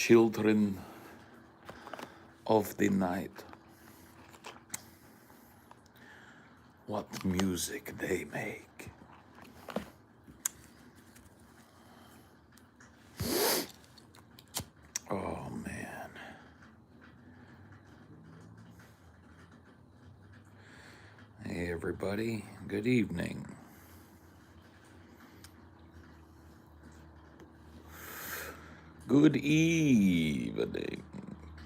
children of the night. What music they make. Oh, man. Hey, everybody. Good evening. Good evening.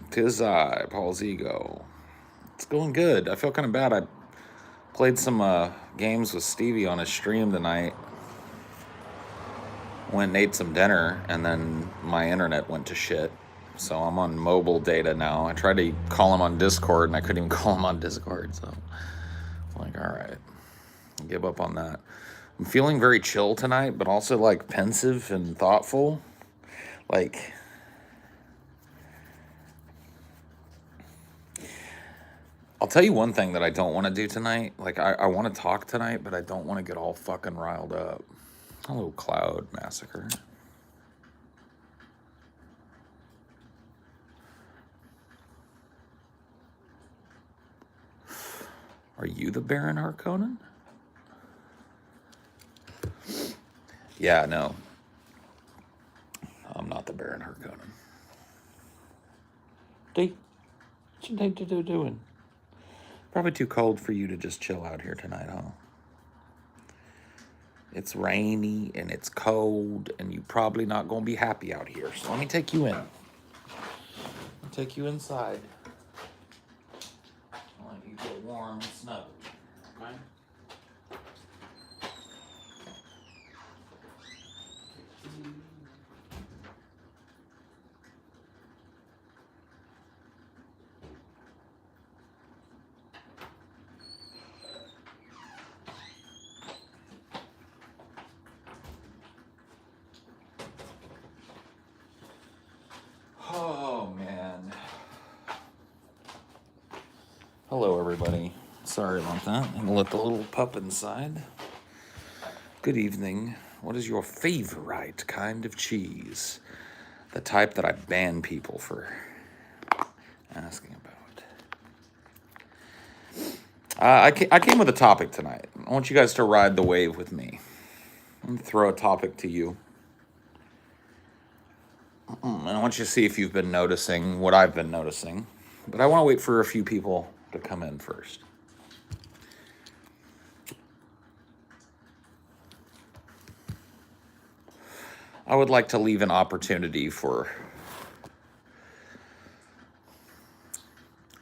'Tis I, Paul's Ego. It's going good. I feel kind of bad. I played some games with Stevie on his stream tonight. Went and ate some dinner, and then my internet went to shit. So I'm on mobile data now. I tried to call him on Discord, and I couldn't even call him on Discord. So I'm like, all right, give up on that. I'm feeling very chill tonight, but also like pensive and thoughtful. Like, I'll tell you one thing that I don't want to do tonight. Like, I want to talk tonight, but I don't want to get all fucking riled up. Hello, Cloud Massacre. Are you the Baron Harkonnen? Yeah, no. I'm not the Baron Harkonnen. What you think to doing? Probably too cold for you to just chill out here tonight, huh? It's rainy and it's cold, and you're probably not going to be happy out here. So let me take you in. I'll take you inside. I'll let you get warm and snug. Okay? Oh, man. Hello, everybody. Sorry about that. I'm going to let the little pup inside. Good evening. What is your favorite kind of cheese? The type that I ban people for asking about. I came with a topic tonight. I want you guys to ride the wave with me. I'm going to throw a topic to you. And I want you to see if you've been noticing what I've been noticing. But I want to wait for a few people to come in first. I would like to leave an opportunity for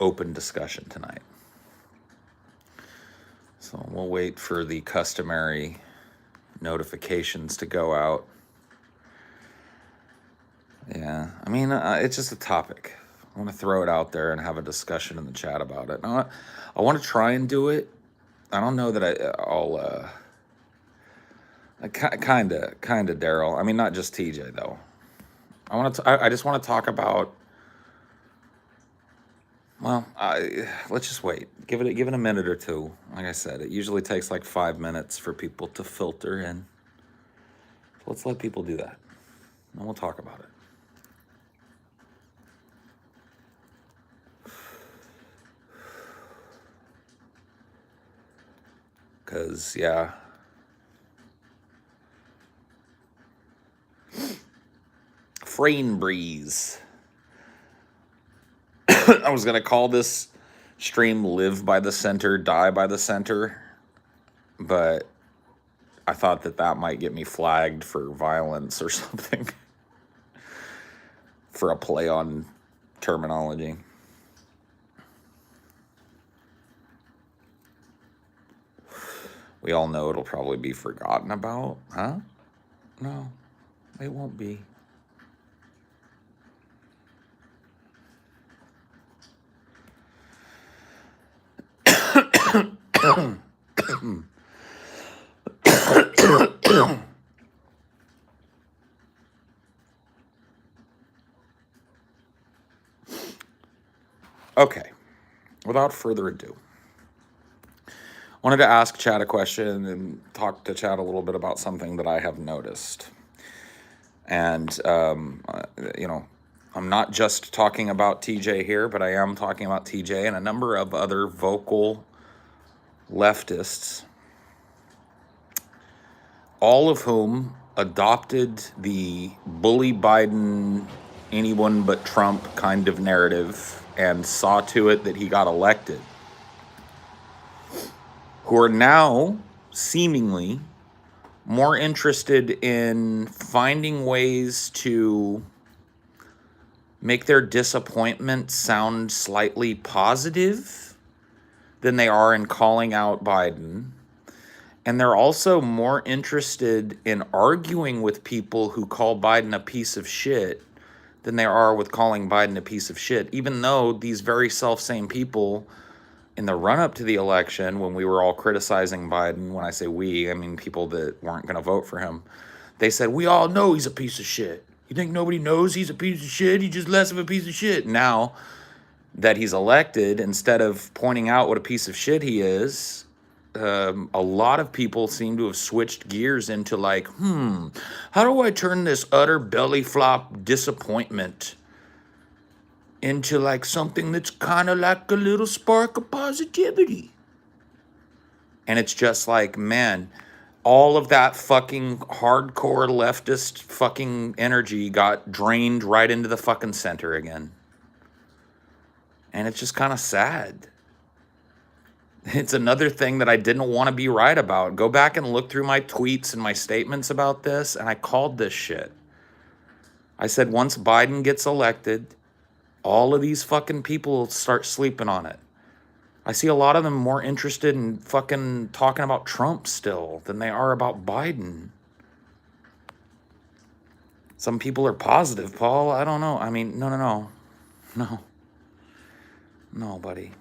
open discussion tonight. So we'll wait for the customary notifications to go out. Yeah, I mean, it's just a topic. I want to throw it out there and have a discussion in the chat about it. Now, I want to try and do it. I don't know that I'll kind of, Daryl. I mean, not just TJ though. I just want to talk about. Well, let's just wait. Give it a minute or two. Like I said, it usually takes like 5 minutes for people to filter in. So let's let people do that, and we'll talk about it. Because, yeah. Frame breeze. I was going to call this stream Live by the Center, Die by the Center. But I thought that might get me flagged for violence or something. For a play on terminology. We all know it'll probably be forgotten about, huh? No, it won't be. Okay, without further ado, wanted to ask Chad a question and talk to Chad a little bit about something that I have noticed. And, I'm not just talking about TJ here, but I am talking about TJ and a number of other vocal leftists, all of whom adopted the bully Biden, anyone but Trump kind of narrative and saw to it that he got elected, who are now seemingly more interested in finding ways to make their disappointment sound slightly positive than they are in calling out Biden. And they're also more interested in arguing with people who call Biden a piece of shit than they are with calling Biden a piece of shit, even though these very self-same people in the run-up to the election, when we were all criticizing Biden, when I say we, I mean people that weren't going to vote for him, they said, we all know he's a piece of shit. You think nobody knows he's a piece of shit? He's just less of a piece of shit. Now that he's elected, instead of pointing out what a piece of shit he is, a lot of people seem to have switched gears into like, how do I turn this utter belly flop disappointment into like something that's kind of like a little spark of positivity? And it's just like, man, all of that fucking hardcore leftist fucking energy got drained right into the fucking center again. And it's just kind of sad. It's another thing that I didn't want to be right about. Go back and look through my tweets and my statements about this, and I called this shit. I said once Biden gets elected, all of these fucking people will start sleeping on it. I see a lot of them more interested in fucking talking about Trump still than they are about Biden. Some people are positive, Paul. I don't know. I mean, no, buddy.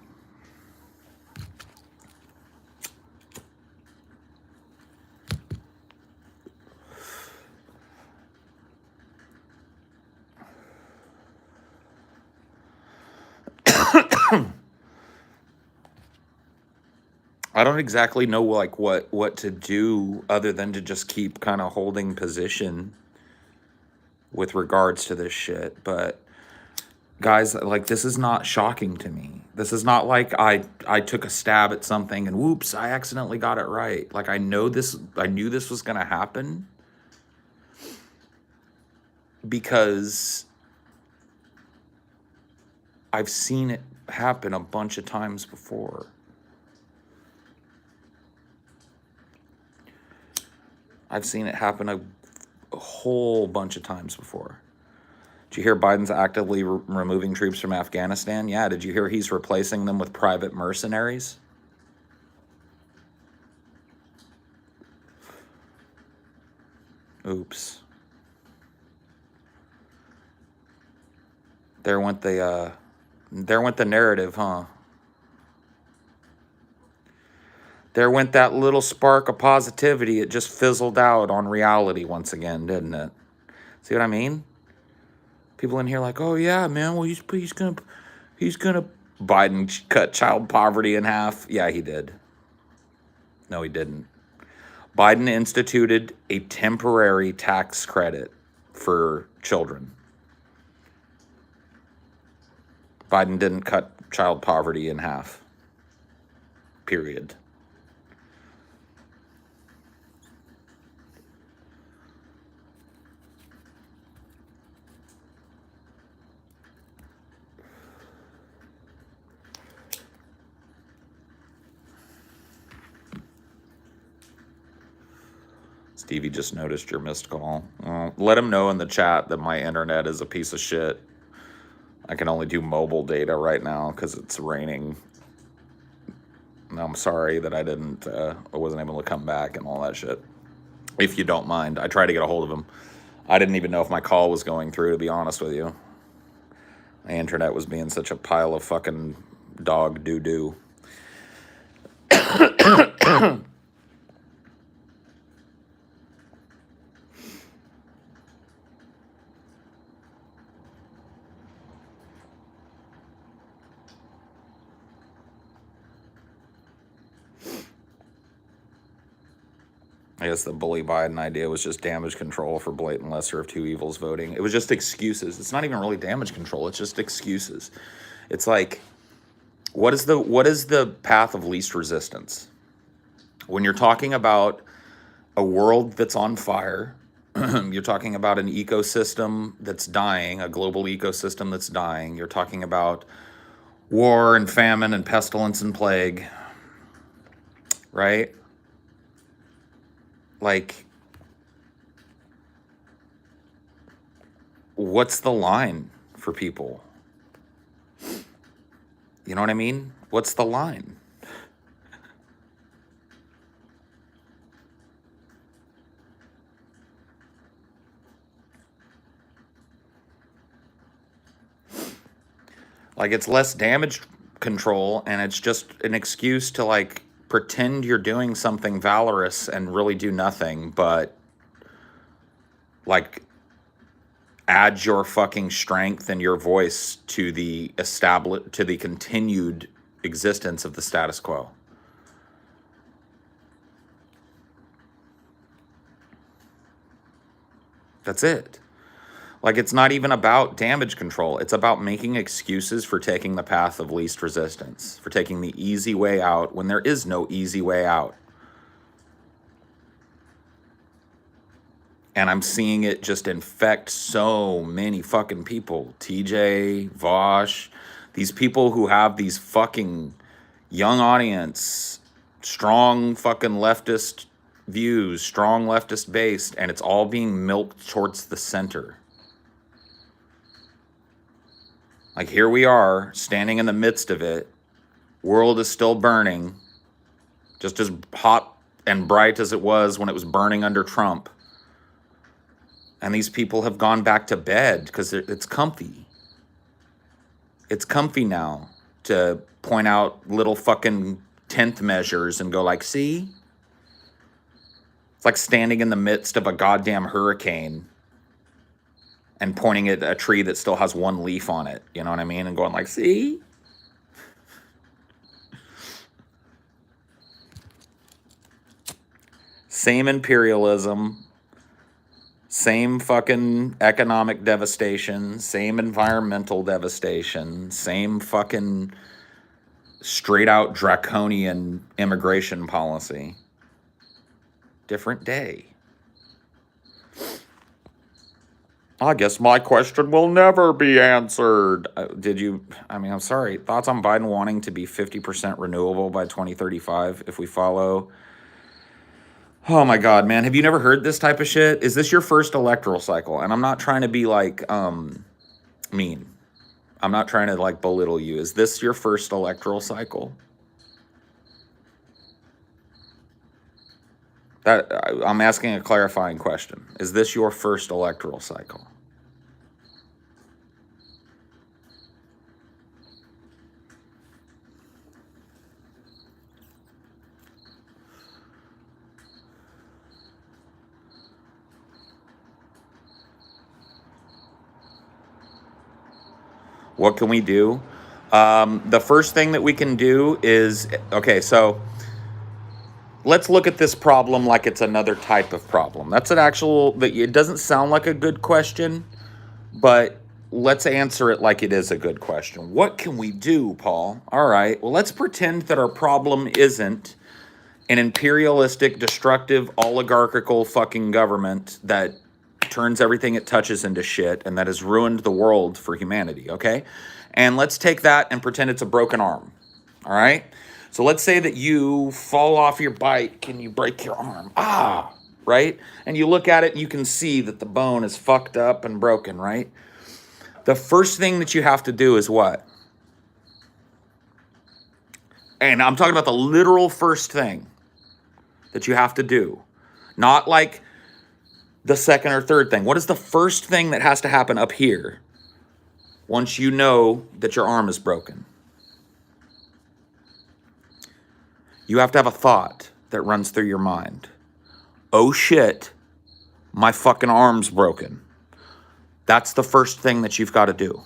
I don't exactly know like what to do other than to just keep kind of holding position with regards to this shit. But guys, like, this is not shocking to me. This is not like I took a stab at something and whoops, I accidentally got it right. Like, I knew this was going to happen because I've seen it happen a bunch of times before. I've seen it happen a whole bunch of times before. Did you hear Biden's actively removing troops from Afghanistan? Yeah. Did you hear he's replacing them with private mercenaries? Oops. There went the narrative, huh? There went that little spark of positivity. It just fizzled out on reality once again, didn't it? See what I mean? People in here like, oh yeah, man, well he's gonna Biden cut child poverty in half. Yeah, he did. No, he didn't. Biden instituted a temporary tax credit for children. Biden didn't cut child poverty in half. Period. Stevie just noticed your missed call. Let him know in the chat that my internet is a piece of shit. I can only do mobile data right now because it's raining. I'm sorry that I wasn't able to come back and all that shit. If you don't mind, I tried to get a hold of him. I didn't even know if my call was going through, to be honest with you. My internet was being such a pile of fucking dog doo-doo. I guess the bully Biden idea was just damage control for blatant lesser of two evils voting. It was just excuses. It's not even really damage control. It's just excuses. It's like, what is the path of least resistance? When you're talking about a world that's on fire, you're talking about an ecosystem that's dying, a global ecosystem that's dying. You're talking about war and famine and pestilence and plague, right? Like, what's the line for people? You know what I mean? What's the line? Like, it's less damage control, and it's just an excuse to, like, pretend you're doing something valorous and really do nothing but, like, add your fucking strength and your voice to the continued existence of the status quo. That's it. Like, it's not even about damage control. It's about making excuses for taking the path of least resistance, for taking the easy way out when there is no easy way out. And I'm seeing it just infect so many fucking people. TJ, Vosh, these people who have these fucking young audience, strong fucking leftist views, strong leftist based, and it's all being milked towards the center. Like, here we are, standing in the midst of it. World is still burning, just as hot and bright as it was when it was burning under Trump. And these people have gone back to bed because it's comfy. It's comfy now to point out little fucking 10th measures and go like, see? It's like standing in the midst of a goddamn hurricane and pointing at a tree that still has one leaf on it, you know what I mean? And going like, see? Same imperialism, same fucking economic devastation, same environmental devastation, same fucking straight out draconian immigration policy. Different day. I guess my question will never be answered. I'm sorry. Thoughts on Biden wanting to be 50% renewable by 2035 if we follow? Oh my God, man. Have you never heard this type of shit? Is this your first electoral cycle? And I'm not trying to be like mean. I'm not trying to like belittle you. Is this your first electoral cycle? I'm asking a clarifying question. Is this your first electoral cycle? What can we do? The first thing that we can do is, okay, so let's look at this problem like it's another type of problem. That's it doesn't sound like a good question, but let's answer it like it is a good question. What can we do, Paul? All right, well, let's pretend that our problem isn't an imperialistic, destructive, oligarchical fucking government that turns everything it touches into shit and that has ruined the world for humanity, okay? And let's take that and pretend it's a broken arm, all right? So let's say that you fall off your bike and you break your arm. Right? And you look at it and you can see that the bone is fucked up and broken, right? The first thing that you have to do is what? And I'm talking about the literal first thing that you have to do. Not like the second or third thing. What is the first thing that has to happen up here once you know that your arm is broken? You have to have a thought that runs through your mind. Oh shit, my fucking arm's broken. That's the first thing that you've got to do.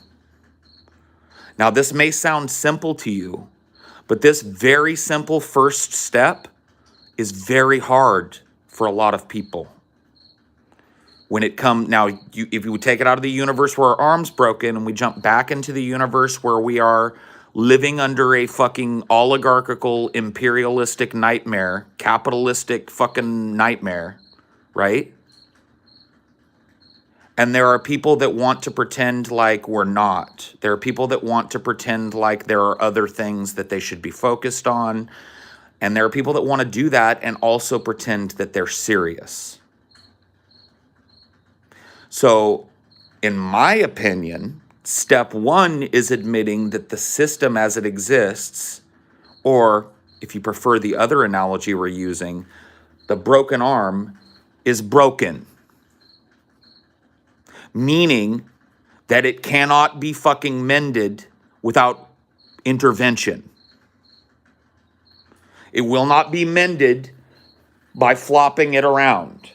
Now, this may sound simple to you, but this very simple first step is very hard for a lot of people. When it comes now, if you take it out of the universe where our arm's broken and we jump back into the universe where we are living under a fucking oligarchical, imperialistic nightmare, capitalistic fucking nightmare, right? And there are people that want to pretend like we're not. There are people that want to pretend like there are other things that they should be focused on. And there are people that want to do that and also pretend that they're serious. So, in my opinion, step one is admitting that the system as it exists, or if you prefer the other analogy we're using, the broken arm is broken. Meaning that it cannot be fucking mended without intervention. It will not be mended by flopping it around.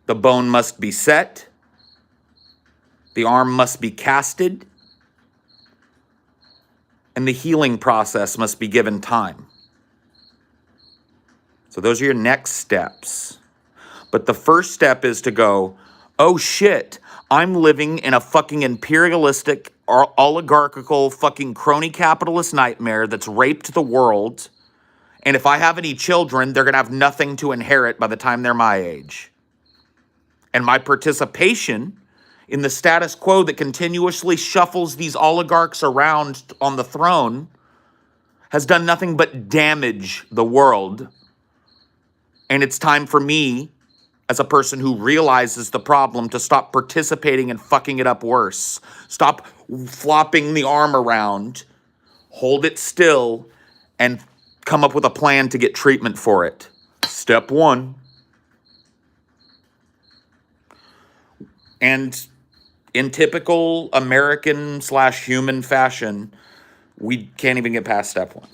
The bone must be set. The arm must be casted. And the healing process must be given time. So those are your next steps. But the first step is to go, oh shit, I'm living in a fucking imperialistic, oligarchical, fucking crony capitalist nightmare that's raped the world. And if I have any children, they're going to have nothing to inherit by the time they're my age. And my participation in the status quo that continuously shuffles these oligarchs around on the throne has done nothing but damage the world. And it's time for me, as a person who realizes the problem, to stop participating and fucking it up worse. Stop flopping the arm around, hold it still, and come up with a plan to get treatment for it. Step one. And in typical American/human fashion, we can't even get past step one.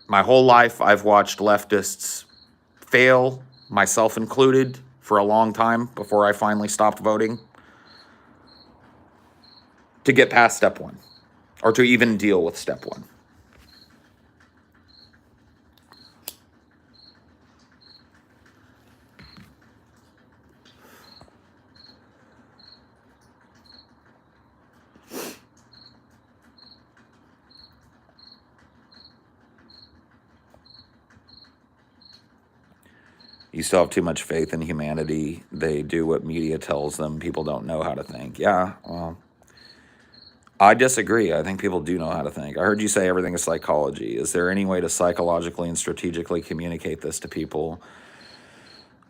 My whole life, I've watched leftists fail, myself included, for a long time before I finally stopped voting, to get past step one, or to even deal with step one. You still have too much faith in humanity. They do what media tells them. People don't know how to think. Yeah, well, I disagree. I think people do know how to think. I heard you say everything is psychology. Is there any way to psychologically and strategically communicate this to people?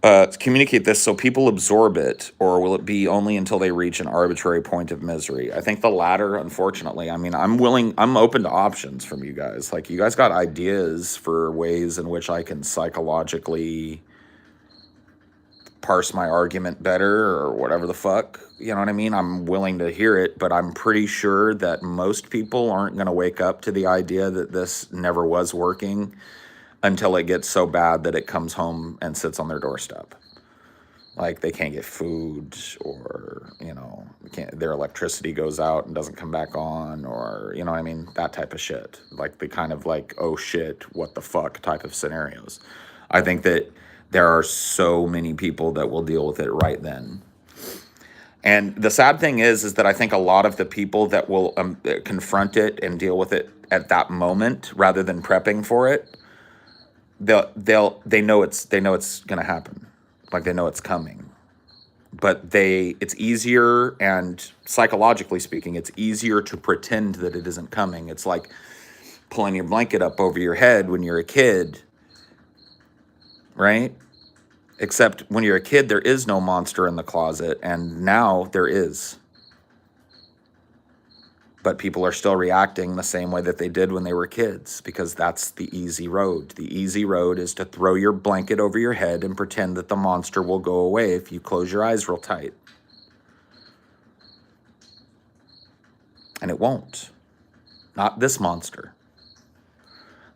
Communicate this so people absorb it, or will it be only until they reach an arbitrary point of misery? I think the latter, unfortunately. I mean, I'm open to options from you guys. Like, you guys got ideas for ways in which I can psychologically parse my argument better, or whatever the fuck, you know what I mean? I'm willing to hear it, but I'm pretty sure that most people aren't going to wake up to the idea that this never was working until it gets so bad that it comes home and sits on their doorstep. Like, they can't get food, or, their electricity goes out and doesn't come back on, or, you know what I mean? That type of shit. Like, the kind of like, oh shit, what the fuck type of scenarios. I think that there are so many people that will deal with it right then. And the sad thing is that I think a lot of the people that will confront it and deal with it at that moment, rather than prepping for it, they know it's going to happen. Like, they know it's coming. But it's easier, and psychologically speaking, it's easier to pretend that it isn't coming. It's like pulling your blanket up over your head when you're a kid, right? Except when you're a kid, there is no monster in the closet, and now there is. But people are still reacting the same way that they did when they were kids, because that's the easy road. The easy road is to throw your blanket over your head and pretend that the monster will go away if you close your eyes real tight. And it won't. Not this monster.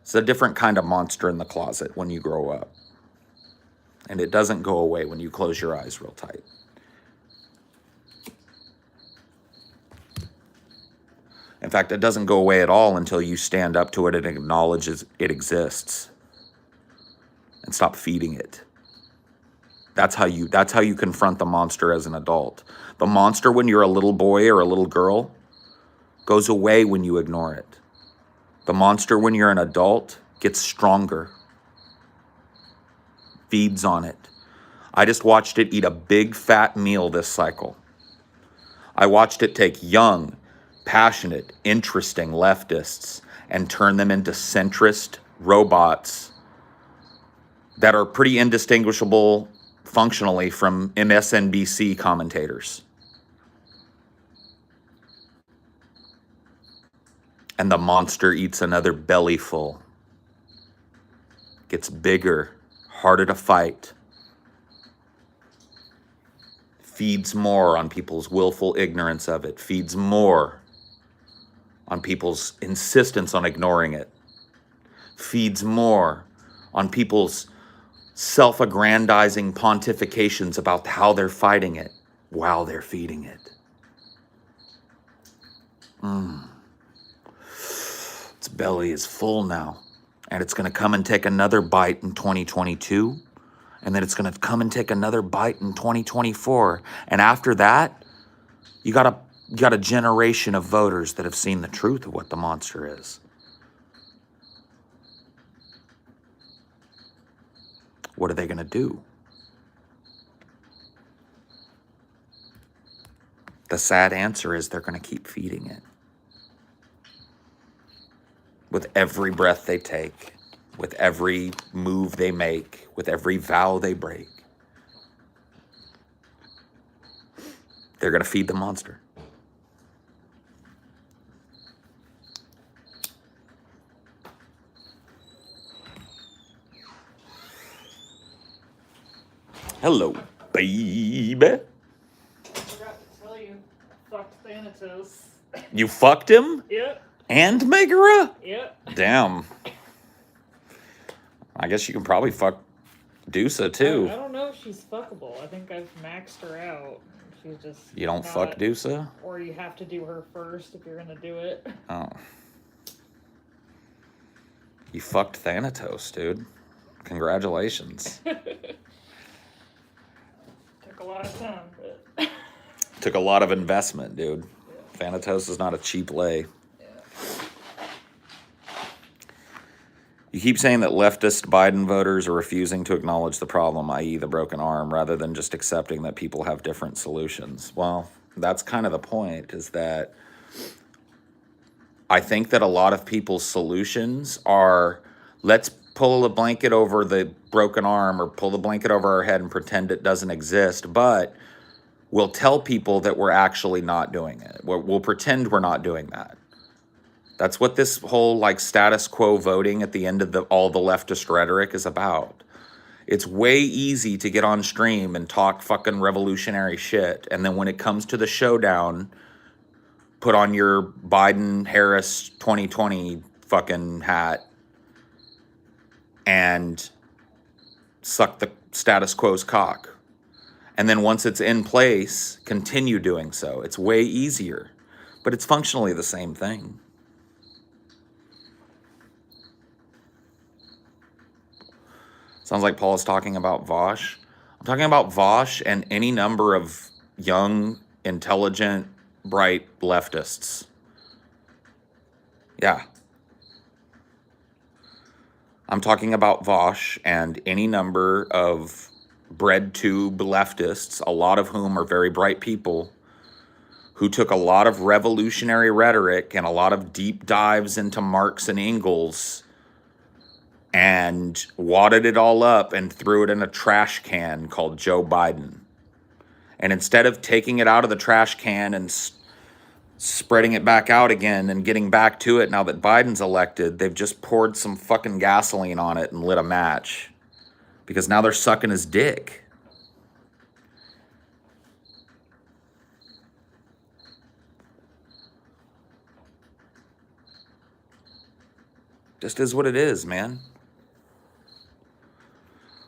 It's a different kind of monster in the closet when you grow up. And it doesn't go away when you close your eyes real tight. In fact, it doesn't go away at all until you stand up to it and acknowledges it exists and stop feeding it. That's how you confront the monster as an adult. The monster when you're a little boy or a little girl goes away when you ignore it. The monster when you're an adult gets stronger, feeds on it. I just watched it eat a big fat meal this cycle. I watched it take young, passionate, interesting leftists and turn them into centrist robots that are pretty indistinguishable functionally from MSNBC commentators. And the monster eats another bellyful, gets bigger, harder to fight, feeds more on people's willful ignorance of it, feeds more on people's insistence on ignoring it, feeds more on people's self-aggrandizing pontifications about how they're fighting it while they're feeding it. Its belly is full now, and it's going to come and take another bite in 2022, and then it's going to come and take another bite in 2024, and after that, you got a generation of voters that have seen the truth of what the monster is. What are they going to do? The sad answer is they're going to keep feeding it. With every breath they take, with every move they make, with every vow they break, they're going to feed the monster. Hello, baby. I forgot to tell you, fucked Thanatos. You fucked him? Yep. And Megara? Yep. Damn. I guess you can probably fuck Dusa too. I don't know if she's fuckable. I think I've maxed her out. She's just. You don't fuck Dusa? Or you have to do her first if you're gonna do it. Oh. You fucked Thanatos, dude. Congratulations. Took a lot of time, but. Took a lot of investment, dude. Yeah. Thanatos is not a cheap lay. Yeah. You keep saying that leftist Biden voters are refusing to acknowledge the problem, i.e. the broken arm, rather than just accepting that people have different solutions. Well, that's kind of the point, is that I think that a lot of people's solutions are, let's pull a blanket over the broken arm or pull the blanket over our head and pretend it doesn't exist, but we'll tell people that we're actually not doing it. We'll pretend we're not doing that. That's what this whole like status quo voting at the end of all the leftist rhetoric is about. It's way easy to get on stream and talk fucking revolutionary shit, and then when it comes to the showdown, put on your Biden-Harris 2020 fucking hat and suck the status quo's cock. And then once it's in place, continue doing so. It's way easier, but it's functionally the same thing. Sounds like Paul is talking about Vosh. I'm talking about Vosh and any number of young, intelligent, bright leftists. Yeah. I'm talking about Vosh and any number of bread tube leftists, a lot of whom are very bright people, who took a lot of revolutionary rhetoric and a lot of deep dives into Marx and Engels and wadded it all up and threw it in a trash can called Joe Biden. And instead of taking it out of the trash can and spreading it back out again and getting back to it now that Biden's elected, they've just poured some fucking gasoline on it and lit a match. Because now they're sucking his dick. Just is what it is, man.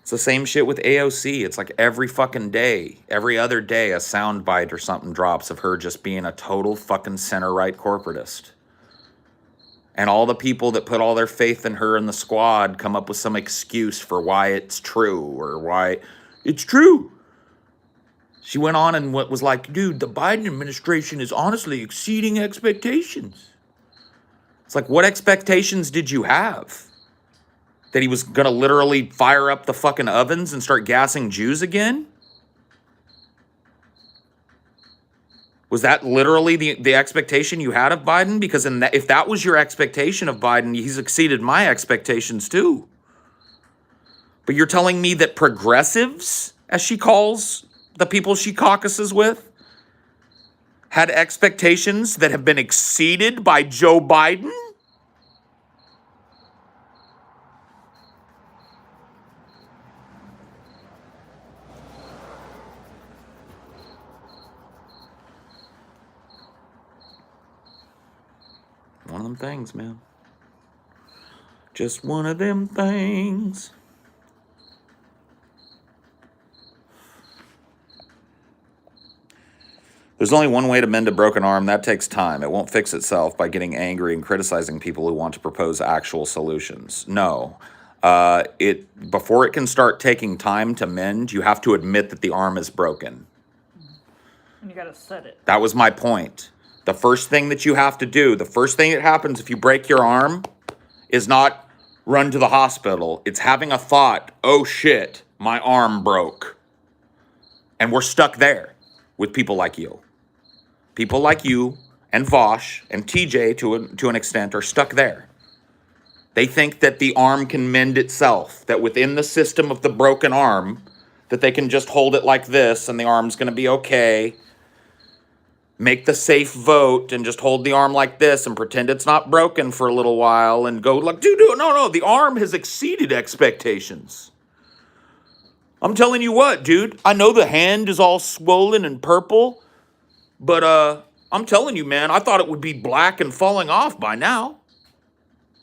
It's the same shit with AOC. It's like every fucking day, every other day, a soundbite or something drops of her just being a total fucking center-right corporatist. And all the people that put all their faith in her and the squad come up with some excuse for why it's true or why it's true. She went on and was like, dude, the Biden administration is honestly exceeding expectations. It's like, what expectations did you have? That he was going to literally fire up the fucking ovens and start gassing Jews again? Was that literally the expectation you had of Biden? Because if that was your expectation of Biden, he's exceeded my expectations too. But you're telling me that progressives, as she calls the people she caucuses with, had expectations that have been exceeded by Joe Biden? One of them things, man. Just one of them things. There's only one way to mend a broken arm. That takes time. It won't fix itself by getting angry and criticizing people who want to propose actual solutions. No. Before it can start taking time to mend, you have to admit that the arm is broken. And you gotta set it. That was my point. The first thing that you have to do, the first thing that happens if you break your arm is not run to the hospital. It's having a thought, oh shit, my arm broke. And we're stuck there with people like you. People like you and Vosh and TJ to an extent are stuck there. They think that the arm can mend itself, that within the system of the broken arm, that they can just hold it like this and the arm's going to be okay. Make the safe vote and just hold the arm like this and pretend it's not broken for a little while and go like, dude, no, the arm has exceeded expectations. I'm telling you what, dude, I know the hand is all swollen and purple, but I'm telling you, man, I thought it would be black and falling off by now.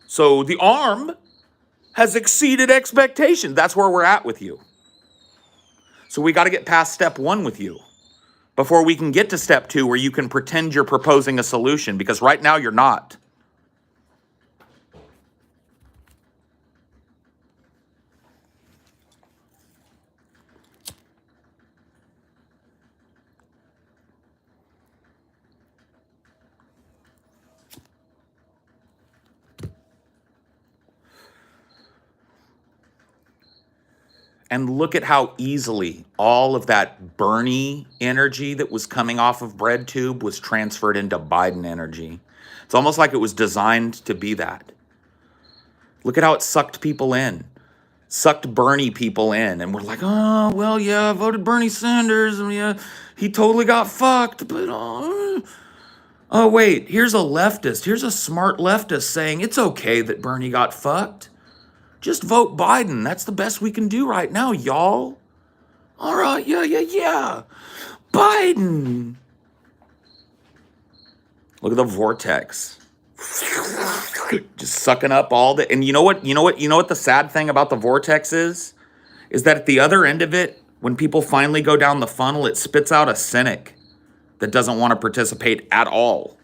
So the arm has exceeded expectations. That's where we're at with you. So we got to get past step 1 with you before we can get to step 2 where you can pretend you're proposing a solution, because right now you're not. And look at how easily all of that Bernie energy that was coming off of BreadTube was transferred into Biden energy. It's almost like it was designed to be that. Look at how it sucked people in. Sucked Bernie people in. And we're like, oh, well, yeah, I voted Bernie Sanders. And yeah, he totally got fucked. But, oh, wait, here's a leftist. Here's a smart leftist saying it's okay that Bernie got fucked. Just vote Biden. That's the best we can do right now, y'all. All right, yeah. Biden. Look at the vortex. Just sucking up all the, and you know what the sad thing about the vortex is that at the other end of it, when people finally go down the funnel, it spits out a cynic that doesn't want to participate at all.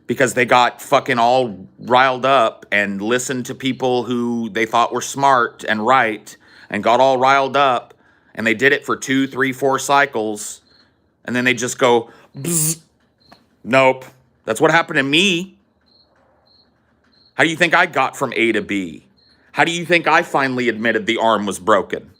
Because they got fucking all riled up and listened to people who they thought were smart and right and got all riled up, and they did it for 2, 3, 4 cycles, and then they just go, bzz. Nope. That's what happened to me. How do you think I got from A to B? How do you think I finally admitted the arm was broken?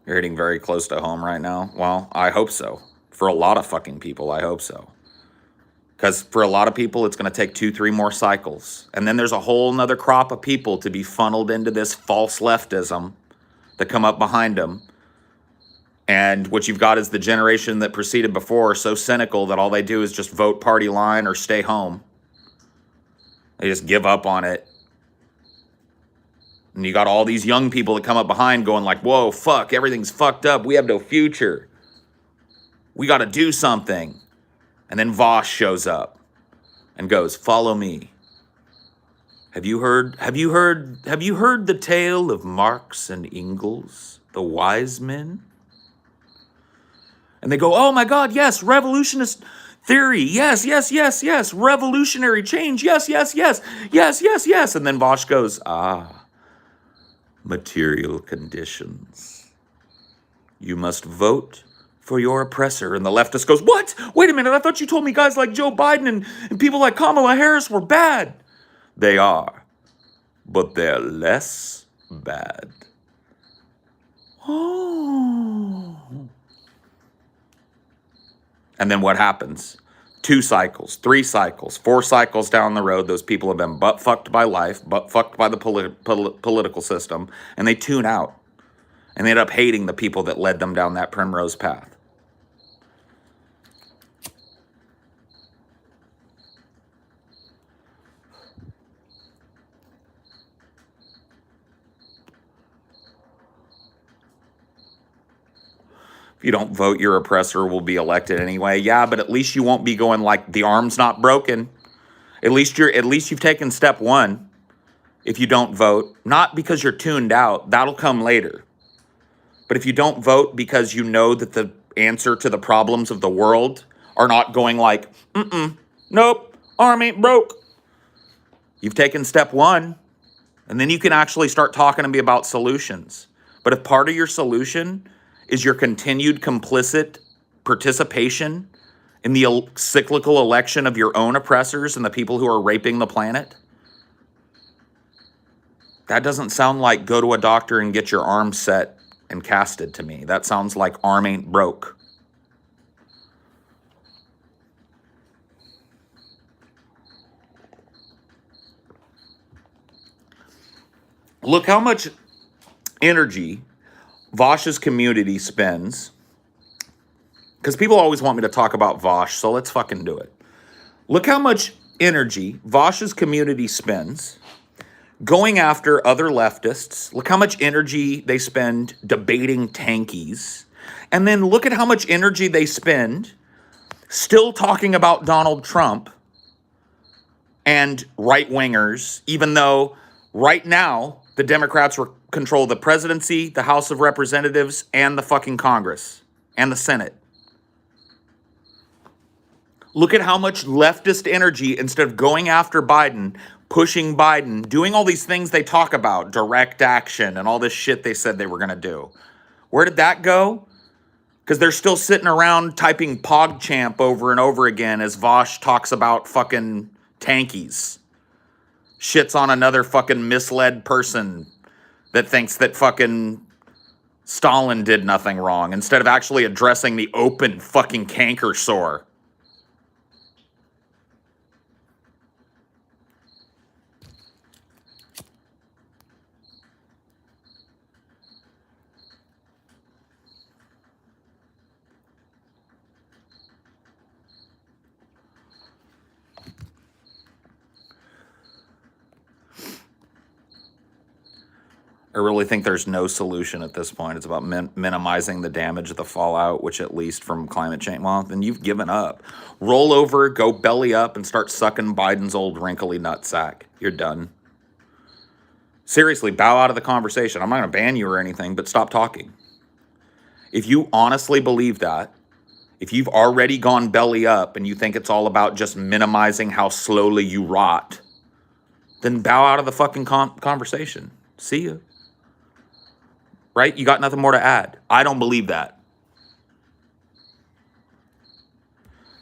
You're hitting very close to home right now. Well, I hope so. For a lot of fucking people, I hope so. Because for a lot of people, it's going to take 2, 3 more cycles. And then there's a whole nother crop of people to be funneled into this false leftism that come up behind them. And what you've got is the generation that preceded before, so cynical that all they do is just vote party line or stay home. They just give up on it. And you got all these young people that come up behind going like, whoa, fuck, everything's fucked up. We have no future. We got to do something. And then Vosh shows up and goes, follow me. Have you heard the tale of Marx and Engels, the wise men? And they go, oh my God, yes, revolutionist theory, yes, yes, yes, yes, revolutionary change, yes, yes, yes, yes, yes, yes. And then Vosh goes, material conditions. You must vote for your oppressor. And the leftist goes, what? Wait a minute, I thought you told me guys like Joe Biden and people like Kamala Harris were bad. They are, but they're less bad. Oh. And then what happens? 2 cycles, 3 cycles, 4 cycles down the road, those people have been butt fucked by life, butt fucked by the political system, and they tune out. And they end up hating the people that led them down that primrose path. If you don't vote, your oppressor will be elected anyway. Yeah, but at least you won't be going like the arm's not broken. At least you've taken step 1 if you don't vote, not because you're tuned out. That'll come later. But if you don't vote because you know that the answer to the problems of the world are not going like, nope, arm ain't broke. You've taken step 1, and then you can actually start talking to me about solutions. But if part of your solution is your continued complicit participation in the cyclical election of your own oppressors and the people who are raping the planet, that doesn't sound like go to a doctor and get your arm set and casted to me. That sounds like arm ain't broke. Look how much energy Vosh's community spends, because people always want me to talk about Vosh, so let's fucking do it. Look how much energy Vosh's community spends going after other leftists. Look how much energy they spend debating tankies. And then look at how much energy they spend still talking about Donald Trump and right-wingers, even though right now the Democrats control the presidency, the House of Representatives, and the fucking Congress, and the Senate. Look at how much leftist energy, instead of going after Biden, pushing Biden, doing all these things they talk about, direct action, and all this shit they said they were going to do. Where did that go? Because they're still sitting around typing PogChamp over and over again as Vosh talks about fucking tankies. Shits on another fucking misled person that thinks that fucking Stalin did nothing wrong, instead of actually addressing the open fucking canker sore. I really think there's no solution at this point. It's about minimizing the damage, the fallout, which at least from climate change, well, then you've given up. Roll over, go belly up, and start sucking Biden's old wrinkly nutsack. You're done. Seriously, bow out of the conversation. I'm not going to ban you or anything, but stop talking. If you honestly believe that, if you've already gone belly up and you think it's all about just minimizing how slowly you rot, then bow out of the fucking conversation. See ya. Right? You got nothing more to add. I don't believe that.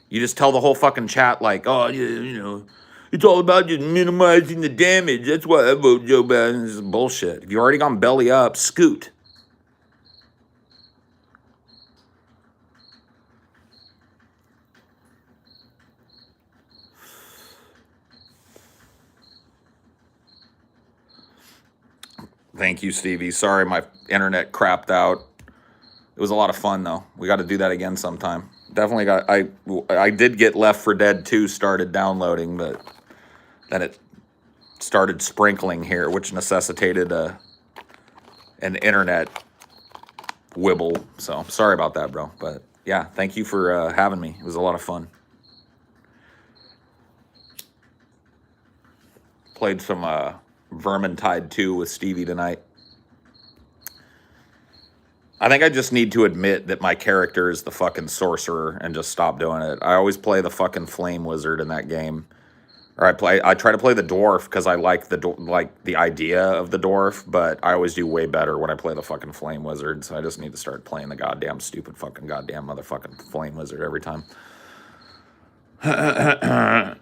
You just tell the whole fucking chat like, oh, you know, it's all about just minimizing the damage. That's why I vote Joe Biden. This is bullshit. If you've already gone belly up, scoot. Thank you, Stevie. Sorry, my internet crapped out. It was a lot of fun, though. We got to do that again sometime. Definitely got. I did get Left 4 Dead 2 started downloading, but then it started sprinkling here, which necessitated an internet wibble. So sorry about that, bro. But yeah, thank you for having me. It was a lot of fun. Played some Vermintide 2 with Stevie tonight. I think I just need to admit that my character is the fucking sorcerer and just stop doing it. I always play the fucking flame wizard in that game. Or I try to play the dwarf because I like the idea of the dwarf, but I always do way better when I play the fucking flame wizard. So I just need to start playing the goddamn stupid fucking goddamn motherfucking flame wizard every time.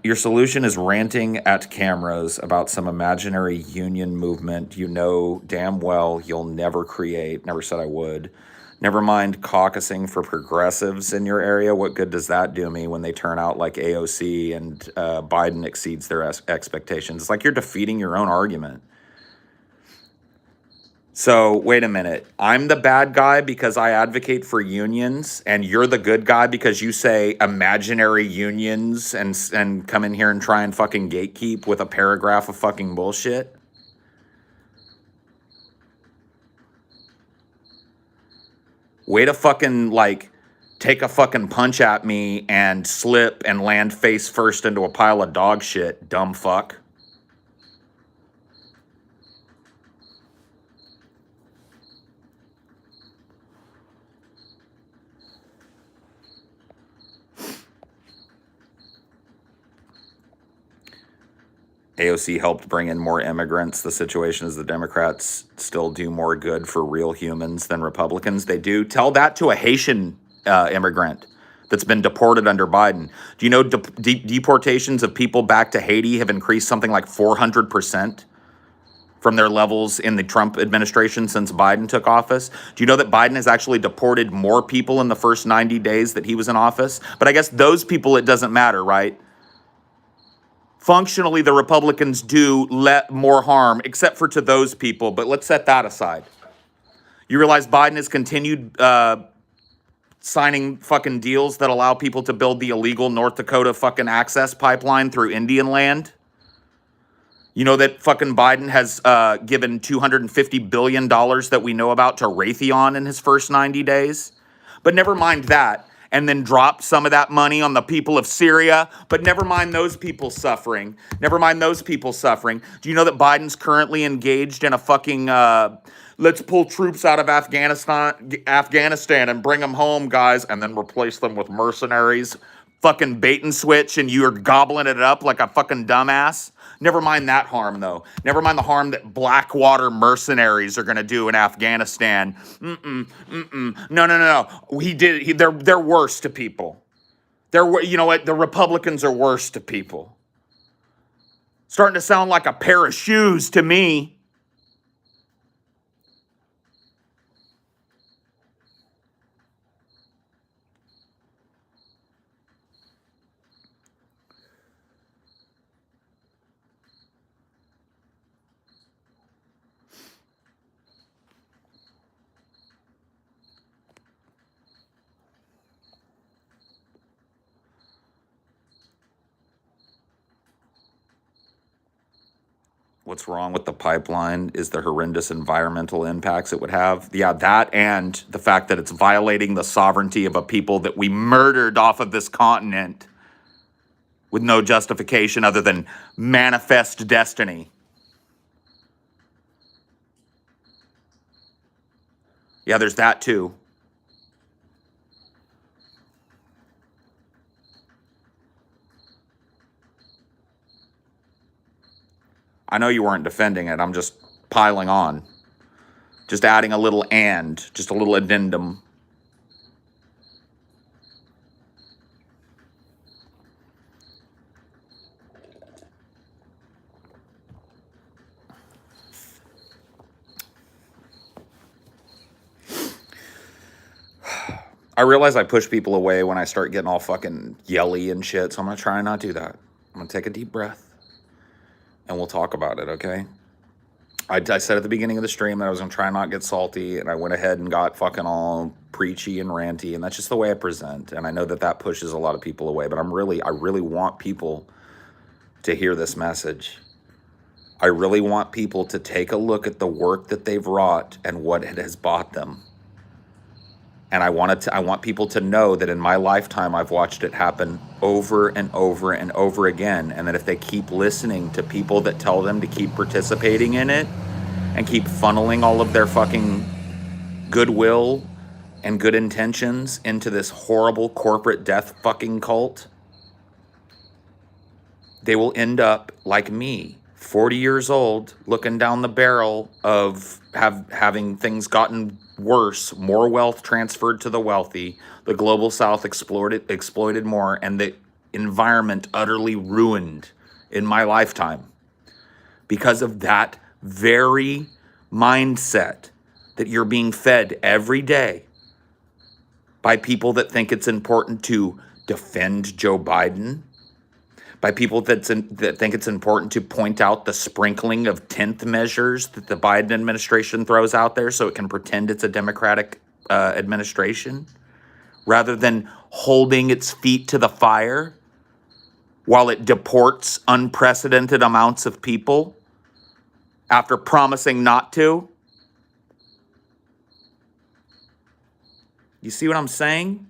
Your solution is ranting at cameras about some imaginary union movement you know damn well you'll never create. Never said I would. Never mind caucusing for progressives in your area. What good does that do me when they turn out like AOC and Biden exceeds their expectations? It's like you're defeating your own argument. So wait a minute. I'm the bad guy because I advocate for unions, and you're the good guy because you say imaginary unions and come in here and try and fucking gatekeep with a paragraph of fucking bullshit. Way to fucking like take a fucking punch at me and slip and land face first into a pile of dog shit, dumb fuck. AOC helped bring in more immigrants. The situation is the Democrats still do more good for real humans than Republicans. They do. Tell that to a Haitian immigrant that's been deported under Biden. Do you know deportations of people back to Haiti have increased something like 400% from their levels in the Trump administration since Biden took office? Do you know that Biden has actually deported more people in the first 90 days that he was in office? But I guess those people, it doesn't matter, right? Functionally, the Republicans do let more harm, except for to those people. But let's set that aside. You realize Biden has continued signing fucking deals that allow people to build the illegal North Dakota fucking access pipeline through Indian land? You know that fucking Biden has given $250 billion that we know about to Raytheon in his first 90 days? But never mind that. And then drop some of that money on the people of Syria. But never mind those people suffering. Never mind those people suffering. Do you know that Biden's currently engaged in a fucking, let's pull troops out of Afghanistan and bring them home, guys, and then replace them with mercenaries? Fucking bait and switch, and you're gobbling it up like a fucking dumbass? Never mind that harm, though. Never mind the harm that Blackwater mercenaries are going to do in Afghanistan. No. They're worse to people. You know what? The Republicans are worse to people. Starting to sound like a pair of shoes to me. What's wrong with the pipeline is the horrendous environmental impacts it would have. Yeah, that and the fact that it's violating the sovereignty of a people that we murdered off of this continent with no justification other than manifest destiny. Yeah, there's that too. I know you weren't defending it. I'm just piling on. Just adding a little just a little addendum. I realize I push people away when I start getting all fucking yelly and shit, so I'm going to try and not do that. I'm going to take a deep breath, and we'll talk about it, okay? I said at the beginning of the stream that I was going to try and not get salty, and I went ahead and got fucking all preachy and ranty, and that's just the way I present, and I know that that pushes a lot of people away, but I really want people to hear this message. I really want people to take a look at the work that they've wrought and what it has bought them, And I want people to know that in my lifetime, I've watched it happen over and over and over again. And that if they keep listening to people that tell them to keep participating in it and keep funneling all of their fucking goodwill and good intentions into this horrible corporate death fucking cult, they will end up like me, 40 years old, looking down the barrel of having things gotten worse, more wealth transferred to the wealthy, the global south exploited more, and the environment utterly ruined in my lifetime because of that very mindset that you're being fed every day by people that think it's important to defend Joe Biden, by people that think it's important to point out the sprinkling of 10th measures that the Biden administration throws out there so it can pretend it's a Democratic administration, rather than holding its feet to the fire while it deports unprecedented amounts of people after promising not to. You see what I'm saying?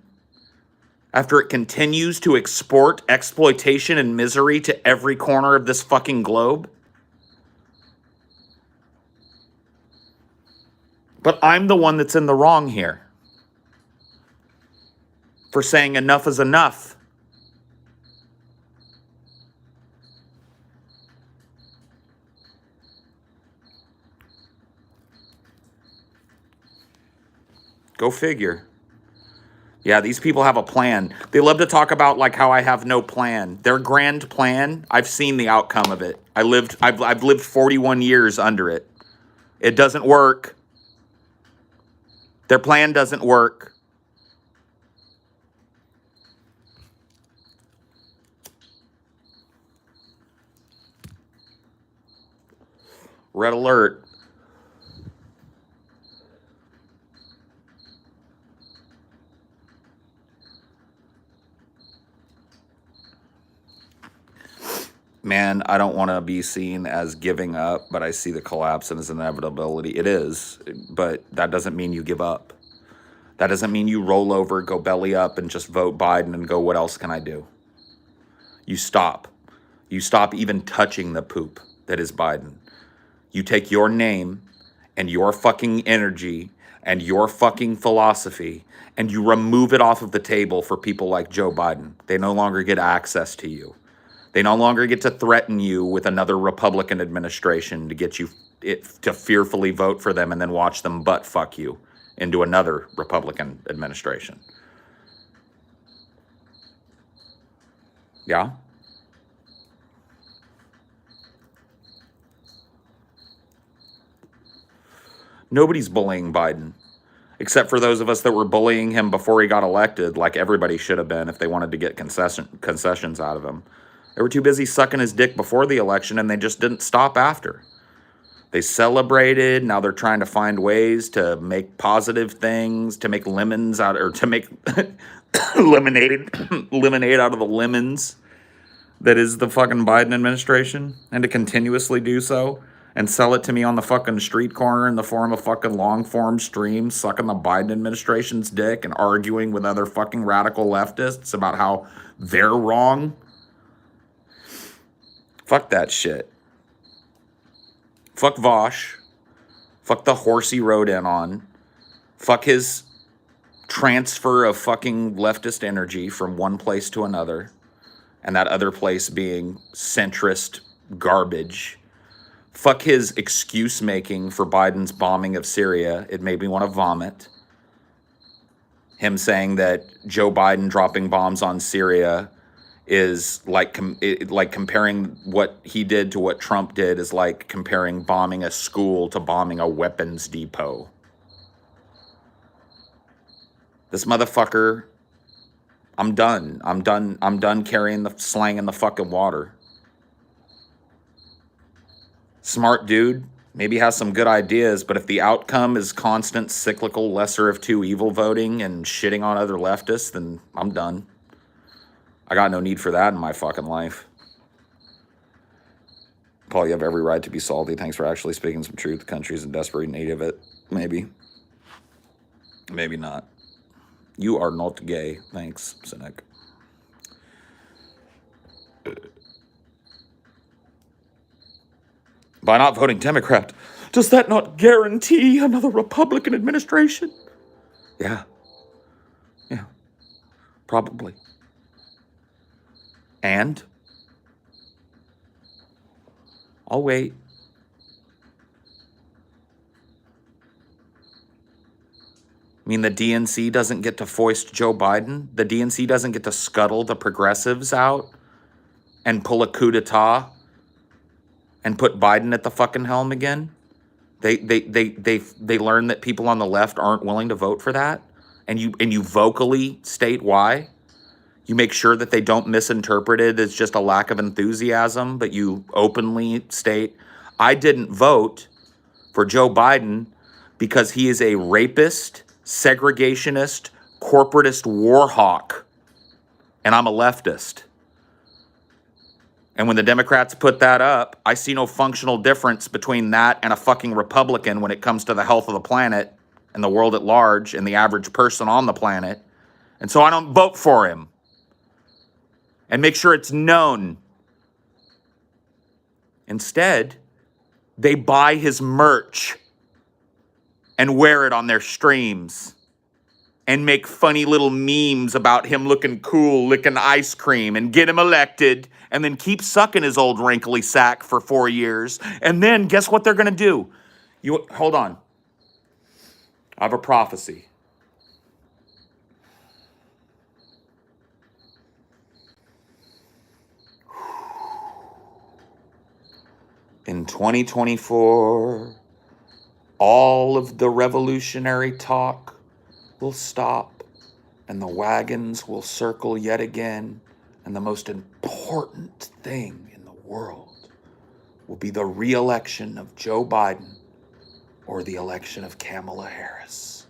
After it continues to export exploitation and misery to every corner of this fucking globe. But I'm the one that's in the wrong here for saying enough is enough. Go figure. Yeah, these people have a plan. They love to talk about like how I have no plan. Their grand plan, I've seen the outcome of it. I've lived 41 years under it. It doesn't work. Their plan doesn't work. Red alert. Man, I don't want to be seen as giving up, but I see the collapse and its inevitability. It is, but that doesn't mean you give up. That doesn't mean you roll over, go belly up, and just vote Biden and go, what else can I do? You stop. You stop even touching the poop that is Biden. You take your name and your fucking energy and your fucking philosophy and you remove it off of the table for people like Joe Biden. They no longer get access to you. They no longer get to threaten you with another Republican administration to get you to fearfully vote for them and then watch them butt fuck you into another Republican administration. Yeah? Nobody's bullying Biden, except for those of us that were bullying him before he got elected, like everybody should have been if they wanted to get concessions out of him. They were too busy sucking his dick before the election, and they just didn't stop after. They celebrated. Now they're trying to find ways to make positive things, to make lemons out, or to make lemonade out of the lemons that is the fucking Biden administration, and to continuously do so and sell it to me on the fucking street corner in the form of fucking long form streams, sucking the Biden administration's dick and arguing with other fucking radical leftists about how they're wrong. Fuck that shit. Fuck Vosh. Fuck the horse he rode in on. Fuck his transfer of fucking leftist energy from one place to another. And that other place being centrist garbage. Fuck his excuse making for Biden's bombing of Syria. It made me want to vomit. Him saying that Joe Biden dropping bombs on Syria is like comparing what he did to what Trump did is like comparing bombing a school to bombing a weapons depot. This motherfucker, I'm done. I'm done carrying the slang in the fucking water. Smart dude, maybe has some good ideas, but if the outcome is constant cyclical lesser of two evil voting and shitting on other leftists, then I'm done. I got no need for that in my fucking life. Paul, you have every right to be salty. Thanks for actually speaking some truth. The country's in desperate need of it. Maybe. Maybe not. You are not gay. Thanks, cynic. By not voting Democrat, does that not guarantee another Republican administration? Yeah. Yeah. Probably. And I'll wait. I mean, the DNC doesn't get to foist Joe Biden. The DNC doesn't get to scuttle the progressives out and pull a coup d'etat and put Biden at the fucking helm again. They learn that people on the left aren't willing to vote for that, and you vocally state why. You make sure that they don't misinterpret it as just a lack of enthusiasm, but you openly state, I didn't vote for Joe Biden because he is a rapist, segregationist, corporatist war hawk, and I'm a leftist. And when the Democrats put that up, I see no functional difference between that and a fucking Republican when it comes to the health of the planet and the world at large and the average person on the planet. And so I don't vote for him. And make sure it's known. Instead, they buy his merch and wear it on their streams and make funny little memes about him looking cool, licking ice cream, and get him elected, and then keep sucking his old wrinkly sack for 4 years. And then guess what they're going to do? Hold on. I have a prophecy. In 2024, all of the revolutionary talk will stop, and the wagons will circle yet again, and the most important thing in the world will be the re-election of Joe Biden or the election of Kamala Harris.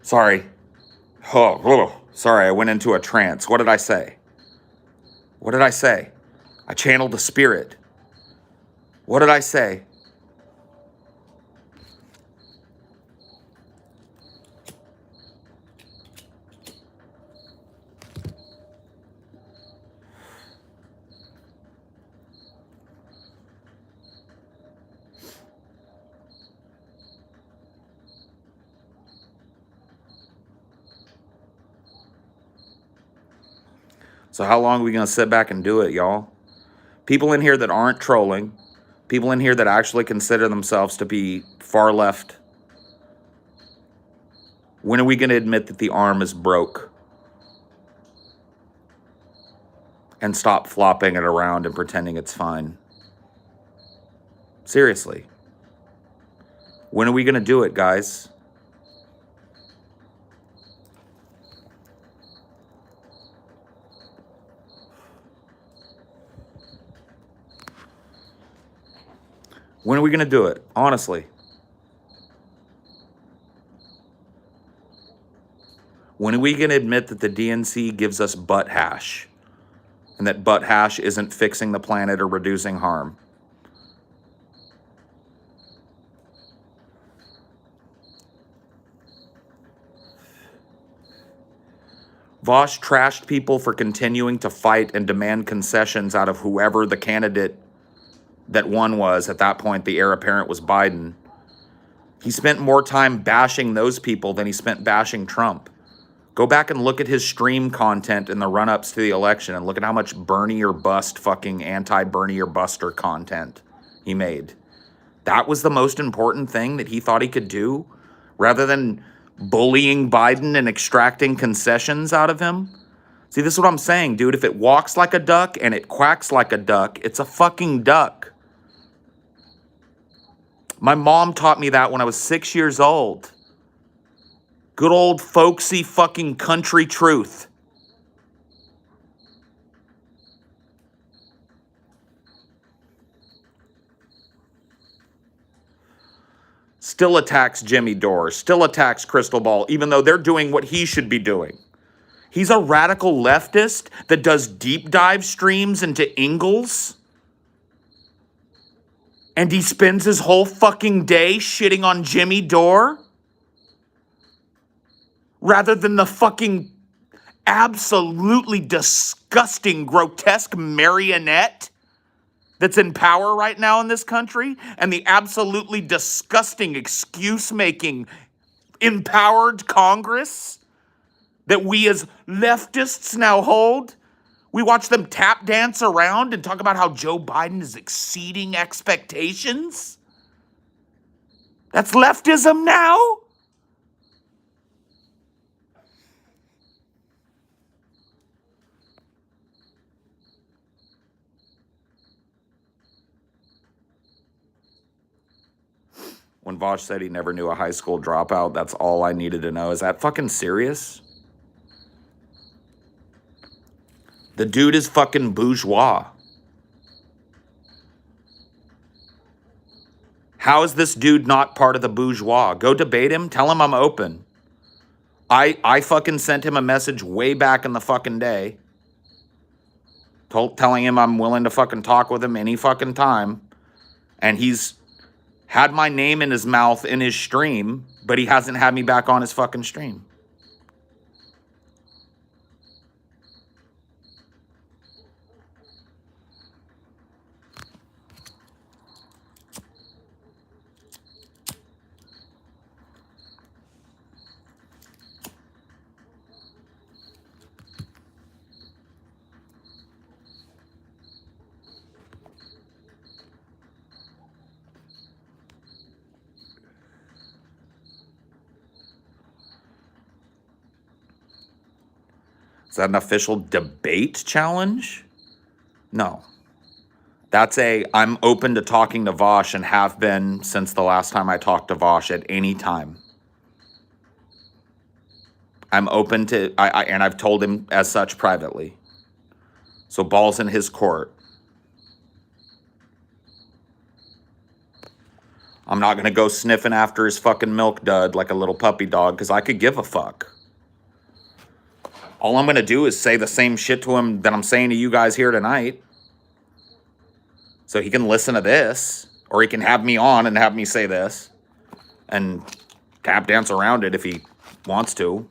Sorry. Sorry, I went into a trance. What did I say? What did I say? I channeled the spirit. What did I say? So how long are we going to sit back and do it, y'all? People in here that aren't trolling, people in here that actually consider themselves to be far left, when are we going to admit that the arm is broke? And stop flopping it around and pretending it's fine? Seriously. When are we going to do it, guys? When are we going to do it? Honestly. When are we going to admit that the DNC gives us butt hash? And that butt hash isn't fixing the planet or reducing harm? Vosh trashed people for continuing to fight and demand concessions out of whoever the candidate that won was. At that point, the heir apparent was Biden. He spent more time bashing those people than he spent bashing Trump. Go back and look at his stream content in the run-ups to the election and look at how much Bernie or bust fucking anti-Bernie or buster content he made. That was the most important thing that he thought he could do, rather than bullying Biden and extracting concessions out of him. See, this is what I'm saying, dude. If it walks like a duck and it quacks like a duck, it's a fucking duck. My mom taught me that when I was 6 years old. Good old folksy fucking country truth. Still attacks Jimmy Dore, still attacks Crystal Ball, even though they're doing what he should be doing. He's a radical leftist that does deep dive streams into Ingalls. And he spends his whole fucking day shitting on Jimmy Dore. rather than the fucking absolutely disgusting, grotesque marionette that's in power right now in this country, and the absolutely disgusting, excuse-making, empowered Congress that we as leftists now hold. We watch them tap dance around and talk about how Joe Biden is exceeding expectations. That's leftism now? When Vosh said he never knew a high school dropout, that's all I needed to know. Is that fucking serious? The dude is fucking bourgeois. How is this dude not part of the bourgeois? Go debate him. Tell him I'm open. I fucking sent him a message way back in the fucking day. Telling him I'm willing to fucking talk with him any fucking time. And he's had my name in his mouth in his stream, but he hasn't had me back on his fucking stream. Is that an official debate challenge? No. That's I'm open to talking to Vosh and have been since the last time I talked to Vosh at any time. I'm open to, and I've told him as such privately. So ball's in his court. I'm not going to go sniffing after his fucking milk dud like a little puppy dog because I could give a fuck. All I'm going to do is say the same shit to him that I'm saying to you guys here tonight. So he can listen to this, or he can have me on and have me say this and tap dance around it if he wants to.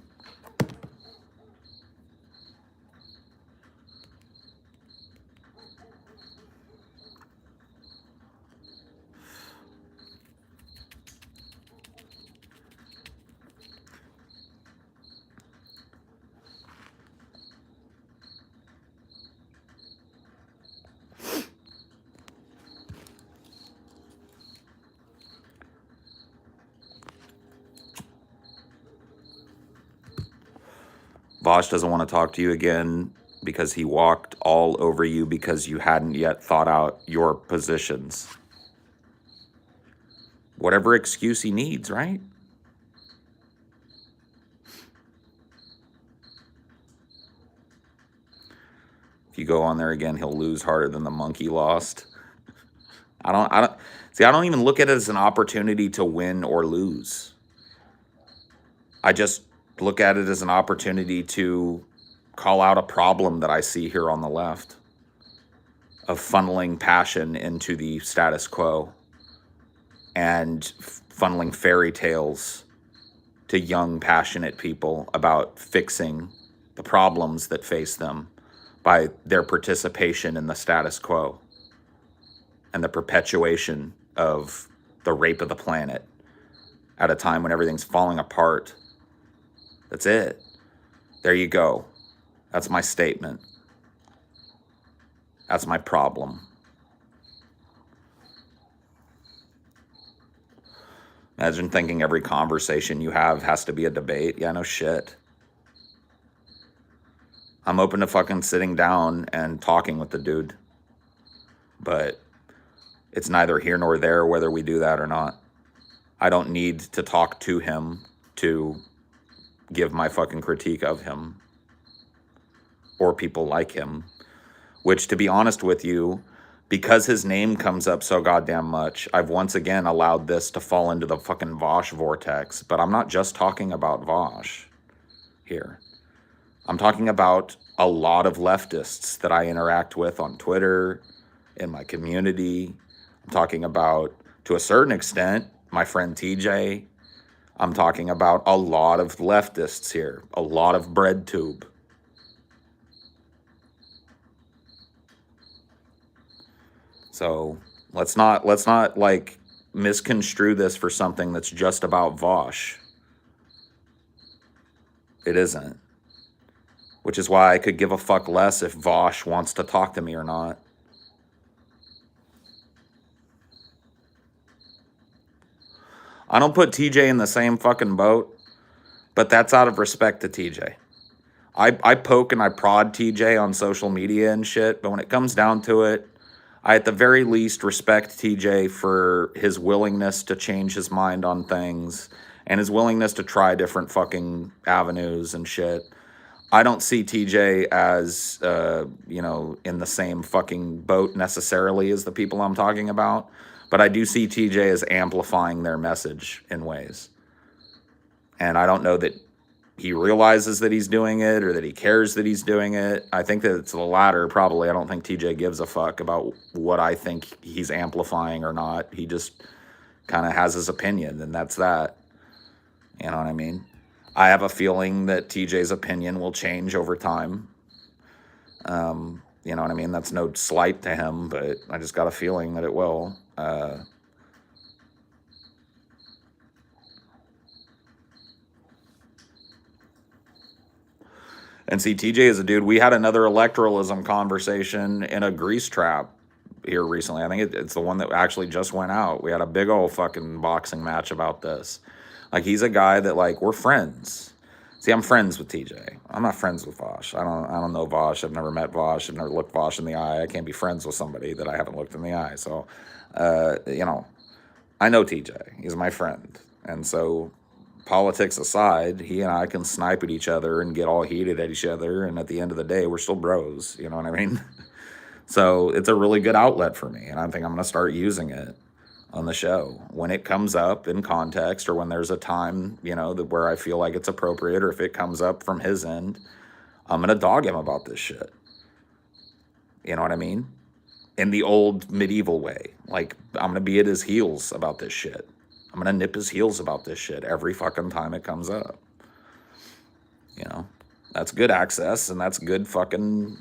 Vosh doesn't want to talk to you again because he walked all over you because you hadn't yet thought out your positions. Whatever excuse he needs, right? If you go on there again, he'll lose harder than the monkey lost. I don't even look at it as an opportunity to win or lose. I just look at it as an opportunity to call out a problem that I see here on the left of funneling passion into the status quo and funneling fairy tales to young, passionate people about fixing the problems that face them by their participation in the status quo and the perpetuation of the rape of the planet at a time when everything's falling apart. That's it. There you go. That's my statement. That's my problem. Imagine thinking every conversation you have has to be a debate. Yeah, no shit. I'm open to fucking sitting down and talking with the dude. But it's neither here nor there whether we do that or not. I don't need to talk to him to give my fucking critique of him or people like him, which, to be honest with you, because his name comes up so goddamn much, I've once again allowed this to fall into the fucking Vosh vortex. But I'm not just talking about Vosh here. I'm talking about a lot of leftists that I interact with on Twitter, in my community. I'm talking about, to a certain extent, my friend TJ. I'm talking about a lot of leftists here, a lot of bread tube. So let's not like misconstrue this for something that's just about Vosh. It isn't. Which is why I could give a fuck less if Vosh wants to talk to me or not. I don't put TJ in the same fucking boat, but that's out of respect to TJ. I poke and I prod TJ on social media and shit, but when it comes down to it, I at the very least respect TJ for his willingness to change his mind on things and his willingness to try different fucking avenues and shit. I don't see TJ as, in the same fucking boat necessarily as the people I'm talking about, but I do see TJ as amplifying their message in ways. And I don't know that he realizes that he's doing it or that he cares that he's doing it. I think that it's the latter, probably. I don't think TJ gives a fuck about what I think he's amplifying or not. He just kind of has his opinion, and that's that. You know what I mean? I have a feeling that TJ's opinion will change over time. You know what I mean? That's no slight to him, but I just got a feeling that it will. And see, TJ is a dude. We had another electoralism conversation in a grease trap here recently. I think it's the one that actually just went out. We had a big old fucking boxing match about this. Like, he's a guy that, like, we're friends. See, I'm friends with TJ. I'm not friends with Vosh. I don't know Vosh. I've never met Vosh. I've never looked Vosh in the eye. I can't be friends with somebody that I haven't looked in the eye. So, I know TJ. He's my friend. And so, politics aside, he and I can snipe at each other and get all heated at each other. And at the end of the day, we're still bros. You know what I mean? So it's a really good outlet for me. And I think I'm going to start using it on the show when it comes up in context, or when there's a time, where I feel like it's appropriate, or if it comes up from his end, I'm going to dog him about this shit. You know what I mean? In the old medieval way. Like, I'm going to be at his heels about this shit. I'm going to nip his heels about this shit every fucking time it comes up. That's good access, and that's good fucking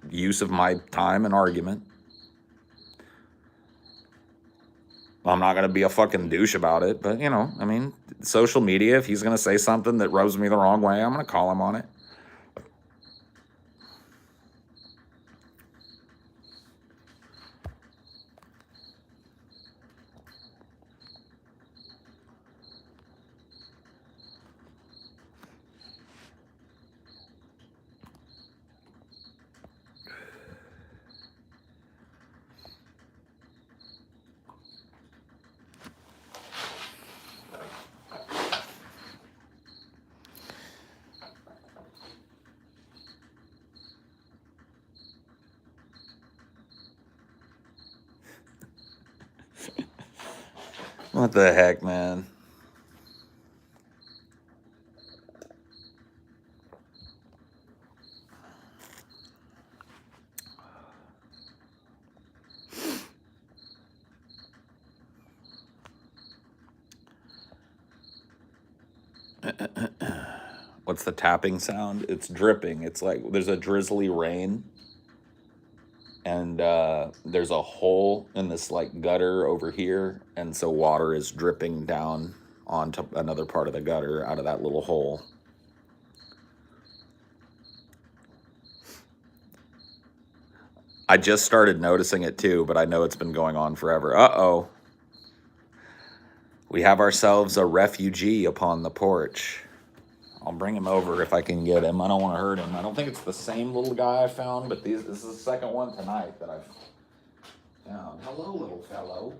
use of my time and argument. I'm not going to be a fucking douche about it, but, social media, if he's going to say something that rubs me the wrong way, I'm going to call him on it. What the heck, man? What's the tapping sound? It's dripping. It's like there's a drizzly rain, and there's a hole in this like gutter over here, and so water is dripping down onto another part of the gutter out of that little hole. I just started noticing it too, but I know it's been going on forever. Uh-oh. We have ourselves a refugee upon the porch. I'll bring him over if I can get him. I don't want to hurt him. I don't think it's the same little guy I found, but this is the second one tonight that I've found. Hello, little fellow.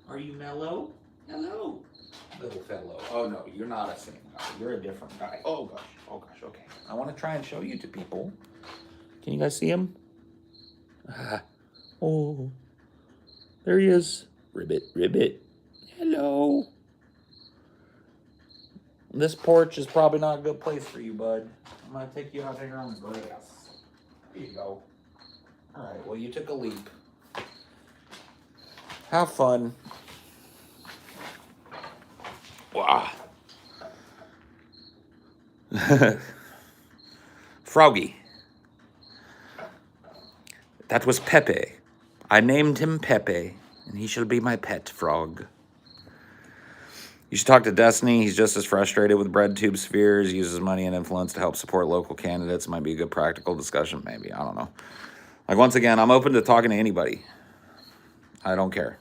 Are you mellow? Hello, little fellow. Oh, no, you're not a same guy. You're a different guy. Oh, gosh. Okay. I want to try and show you to people. Can you guys see him? Oh, there he is. Ribbit. Hello. This porch is probably not a good place for you, bud. I'm going to take you out here on the grass. Here you go. All right, well, you took a leap. Have fun. Froggy. That was Pepe. I named him Pepe, and he shall be my pet frog. You should talk to Destiny. He's just as frustrated with bread tube spheres. He uses money and influence to help support local candidates. Might be a good practical discussion, maybe. I don't know. Like, once again, I'm open to talking to anybody. I don't care.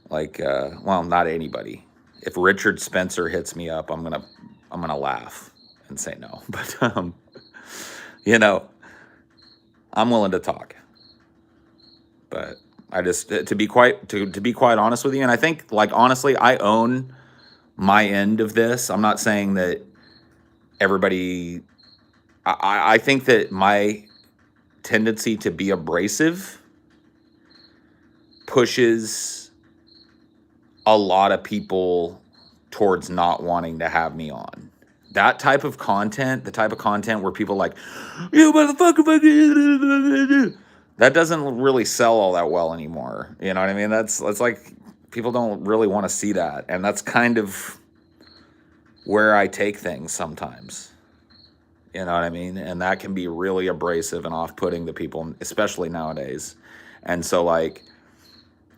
Like, well, not anybody. If Richard Spencer hits me up, I'm gonna laugh and say no. But you know, I'm willing to talk. But I just to be quite honest with you, and I think, like, honestly, I own my end of this. I'm not saying that everybody. I think that my tendency to be abrasive pushes a lot of people towards not wanting to have me on. That type of content, the type of content where people like, you motherfucker, that doesn't really sell all that well anymore. You know what I mean? That's like, people don't really want to see that. And that's kind of where I take things sometimes. You know what I mean? And that can be really abrasive and off-putting to people, especially nowadays. And so, like,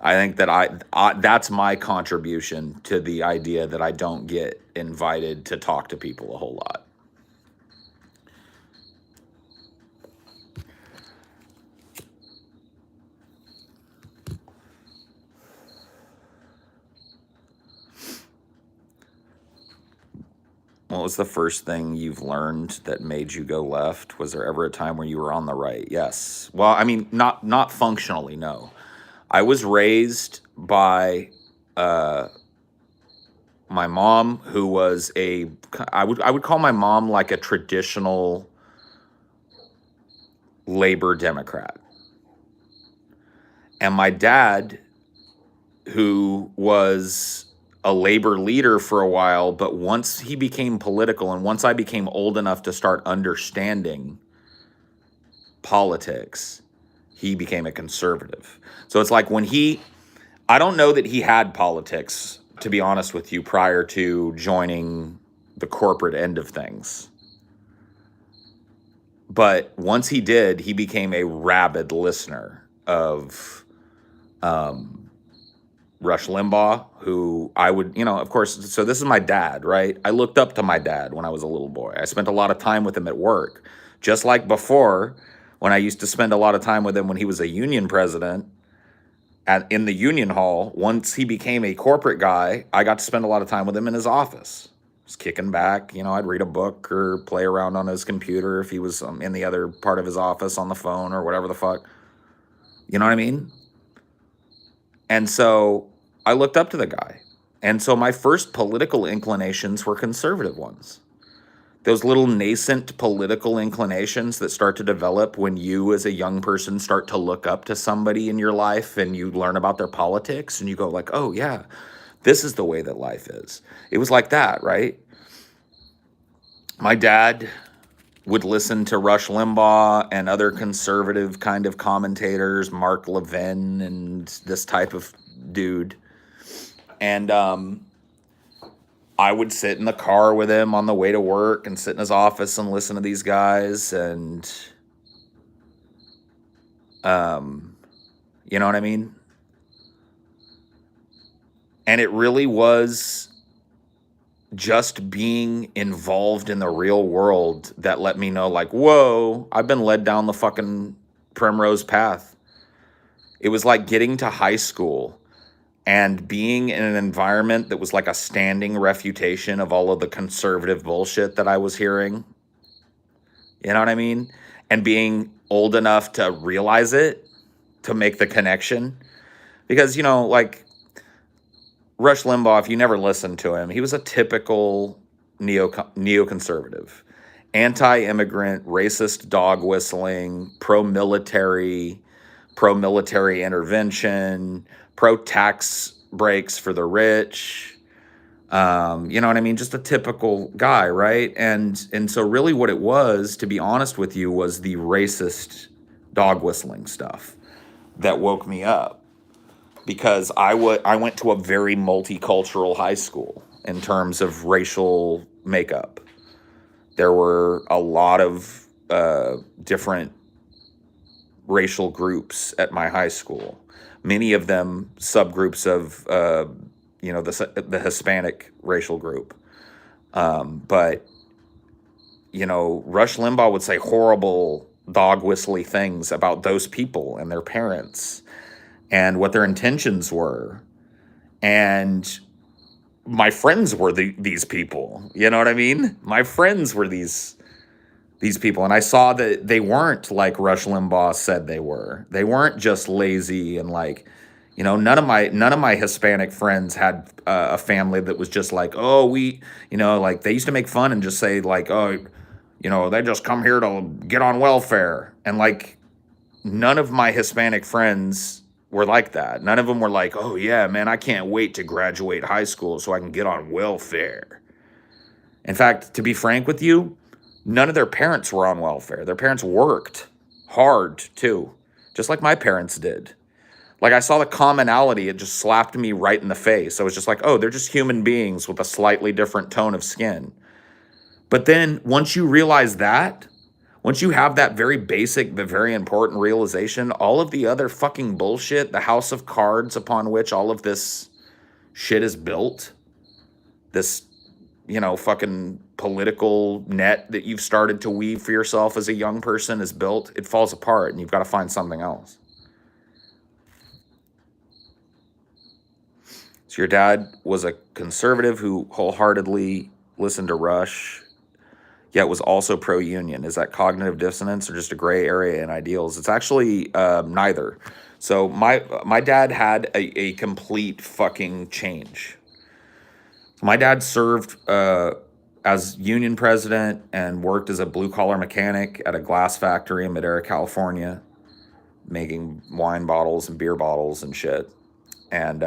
I think that I that's my contribution to the idea that I don't get invited to talk to people a whole lot. What was the first thing you've learned that made you go left? Was there ever a time where you were on the right? Yes. Well, I mean, not functionally, no. I was raised by my mom, who was I would call my mom like a traditional labor Democrat. And my dad, who was a labor leader for a while, but once he became political and once I became old enough to start understanding politics, he became a conservative. So it's like I don't know that he had politics, to be honest with you, prior to joining the corporate end of things. But once he did, he became a rabid listener of Rush Limbaugh, who I would, of course, so this is my dad, right? I looked up to my dad when I was a little boy. I spent a lot of time with him at work, just like before, when I used to spend a lot of time with him when he was a union president in the union hall. Once he became a corporate guy, I got to spend a lot of time with him in his office. Just kicking back, I'd read a book or play around on his computer if he was in the other part of his office on the phone or whatever the fuck. You know what I mean? And so I looked up to the guy. And so my first political inclinations were conservative ones. Those little nascent political inclinations that start to develop when you as a young person start to look up to somebody in your life and you learn about their politics and you go like, oh yeah, this is the way that life is. It was like that, right? My dad would listen to Rush Limbaugh and other conservative kind of commentators, Mark Levin and this type of dude. And I would sit in the car with him on the way to work and sit in his office and listen to these guys. And, you know what I mean? And it really was just being involved in the real world that let me know, like, whoa, I've been led down the fucking primrose path. It was like getting to high school and being in an environment that was like a standing refutation of all of the conservative bullshit that I was hearing. You know what I mean? And being old enough to realize it, to make the connection. Because, like Rush Limbaugh, if you never listened to him, he was a typical neoconservative. Anti-immigrant, racist dog whistling, pro-military intervention, pro-tax breaks for the rich. You know what I mean? Just a typical guy, right? And so really what it was, to be honest with you, was the racist dog whistling stuff that woke me up. Because I went to a very multicultural high school. in terms of racial makeup. There were a lot of different racial groups at my high school. Many of them subgroups of, the Hispanic racial group. But Rush Limbaugh would say horrible dog whistly things about those people and their parents and what their intentions were. And my friends were these people. You know what I mean? My friends were these people, and I saw that they weren't like Rush Limbaugh said they were. They weren't just lazy and like, none of my Hispanic friends had a family that was just like, oh, like they used to make fun and just say like, oh, they just come here to get on welfare, and like none of my Hispanic friends were like that. None of them were like, oh yeah, man, I can't wait to graduate high school so I can get on welfare. In fact, to be frank with you, none of their parents were on welfare. Their parents worked hard too, just like my parents did. Like I saw the commonality, it just slapped me right in the face. I was just like, oh, they're just human beings with a slightly different tone of skin. But then once you realize that, once you have that very basic but very important realization, all of the other fucking bullshit, the house of cards upon which all of this shit is built, this, fucking political net that you've started to weave for yourself as a young person is built, it falls apart and you've got to find something else. So your dad was a conservative who wholeheartedly listened to Rush, yet was also pro-union. Is that cognitive dissonance or just a gray area in ideals? It's actually neither. So my dad had a complete fucking change. My dad served as union president and worked as a blue-collar mechanic at a glass factory in Madera, California, making wine bottles and beer bottles and shit. And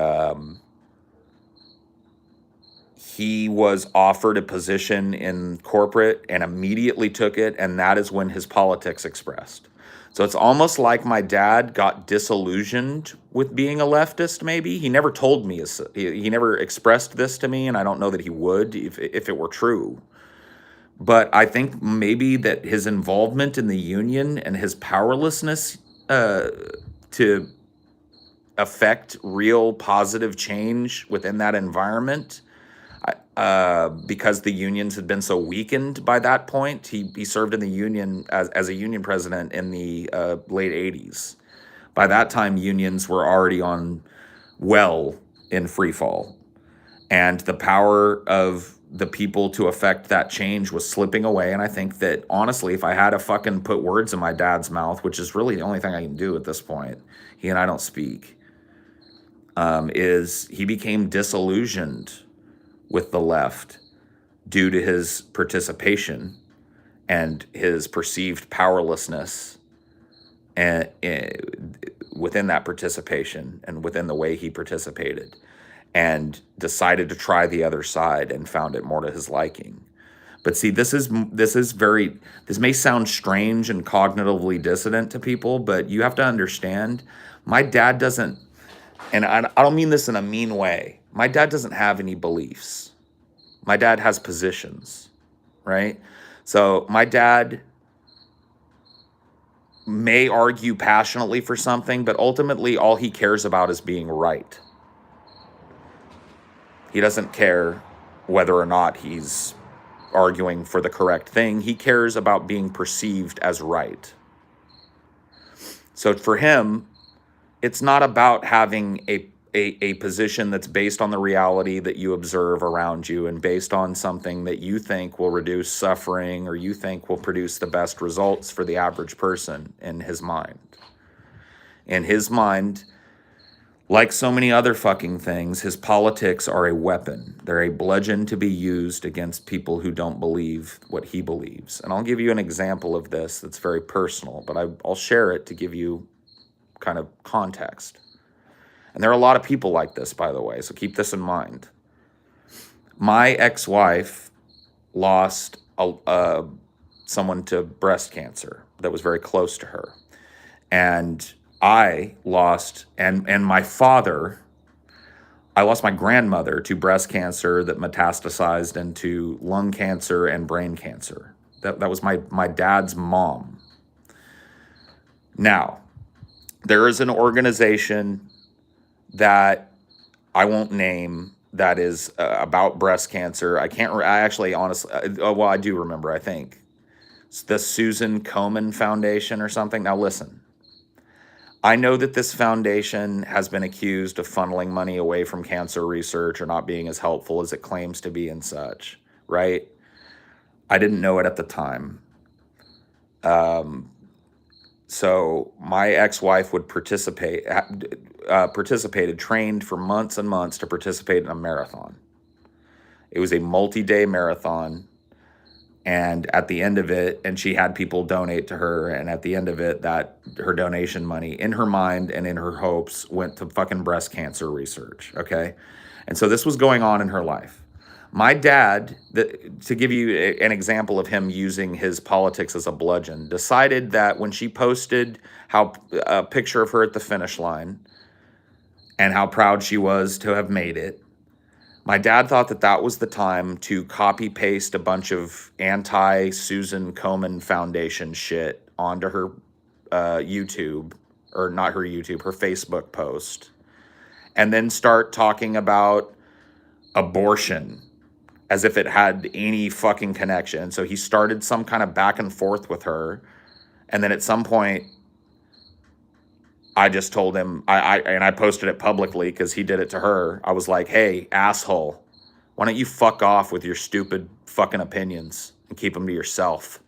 he was offered a position in corporate and immediately took it, and that is when his politics expressed. So it's almost like my dad got disillusioned with being a leftist, maybe. He never told me, he never expressed this to me, and I don't know that he would if it were true. But I think maybe that his involvement in the union and his powerlessness to affect real positive change within that environment, because the unions had been so weakened by that point. He served in the union as a union president in the late 80s. By that time, unions were already in free fall. And the power of the people to affect that change was slipping away. And I think that, honestly, if I had to fucking put words in my dad's mouth, which is really the only thing I can do at this point, he and I don't speak, is he became disillusioned with the left due to his participation and his perceived powerlessness and within that participation and within the way he participated, and decided to try the other side and found it more to his liking. But see, this may sound strange and cognitively dissonant to people, but you have to understand, my dad doesn't, and I don't mean this in a mean way, my dad doesn't have any beliefs. My dad has positions, right? So my dad may argue passionately for something, but ultimately all he cares about is being right. He doesn't care whether or not he's arguing for the correct thing. He cares about being perceived as right. So for him, it's not about having a position that's based on the reality that you observe around you and based on something that you think will reduce suffering or you think will produce the best results for the average person in his mind. In his mind, like so many other fucking things, his politics are a weapon. They're a bludgeon to be used against people who don't believe what he believes. And I'll give you an example of this that's very personal, but I'll share it to give you kind of context. And there are a lot of people like this, by the way, so keep this in mind. My ex-wife lost someone to breast cancer that was very close to her. And I lost, and my father I lost my grandmother to breast cancer that metastasized into lung cancer and brain cancer. That was my dad's mom. Now, there is an organization that I won't name that is about breast cancer. I can't, I actually honestly, well, I do remember, I think. It's the Susan Komen Foundation or something. Now, listen, I know that this foundation has been accused of funneling money away from cancer research or not being as helpful as it claims to be and such, right? I didn't know it at the time. So my ex-wife would participated, trained for months and months to participate in a marathon. It was a multi-day marathon. And at the end of it, and she had people donate to her, and at the end of it, that her donation money, in her mind and in her hopes, went to fucking breast cancer research, okay? And so this was going on in her life. My dad, to give you an example of him using his politics as a bludgeon, decided that when she posted a picture of her at the finish line and how proud she was to have made it, my dad thought that that was the time to copy paste a bunch of anti-Susan Komen Foundation shit onto her YouTube, or not her YouTube, her Facebook post, and then start talking about abortion as if it had any fucking connection. So he started some kind of back and forth with her. And then at some point, I just told him, I posted it publicly because he did it to her. I was like, hey, asshole, why don't you fuck off with your stupid fucking opinions and keep them to yourself?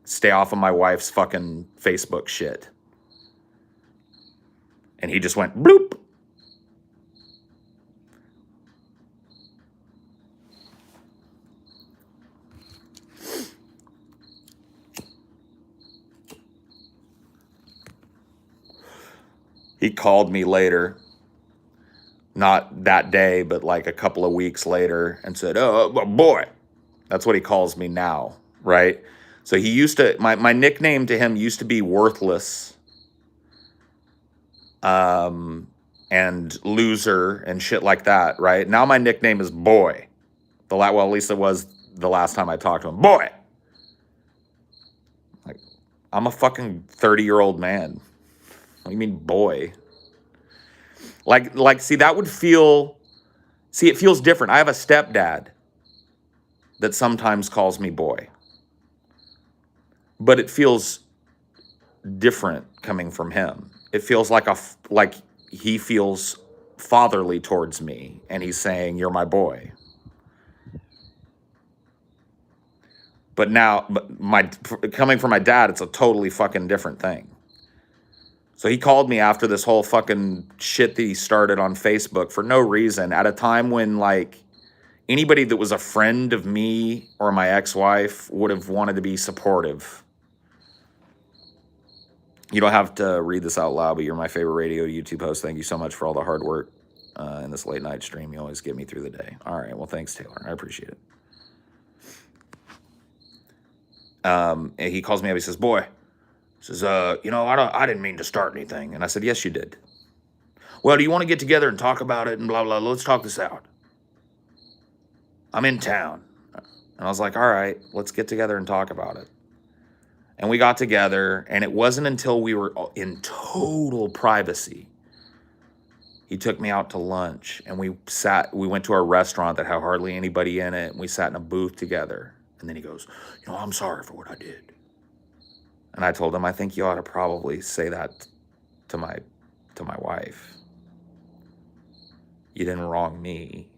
Stay off of my wife's fucking Facebook shit. And he just went bloop. He called me later, not that day, but like a couple of weeks later, and said, oh, boy. That's what he calls me now, right? So he used to, my nickname to him used to be Worthless and Loser and shit like that, right? Now my nickname is Boy. Well, at least it was the last time I talked to him. Boy! Like, I'm a fucking 30-year-old man. What do you mean, boy? Like, see, that would feel, see, it feels different. I have a stepdad that sometimes calls me boy. But it feels different coming from him. It feels like he feels fatherly towards me, and he's saying, you're my boy. But now, coming from my dad, it's a totally fucking different thing. So he called me after this whole fucking shit that he started on Facebook for no reason, at a time when, like, anybody that was a friend of me or my ex-wife would have wanted to be supportive. You don't have to read this out loud, but you're my favorite radio YouTube host. Thank you so much for all the hard work in this late night stream. You always get me through the day. All right, well, thanks, Taylor. I appreciate it. And he calls me up. He says, boy, says, I didn't mean to start anything. And I said, yes, you did. Well, do you want to get together and talk about it and blah, blah, let's talk this out. I'm in town. And I was like, all right, let's get together and talk about it. And we got together, and it wasn't until we were in total privacy. He took me out to lunch, and we went to a restaurant that had hardly anybody in it, and we sat in a booth together. And then he goes, I'm sorry for what I did. And I told him, I think you ought to probably say that to my wife. You didn't wrong me.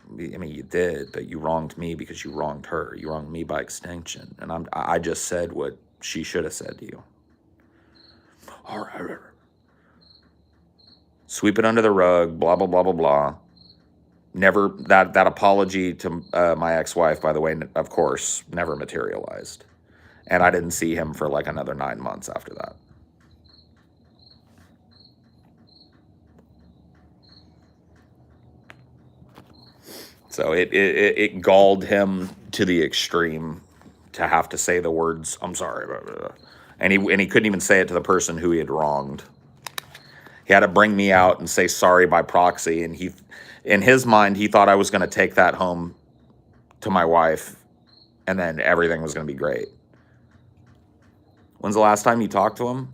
I mean, you did, but you wronged me because you wronged her. You wronged me by extension. And I just said what she should have said to you. All right. Sweep it under the rug, blah, blah, blah, blah, blah. Never, that apology to my ex-wife, by the way, of course, never materialized. And I didn't see him for like another 9 months after that. So it galled him to the extreme to have to say the words, I'm sorry. And he couldn't even say it to the person who he had wronged. He had to bring me out and say sorry by proxy. And in his mind, he thought I was going to take that home to my wife and then everything was going to be great. When's the last time you talked to him?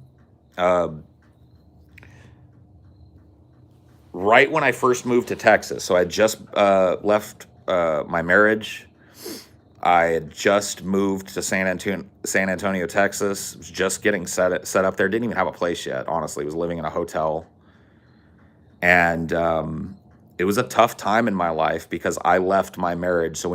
Right when I first moved to Texas. So I just left my marriage. I had just moved to San Antonio, Texas. Was just getting set up there. Didn't even have a place yet, honestly. Was living in a hotel. And it was a tough time in my life because I left my marriage. So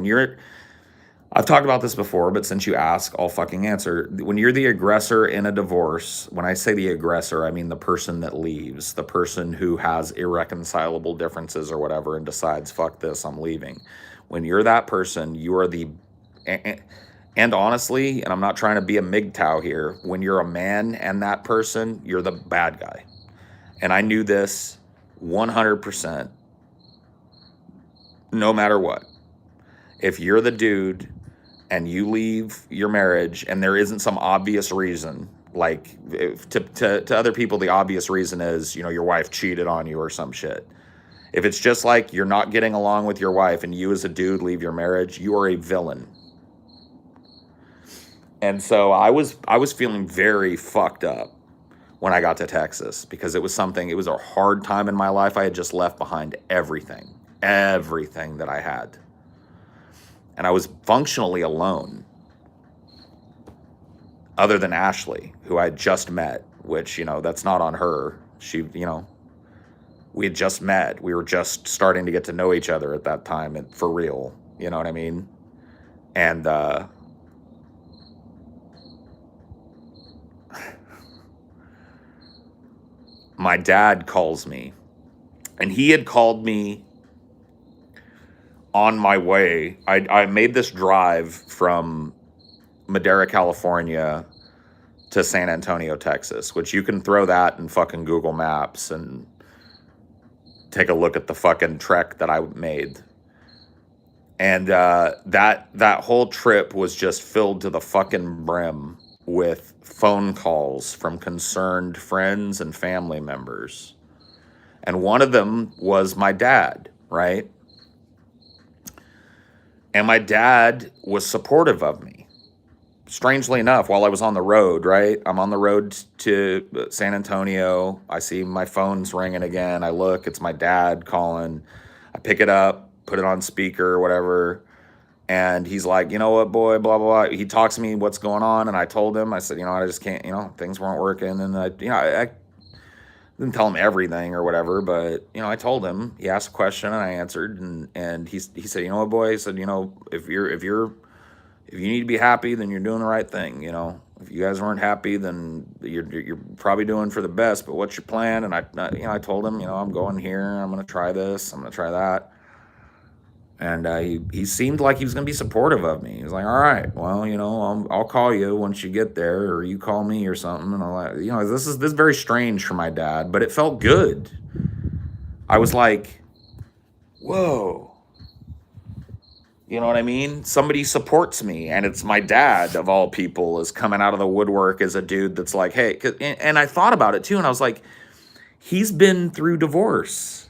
I've talked about this before, but since you ask, I'll fucking answer. When you're the aggressor in a divorce, when I say the aggressor, I mean the person that leaves, the person who has irreconcilable differences or whatever and decides, fuck this, I'm leaving. When you're that person, you are and honestly, and I'm not trying to be a MGTOW here, when you're a man and that person, you're the bad guy. And I knew this 100%, no matter what. If you're the dude and you leave your marriage and there isn't some obvious reason, like to other people, the obvious reason is, your wife cheated on you or some shit. If it's just like you're not getting along with your wife and you as a dude leave your marriage, you are a villain. And so I was feeling very fucked up when I got to Texas because it was a hard time in my life. I had just left behind everything that I had. And I was functionally alone, other than Ashley, who I had just met, which, that's not on her. She, we had just met. We were just starting to get to know each other at that time, and for real, you know what I mean? And my dad calls me, and he had called me on my way. I made this drive from Madera, California to San Antonio, Texas, which you can throw that in fucking Google Maps and take a look at the fucking trek that I made. And that whole trip was just filled to the fucking brim with phone calls from concerned friends and family members. And one of them was my dad, right? And my dad was supportive of me. Strangely enough, while I was on the road, right? I'm on the road to San Antonio. I see my phone's ringing again. I look, it's my dad calling. I pick it up, put it on speaker or whatever. And he's like, you know what, boy, blah, blah, blah. He talks to me, what's going on? And I told him, I said, I just can't, things weren't working. And I didn't tell him everything or whatever, but, I told him. He asked a question and I answered. And he said, you know what, boy? He said, if you need to be happy, then you're doing the right thing. If you guys weren't happy, then you're probably doing for the best. But what's your plan? And I told him, I'm going here. I'm going to try this. I'm going to try that. And he seemed like he was going to be supportive of me. He was like, all right, well, I'll call you once you get there, or you call me or something. And I'm like, this is very strange for my dad, but it felt good. I was like, whoa. You know what I mean? Somebody supports me, and it's my dad, of all people, is coming out of the woodwork as a dude that's like, hey, and I thought about it too, and I was like, he's been through divorce.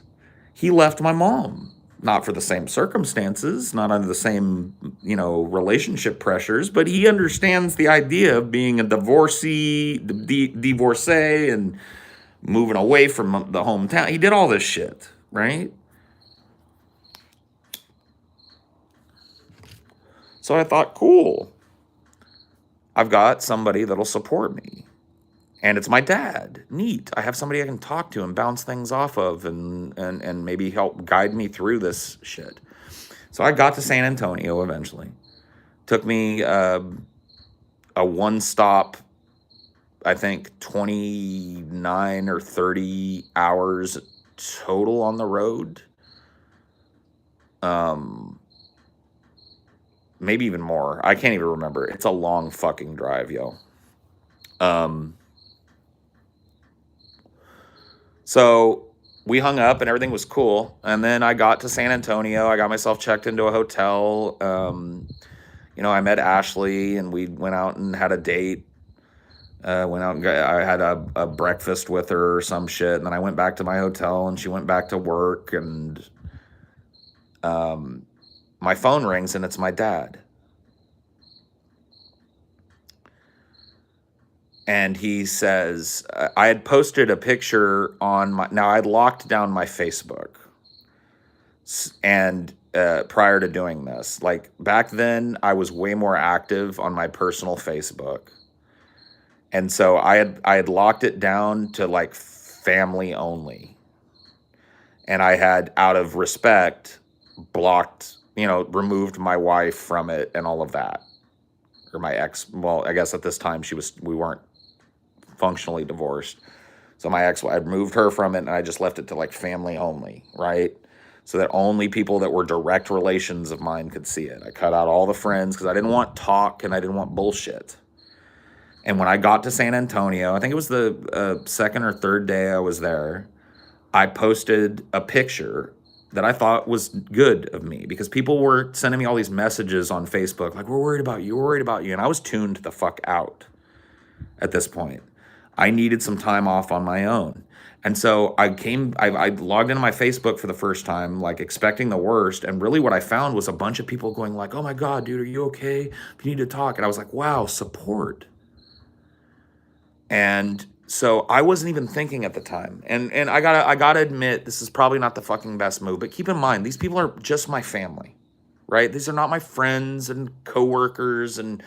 He left my mom, not for the same circumstances, not under the same, relationship pressures, but he understands the idea of being a divorcee and moving away from the hometown. He did all this shit, right? So I thought, cool. I've got somebody that'll support me. And it's my dad. Neat. I have somebody I can talk to and bounce things off of and maybe help guide me through this shit. So I got to San Antonio eventually. Took me a one-stop, I think 29 or 30 hours total on the road. Maybe even more. I can't even remember. It's a long fucking drive, yo. So we hung up and everything was cool. And then I got to San Antonio. I got myself checked into a hotel. I met Ashley and we went out and had a date. Went out and I had a breakfast with her or some shit, and then I went back to my hotel, and she went back to work, and my phone rings, and it's my dad. And he says, I had posted a picture on now I'd locked down my Facebook. And prior to doing this, like back then, I was way more active on my personal Facebook. And so I had locked it down to like family only. And I had, out of respect, blocked, removed my wife from it and all of that. Or my ex, well, I guess at this time we weren't functionally divorced. So my ex, I moved her from it, and I just left it to like family only, right? So that only people that were direct relations of mine could see it. I cut out all the friends because I didn't want talk and I didn't want bullshit. And when I got to San Antonio, I think it was the second or third day I was there, I posted a picture that I thought was good of me, because people were sending me all these messages on Facebook like, we're worried about you, we're worried about you. And I was tuned the fuck out at this point. I needed some time off on my own. And so I logged into my Facebook for the first time, like expecting the worst. And really what I found was a bunch of people going like, oh my God, dude, are you okay? If you need to talk. And I was like, wow, support. And so I wasn't even thinking at the time. And I gotta admit, this is probably not the fucking best move, but keep in mind, these people are just my family, right? These are not my friends and coworkers and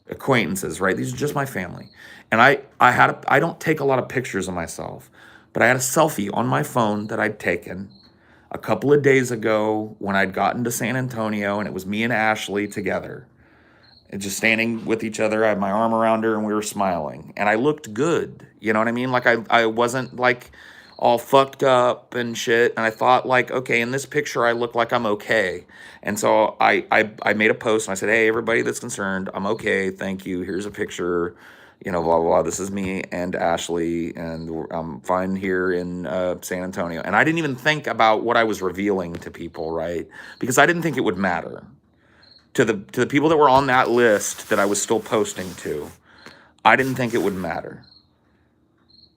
acquaintances, right? These are just my family. And I don't take a lot of pictures of myself, but I had a selfie on my phone that I'd taken a couple of days ago when I'd gotten to San Antonio, and it was me and Ashley together and just standing with each other. I had my arm around her and we were smiling, and I looked good. You know what I mean? Like I wasn't like all fucked up and shit. And I thought like, okay, in this picture, I look like I'm okay. And so I made a post and I said, hey, everybody that's concerned, I'm okay. Thank you. Here's a picture, blah, blah, blah. This is me and Ashley, and I'm fine here in San Antonio. And I didn't even think about what I was revealing to people, right? Because I didn't think it would matter. To the people that were on that list that I was still posting to, I didn't think it would matter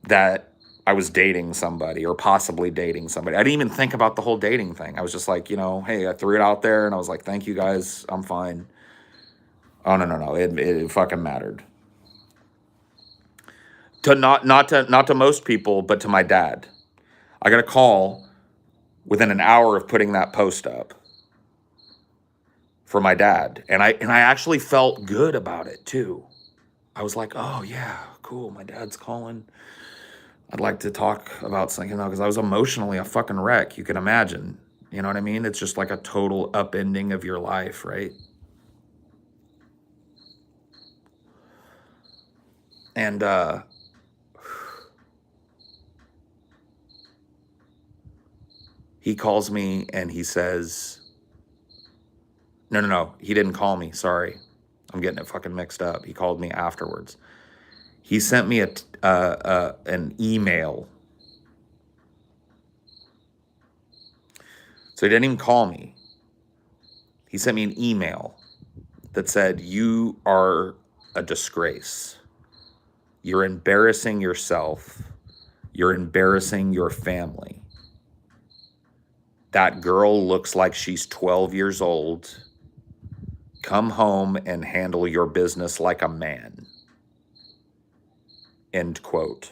that I was dating somebody or possibly dating somebody. I didn't even think about the whole dating thing. I was just like, hey, I threw it out there and I was like, thank you guys, I'm fine. Oh, no. It fucking mattered. To not to most people, but to my dad. I got a call within an hour of putting that post up for my dad. And I actually felt good about it too. I was like, oh yeah, cool, my dad's calling. I'd like to talk about something, because I was emotionally a fucking wreck, you can imagine. You know what I mean? It's just like a total upending of your life, right? And he calls me and he says, no, he didn't call me, sorry. I'm getting it fucking mixed up. He called me afterwards. He sent me an email. So he didn't even call me. He sent me an email that said, you are a disgrace. You're embarrassing yourself. You're embarrassing your family. That girl looks like she's 12 years old. Come home and handle your business like a man. End quote.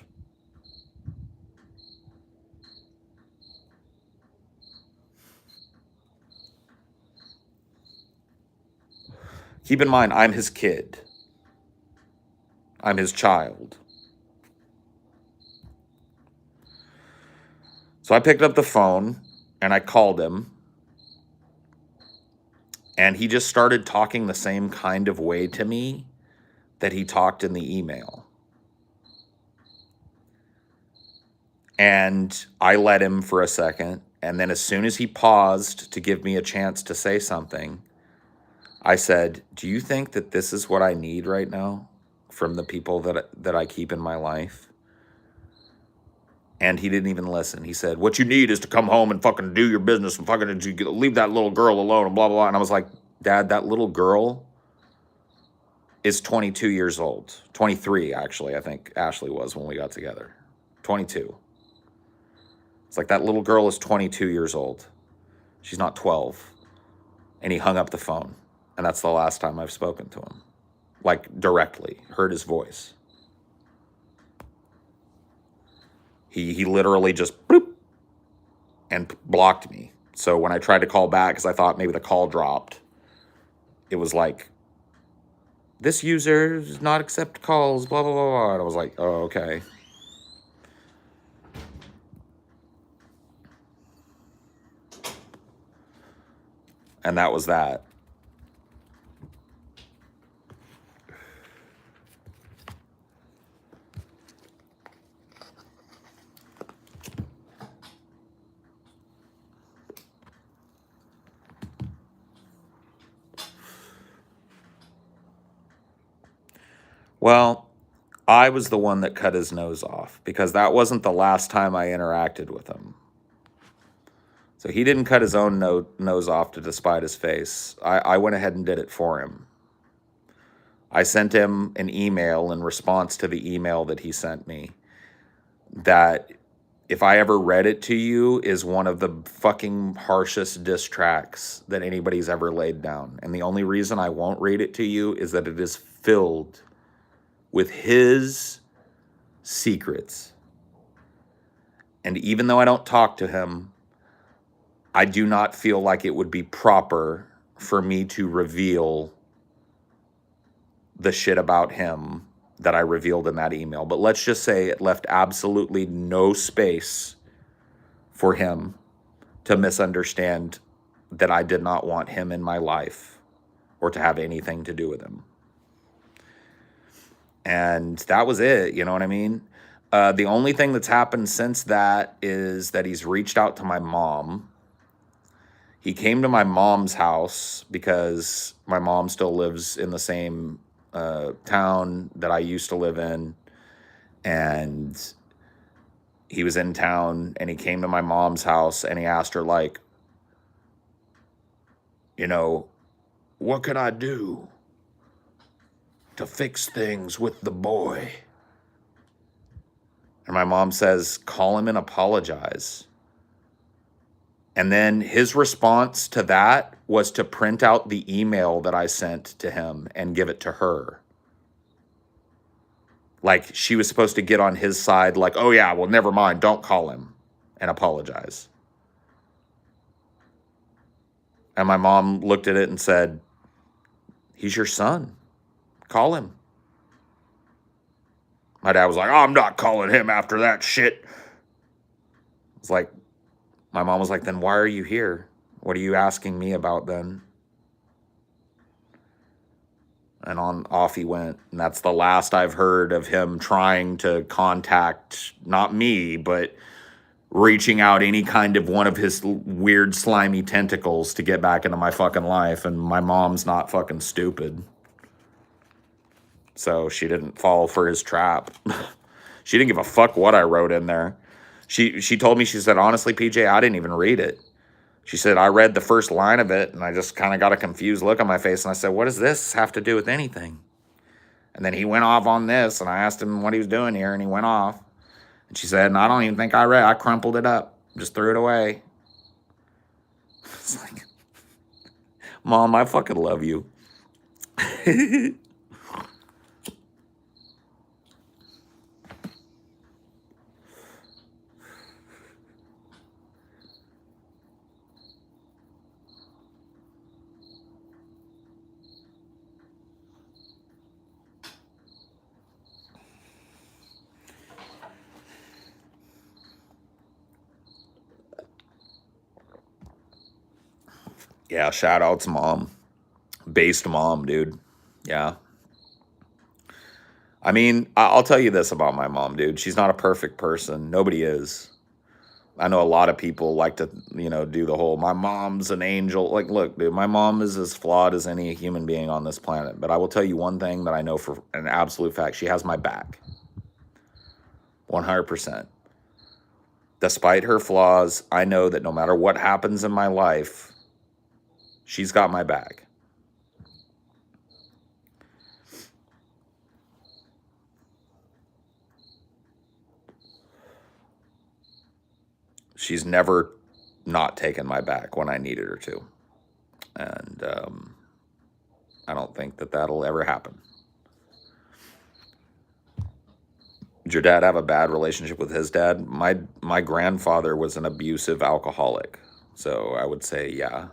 Keep in mind, I'm his kid. I'm his child. So I picked up the phone and I called him. And he just started talking the same kind of way to me that he talked in the email. And I let him for a second. And then as soon as he paused to give me a chance to say something, I said, do you think that this is what I need right now from the people that I keep in my life? And he didn't even listen. He said, what you need is to come home and fucking do your business and fucking leave that little girl alone and blah, blah, blah. And I was like, Dad, that little girl is 22 years old. 23, actually, I think Ashley was when we got together. 22. It's like that little girl is 22 years old. She's not 12. And he hung up the phone. And that's the last time I've spoken to him. Like, directly. Heard his voice. He literally just bloop, and blocked me. So when I tried to call back, because I thought maybe the call dropped, it was like, this user does not accept calls, blah, blah, blah, blah. And I was like, oh, okay. And that was that. Well, I was the one that cut his nose off because that wasn't the last time I interacted with him. So he didn't cut his own nose off to despite his face. I went ahead and did it for him. I sent him an email in response to the email that he sent me that, if I ever read it to you, is one of the fucking harshest diss tracks that anybody's ever laid down. And the only reason I won't read it to you is that it is filled with his secrets. And even though I don't talk to him, I do not feel like it would be proper for me to reveal the shit about him that I revealed in that email. But let's just say it left absolutely no space for him to misunderstand that I did not want him in my life or to have anything to do with him. And that was it, you know what I mean? The only thing that's happened since that is that he's reached out to my mom. He came to my mom's house because my mom still lives in the same town that I used to live in. And he was in town and he came to my mom's house and he asked her, like, you know, what could I do to fix things with the boy? And my mom says, call him and apologize. And then his response to that was to print out the email that I sent to him and give it to her. Like, she was supposed to get on his side, like, oh yeah, well, never mind, don't call him, and apologize. And my mom looked at it and said, he's your son. Call him. My dad was like, oh, I'm not calling him after that shit. It's like, my mom was like, then why are you here? What are you asking me about then? And off he went. And that's the last I've heard of him trying to contact, not me, but reaching out any kind of one of his weird slimy tentacles to get back into my fucking life. And my mom's not fucking stupid. So she didn't fall for his trap. She didn't give a fuck what I wrote in there. She told me, she said, honestly, PJ, I didn't even read it. She said, I read the first line of it, and I just kind of got a confused look on my face, and I said, what does this have to do with anything? And then he went off on this, and I asked him what he was doing here, and he went off. And she said, and I don't even think I read. I crumpled it up, just threw it away. It's like, Mom, I fucking love you. Yeah, shout outs, Mom. Based mom, dude. Yeah. I mean, I'll tell you this about my mom, dude. She's not a perfect person. Nobody is. I know a lot of people like to, do the whole, my mom's an angel. Like, look, dude, my mom is as flawed as any human being on this planet. But I will tell you one thing that I know for an absolute fact. She has my back. 100%. Despite her flaws, I know that no matter what happens in my life, she's got my back. She's never not taken my back when I needed her to. And I don't think that that'll ever happen. Did your dad have a bad relationship with his dad? My grandfather was an abusive alcoholic. So I would say, yeah.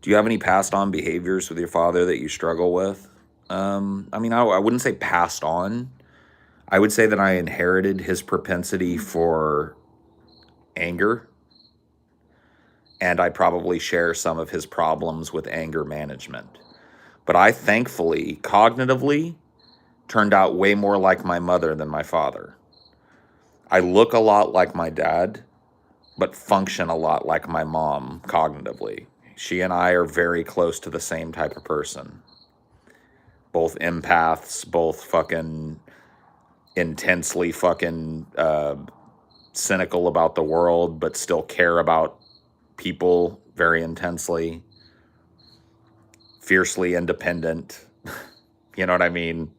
Do you have any passed on behaviors with your father that you struggle with? I mean, I wouldn't say passed on. I would say that I inherited his propensity for anger, and I probably share some of his problems with anger management. But I thankfully, cognitively, turned out way more like my mother than my father. I look a lot like my dad, but function a lot like my mom cognitively. She and I are very close to the same type of person. Both empaths, both fucking intensely fucking cynical about the world, but still care about people very intensely. Fiercely independent. You know what I mean?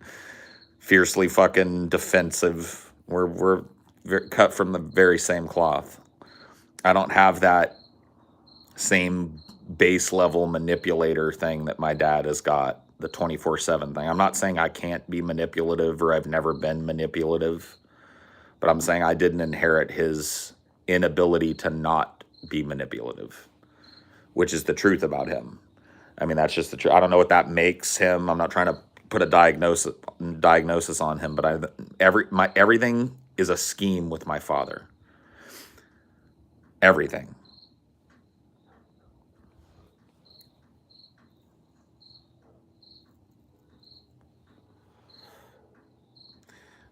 Fiercely fucking defensive. We're cut from the very same cloth. I don't have that same base level manipulator thing that my dad has got, the 24/7 thing. I'm not saying I can't be manipulative or I've never been manipulative, but I'm saying I didn't inherit his inability to not be manipulative, which is the truth about him. I mean, that's just the truth. I don't know what that makes him. I'm not trying to put a diagnosis on him, but everything is a scheme with my father. Everything.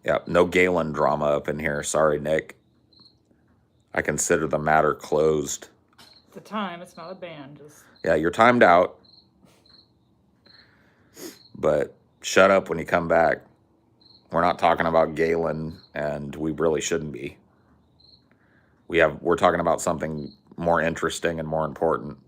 Yeah, no Galen drama up in here. Sorry, Nick. I consider the matter closed. The time, it's not a band. Just Yeah, you're timed out. But shut up when you come back. We're not talking about Galen, and we really shouldn't be. We're talking about something more interesting and more important.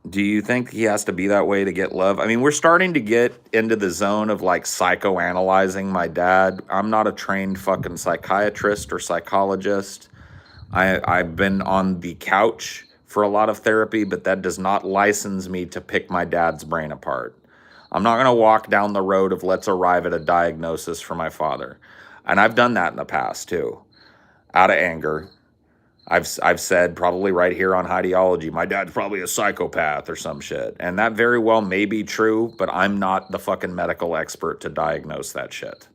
Do you think he has to be that way to get love? I mean, we're starting to get into the zone of like psychoanalyzing my dad. I'm not a trained fucking psychiatrist or psychologist. I've been on the couch for a lot of therapy, but that does not license me to pick my dad's brain apart. I'm not going to walk down the road of let's arrive at a diagnosis for my father. And I've done that in the past too, out of anger. I've said probably right here on Highdeology, my dad's probably a psychopath or some shit. And that very well may be true, but I'm not the fucking medical expert to diagnose that shit.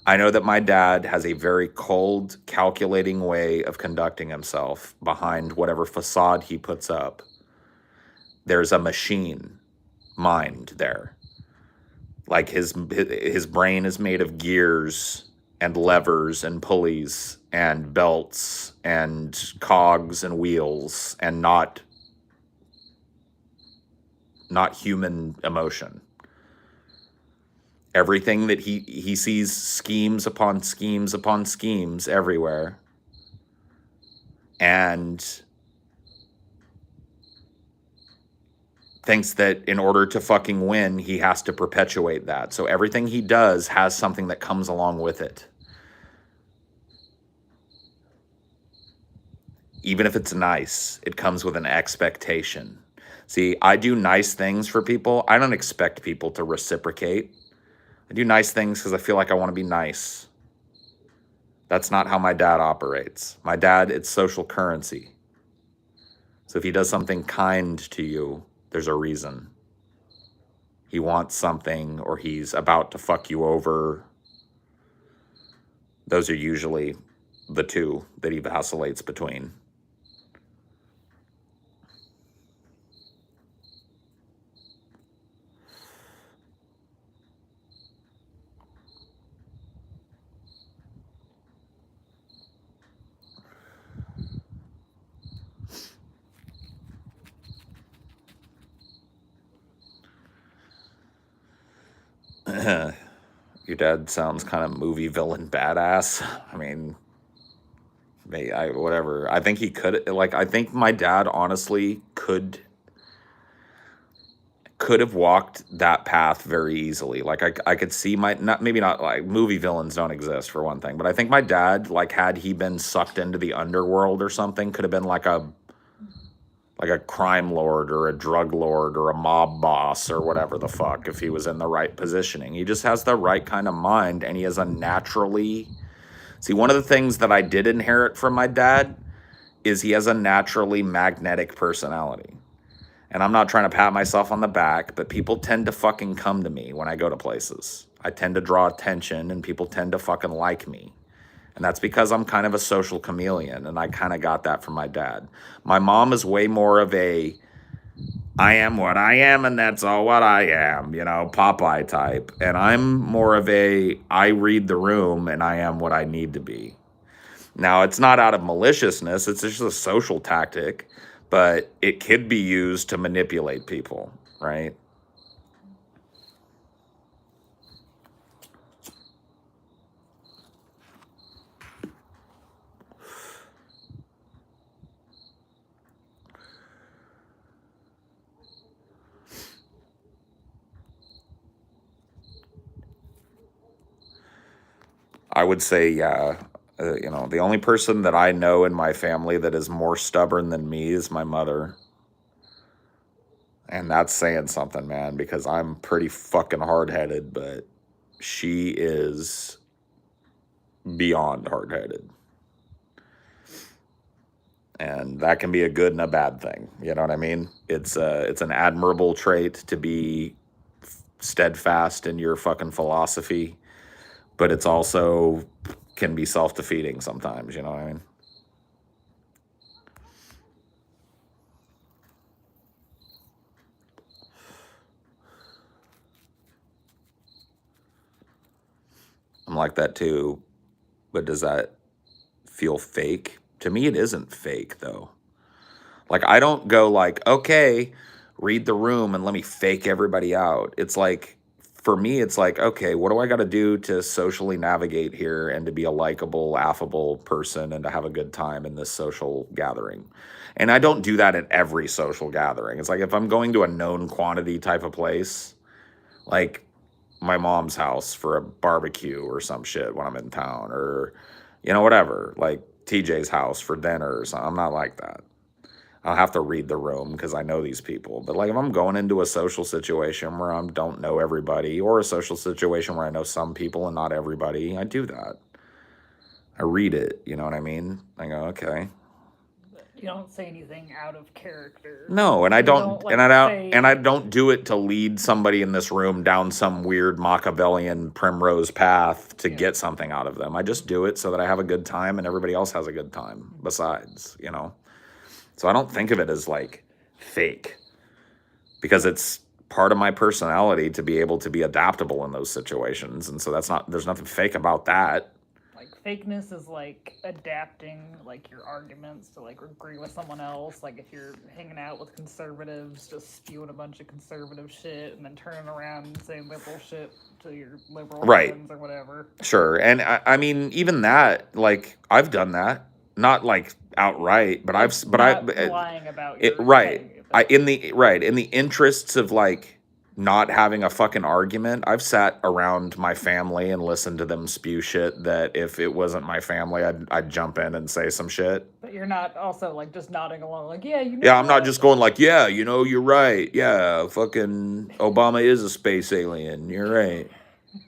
I know that my dad has a very cold, calculating way of conducting himself behind whatever facade he puts up. There's a machine mind there. Like his brain is made of gears and levers and pulleys and belts and cogs and wheels and not human emotion. Everything that he sees schemes upon schemes upon schemes everywhere. And thinks that in order to fucking win, he has to perpetuate that. So everything he does has something that comes along with it. Even if it's nice, it comes with an expectation. See, I do nice things for people. I don't expect people to reciprocate. I do nice things because I feel like I want to be nice. That's not how my dad operates. My dad, it's social currency. So if he does something kind to you, there's a reason. He wants something, or he's about to fuck you over. Those are usually the two that he vacillates between. Your dad sounds kind of movie villain badass. I mean, whatever. I think he could, like, I think my dad honestly could could have walked that path very easily. Like I could see maybe not like movie villains don't exist for one thing, but I think my dad, like had he been sucked into the underworld or something, could have been like a crime lord or a drug lord or a mob boss or whatever the fuck if he was in the right positioning. He just has the right kind of mind, and he has a naturally... See, one of the things that I did inherit from my dad is he has a naturally magnetic personality. And I'm not trying to pat myself on the back, but people tend to fucking come to me when I go to places. I tend to draw attention, and people tend to fucking like me. And that's because I'm kind of a social chameleon, and I kind of got that from my dad. My mom is way more of a, I am what I am, and that's all what I am, you know, Popeye type. And I'm more of a, I read the room, and I am what I need to be. Now, it's not out of maliciousness, it's just a social tactic, but it could be used to manipulate people, right? I would say, yeah, you know, the only person that I know in my family that is more stubborn than me is my mother. And that's saying something, man, because I'm pretty fucking hard-headed, but she is beyond hard-headed. And that can be a good and a bad thing. You know what I mean? It's an admirable trait to be steadfast in your fucking philosophy, but it's also can be self-defeating sometimes. You know what I mean? I'm like that too, but does that feel fake? To me, it isn't fake though. Like, I don't go like, okay, read the room and let me fake everybody out. It's like, for me, it's like, okay, what do I got to do to socially navigate here and to be a likable, affable person and to have a good time in this social gathering? And I don't do that at every social gathering. It's like if I'm going to a known quantity type of place, like my mom's house for a barbecue or some shit when I'm in town, or, you know, whatever, like TJ's house for dinner or something. I'm not like that. I'll have to read the room because I know these people. But like if I'm going into a social situation where I don't know everybody, or a social situation where I know some people and not everybody, I do that. I read it, you know what I mean? I go, okay. You don't say anything out of character. No, and I You don't, like, and I don't, say- and I don't do it to lead somebody in this room down some weird Machiavellian primrose path to get something out of them. I just do it so that I have a good time and everybody else has a good time besides, you know? So I don't think of it as like fake, because it's part of my personality to be able to be adaptable in those situations. And so there's nothing fake about that. Like, fakeness is like adapting like your arguments to like agree with someone else. Like if you're hanging out with conservatives, just spewing a bunch of conservative shit and then turning around and saying liberal shit to your liberal friends or whatever. Sure. And I mean, even that, like, I've done that. Not like outright, but lying about your in the interests of like not having a fucking argument, I've sat around my family and listened to them spew shit that if it wasn't my family, I'd jump in and say some shit. But you're not also like just nodding along like, yeah, you know. Yeah, I'm not just going like, yeah, you know, you're right. Yeah, fucking Obama is a space alien. You're right.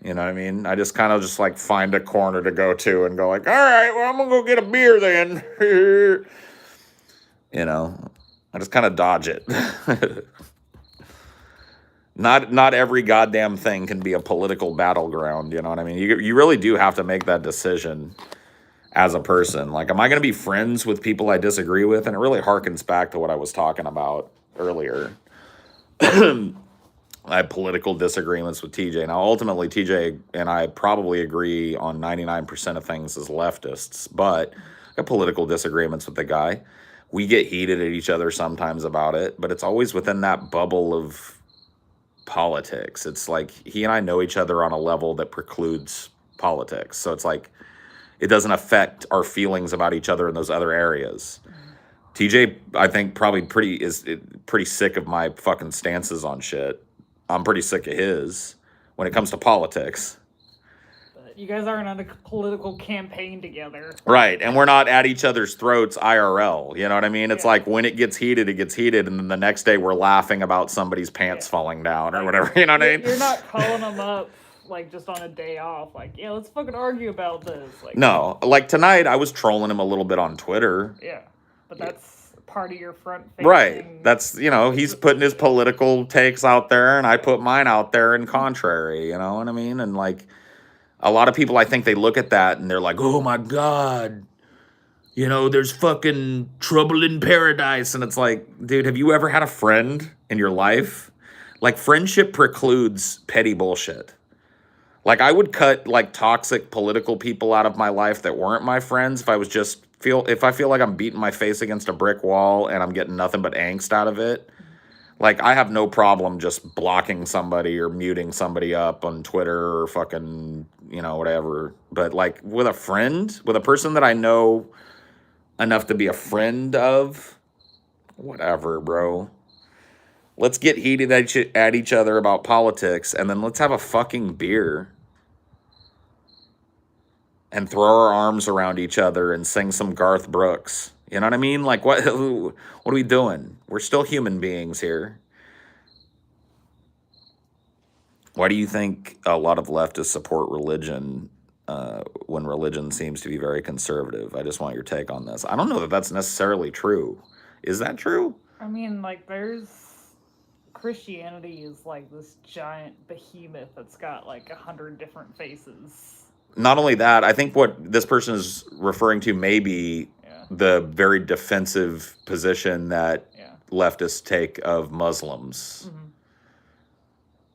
You know what I mean? I just kind of just like find a corner to go to and go like, all right, well, I'm gonna go get a beer then. You know, I just kind of dodge it. Not every goddamn thing can be a political battleground. You know what I mean? You really do have to make that decision as a person. Like, am I going to be friends with people I disagree with? And it really harkens back to what I was talking about earlier. I have political disagreements with TJ. Now, ultimately, TJ and I probably agree on 99% of things as leftists, but I have political disagreements with the guy. We get heated at each other sometimes about it, but it's always within that bubble of politics. It's like he and I know each other on a level that precludes politics. So it's like it doesn't affect our feelings about each other in those other areas. TJ, I think probably pretty sick of my fucking stances on shit. I'm pretty sick of his when it comes to politics. But you guys aren't on a political campaign together. Right, and we're not at each other's throats IRL. You know what I mean? It's Yeah. like when it gets heated, and then the next day we're laughing about somebody's pants Yeah. falling down or Like, whatever. You know what I mean? You're not calling them up like just on a day off. Like, yeah, let's fucking argue about this. Like, No, like tonight I was trolling him a little bit on Twitter. Yeah, but that's part of your front facing. Right. That's, he's putting his political takes out there and I put mine out there in contrary, you know what I mean? And like a lot of people, I think they look at that and they're like, oh my God, there's fucking trouble in paradise. And it's like, dude, have you ever had a friend in your life? Like friendship precludes petty bullshit. Like I would cut like toxic political people out of my life that weren't my friends if I feel like I'm beating my face against a brick wall and I'm getting nothing but angst out of it. Like I have no problem just blocking somebody or muting somebody up on Twitter or fucking, whatever. But like with a friend, with a person that I know enough to be a friend of, whatever, bro. Let's get heated at each other about politics and then let's have a fucking beer. And throw our arms around each other and sing some Garth Brooks. You know what I mean? Like, what are we doing? We're still human beings here. Why do you think a lot of leftists support religion when religion seems to be very conservative? I just want your take on this. I don't know that that's necessarily true. Is that true? I mean, like, Christianity is like this giant behemoth that's got like 100 different faces. Not only that, I think what this person is referring to may be the very defensive position that leftists take of Muslims. Mm-hmm.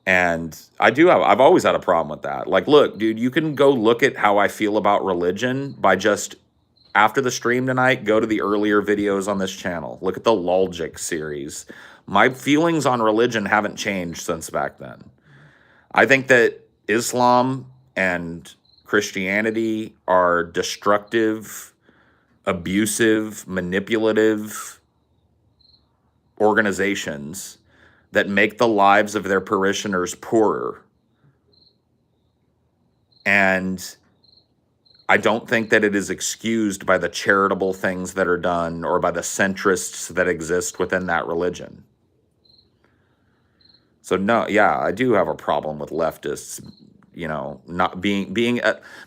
And I've always had a problem with that. Like, look, dude, you can go look at how I feel about religion by just, after the stream tonight, go to the earlier videos on this channel. Look at the Lulgic series. My feelings on religion haven't changed since back then. I think that Islam and Christianity are destructive, abusive, manipulative organizations that make the lives of their parishioners poorer. And I don't think that it is excused by the charitable things that are done or by the centrists that exist within that religion. So no, yeah, I do have a problem with leftists not being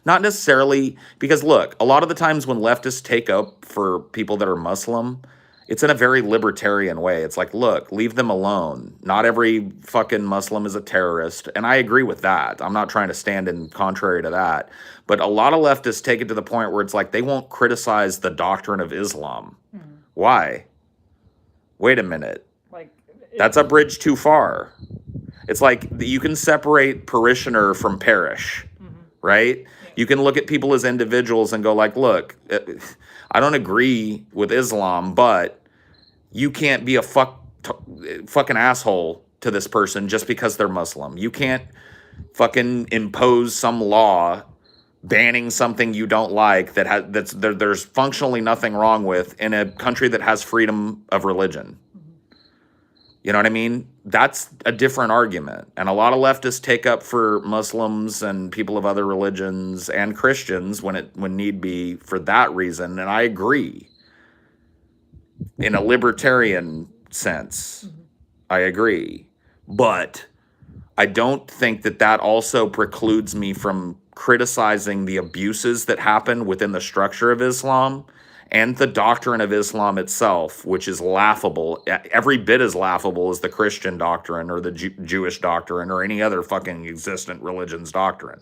not necessarily, because look, a lot of the times when leftists take up for people that are Muslim, it's in a very libertarian way. It's like, look, leave them alone. Not every fucking Muslim is a terrorist. And I agree with that. I'm not trying to stand in contrary to that. But a lot of leftists take it to the point where it's like they won't criticize the doctrine of Islam. Mm-hmm. Why? Wait a minute. That's a bridge too far. It's like you can separate parishioner from parish, right? Yeah. You can look at people as individuals and go like, look, I don't agree with Islam, but you can't be a fucking asshole to this person just because they're Muslim. You can't fucking impose some law banning something you don't like there's functionally nothing wrong with in a country that has freedom of religion. You know what I mean? That's a different argument. And a lot of leftists take up for Muslims and people of other religions and Christians when need be for that reason. And I agree. In a libertarian sense, I agree. But I don't think that also precludes me from criticizing the abuses that happen within the structure of Islam and the doctrine of Islam itself, which is laughable, every bit as laughable as the Christian doctrine or the Jewish doctrine or any other fucking existent religion's doctrine.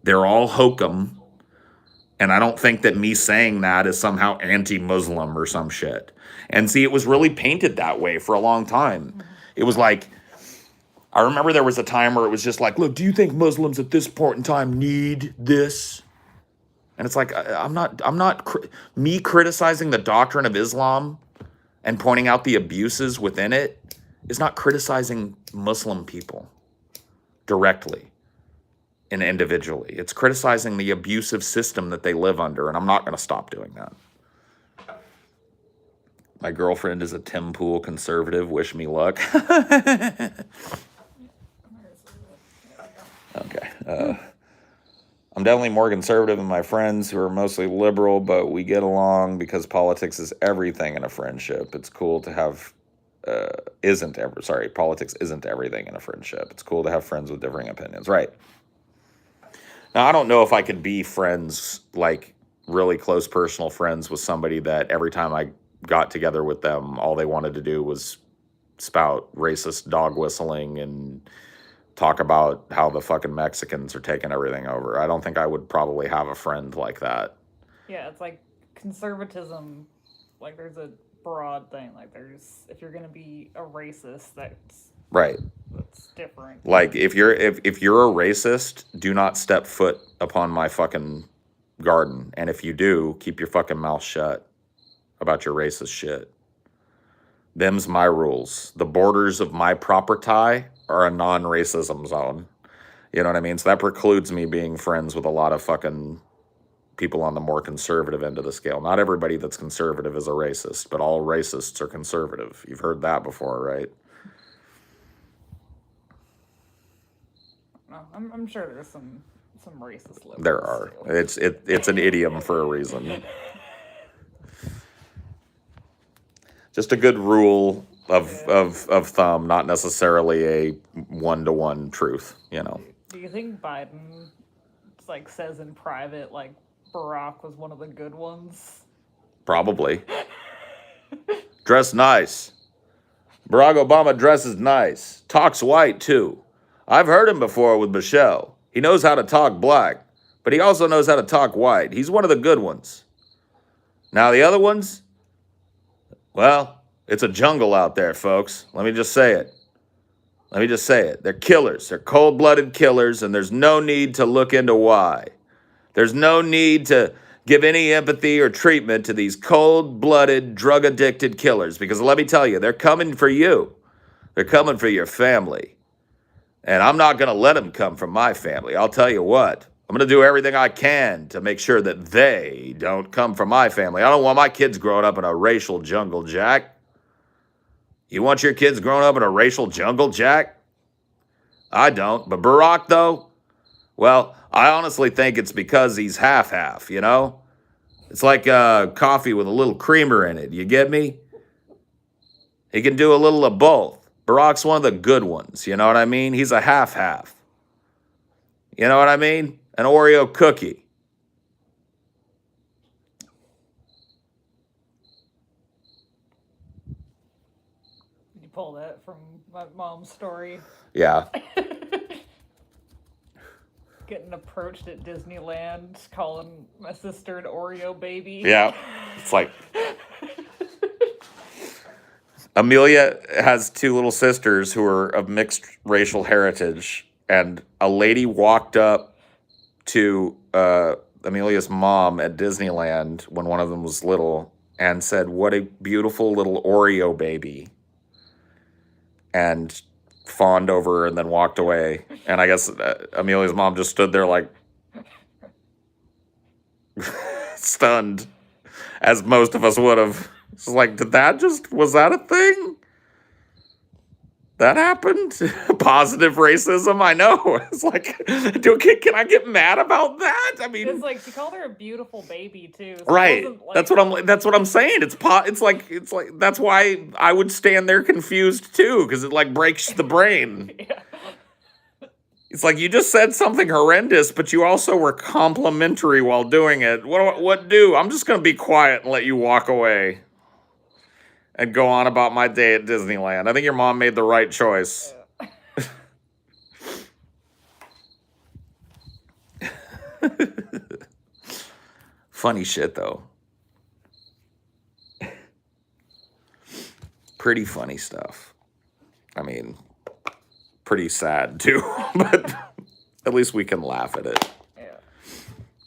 They're all hokum, and I don't think that me saying that is somehow anti-Muslim or some shit. And see, it was really painted that way for a long time. It was like, I remember there was a time where it was just like, look, do you think Muslims at this point in time need this? And it's like, me criticizing the doctrine of Islam and pointing out the abuses within it is not criticizing Muslim people directly and individually. It's criticizing the abusive system that they live under, and I'm not going to stop doing that. My girlfriend is a Tim Pool conservative. Wish me luck. Okay. I'm definitely more conservative than my friends who are mostly liberal, but we get along because politics is everything in a friendship. It's cool to have politics isn't everything in a friendship. It's cool to have friends with differing opinions. Right. Now, I don't know if I could be friends, like really close personal friends with somebody that every time I got together with them, all they wanted to do was spout racist dog whistling and talk about how the fucking Mexicans are taking everything over. I don't think I would probably have a friend like that. Yeah, it's like conservatism, like there's a broad thing. Like if you're gonna be a racist, that's Right. different. Like if you're a racist, do not step foot upon my fucking garden. And if you do, keep your fucking mouth shut about your racist shit. Them's my rules. The borders of my property are a non-racism zone. You know what I mean? So that precludes me being friends with a lot of fucking people on the more conservative end of the scale. Not everybody that's conservative is a racist, but all racists are conservative. You've heard that before, right? No, I'm sure there's some racist liberals. There are. It's an idiom for a reason. Just a good rule of thumb, not necessarily a one-to-one truth, you know. Do you think Biden like says in private like Barack was one of the good ones? Probably. Dress nice. Barack Obama dresses nice. Talks white too. I've heard him before with Michelle. He knows how to talk black, but he also knows how to talk white. He's one of the good ones. Now the other ones, well, it's a jungle out there, folks. Let me just say it. They're killers. They're cold-blooded killers, and there's no need to look into why. There's no need to give any empathy or treatment to these cold-blooded, drug-addicted killers, because let me tell you, they're coming for you. They're coming for your family. And I'm not going to let them come from my family. I'll tell you what. I'm going to do everything I can to make sure that they don't come from my family. I don't want my kids growing up in a racial jungle, Jack. You want your kids growing up in a racial jungle, Jack? I don't. But Barack, though, well, I honestly think it's because he's half-half, you know? It's like coffee with a little creamer in it. You get me? He can do a little of both. Barack's one of the good ones, you know what I mean? He's a half-half. You know what I mean? An Oreo cookie. Did you pull that from my mom's story? Yeah. Getting approached at Disneyland, calling my sister an Oreo baby. Yeah. It's like... Amelia has two little sisters who are of mixed racial heritage, and a lady walked up to Amelia's mom at Disneyland when one of them was little and said, "What a beautiful little Oreo baby," and fawned over her and then walked away. And I guess Amelia's mom just stood there like stunned, as most of us would have. It's like, was that a thing? That happened? Positive racism? I know. It's like, can I get mad about that? I mean, it's like she called her a beautiful baby too. So right. Like, That's what I'm saying. It's like that's why I would stand there confused too, because it like breaks the brain. Yeah. It's like you just said something horrendous, but you also were complimentary while doing it. What do? I'm just gonna be quiet and let you walk away and go on about my day at Disneyland. I think your mom made the right choice. Yeah. Funny shit, though. Pretty funny stuff. I mean, pretty sad, too. But at least we can laugh at it.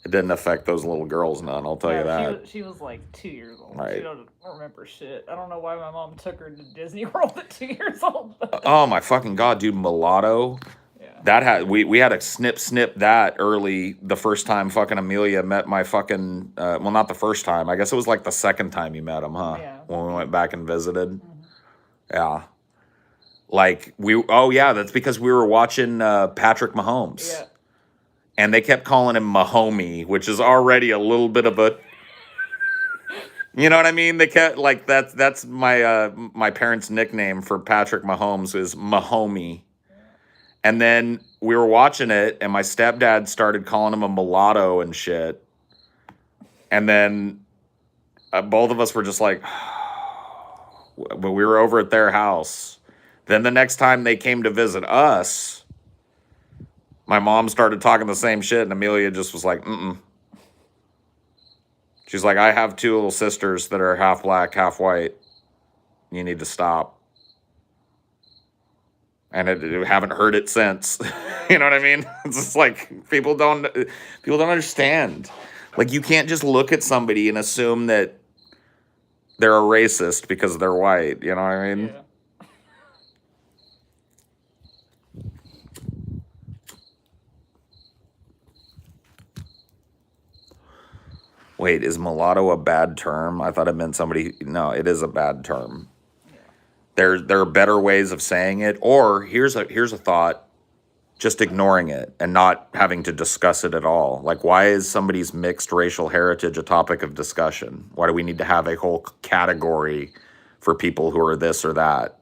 It didn't affect those little girls none, I'll tell you that. She was like 2 years old. Right. She don't remember shit. I don't know why my mom took her to Disney World at 2 years old. Oh my fucking God, dude, Mulatto. Yeah. That had we had to snip that early the first time fucking Amelia met my fucking well, not the first time. I guess it was like the second time you met him, huh? Yeah. When we went back and visited. Mhm. Yeah. Like oh yeah, that's because we were watching Patrick Mahomes. Yeah. And they kept calling him Mahomie, which is already a little bit of a, you know what I mean? They kept like that's my my parents' nickname for Patrick Mahomes is Mahomie. And then we were watching it, and my stepdad started calling him a mulatto and shit. And then both of us were just like, but we were over at their house. Then the next time they came to visit us, my mom started talking the same shit, and Amelia just was like, mm-mm. She's like, I have two little sisters that are half black, half white. You need to stop. And I haven't heard it since. You know what I mean? It's just like people don't understand. Like you can't just look at somebody and assume that they're a racist because they're white. You know what I mean? Yeah. Wait, is mulatto a bad term? I thought it meant somebody. No, it is a bad term. Yeah. There are better ways of saying it. Or here's a thought. Just ignoring it and not having to discuss it at all. Like, why is somebody's mixed racial heritage a topic of discussion? Why do we need to have a whole category for people who are this or that?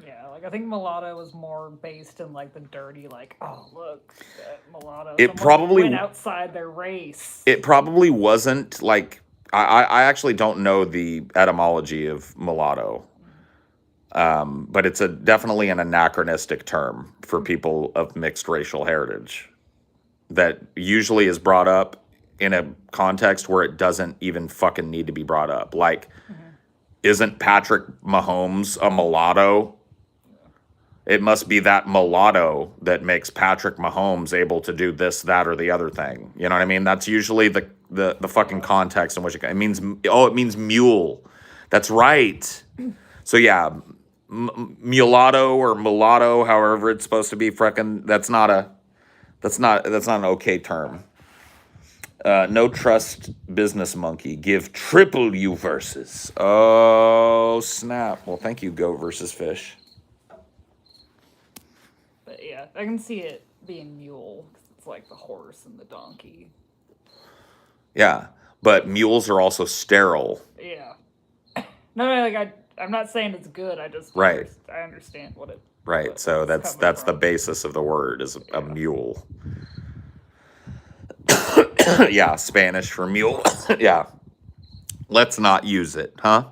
Yeah, like I think mulatto was more based in like the dirty, like, oh look, that mulatto. It someone probably- went outside their race. It probably wasn't like I actually don't know the etymology of mulatto. But it's definitely an anachronistic term for people of mixed racial heritage that usually is brought up in a context where it doesn't even fucking need to be brought up. Like, isn't Patrick Mahomes a mulatto? It must be that mulatto that makes Patrick Mahomes able to do this, that, or the other thing. You know what I mean? That's usually the fucking context in which it means. Oh, it means mule. That's right. So yeah. Mulatto or mulatto, however it's supposed to be, frickin' that's not an okay term. No trust business monkey. Give triple U verses. Oh snap. Well, thank you, Goat versus Fish. But yeah, I can see it being mule because it's like the horse and the donkey. Yeah, but mules are also sterile. Yeah. No, like I'm not saying it's good. I just Right. I understand what it. Right. what So it's that's coming the from. basis of the word is a Yeah. mule. Yeah, Spanish for mule. Yeah. Let's not use it, huh?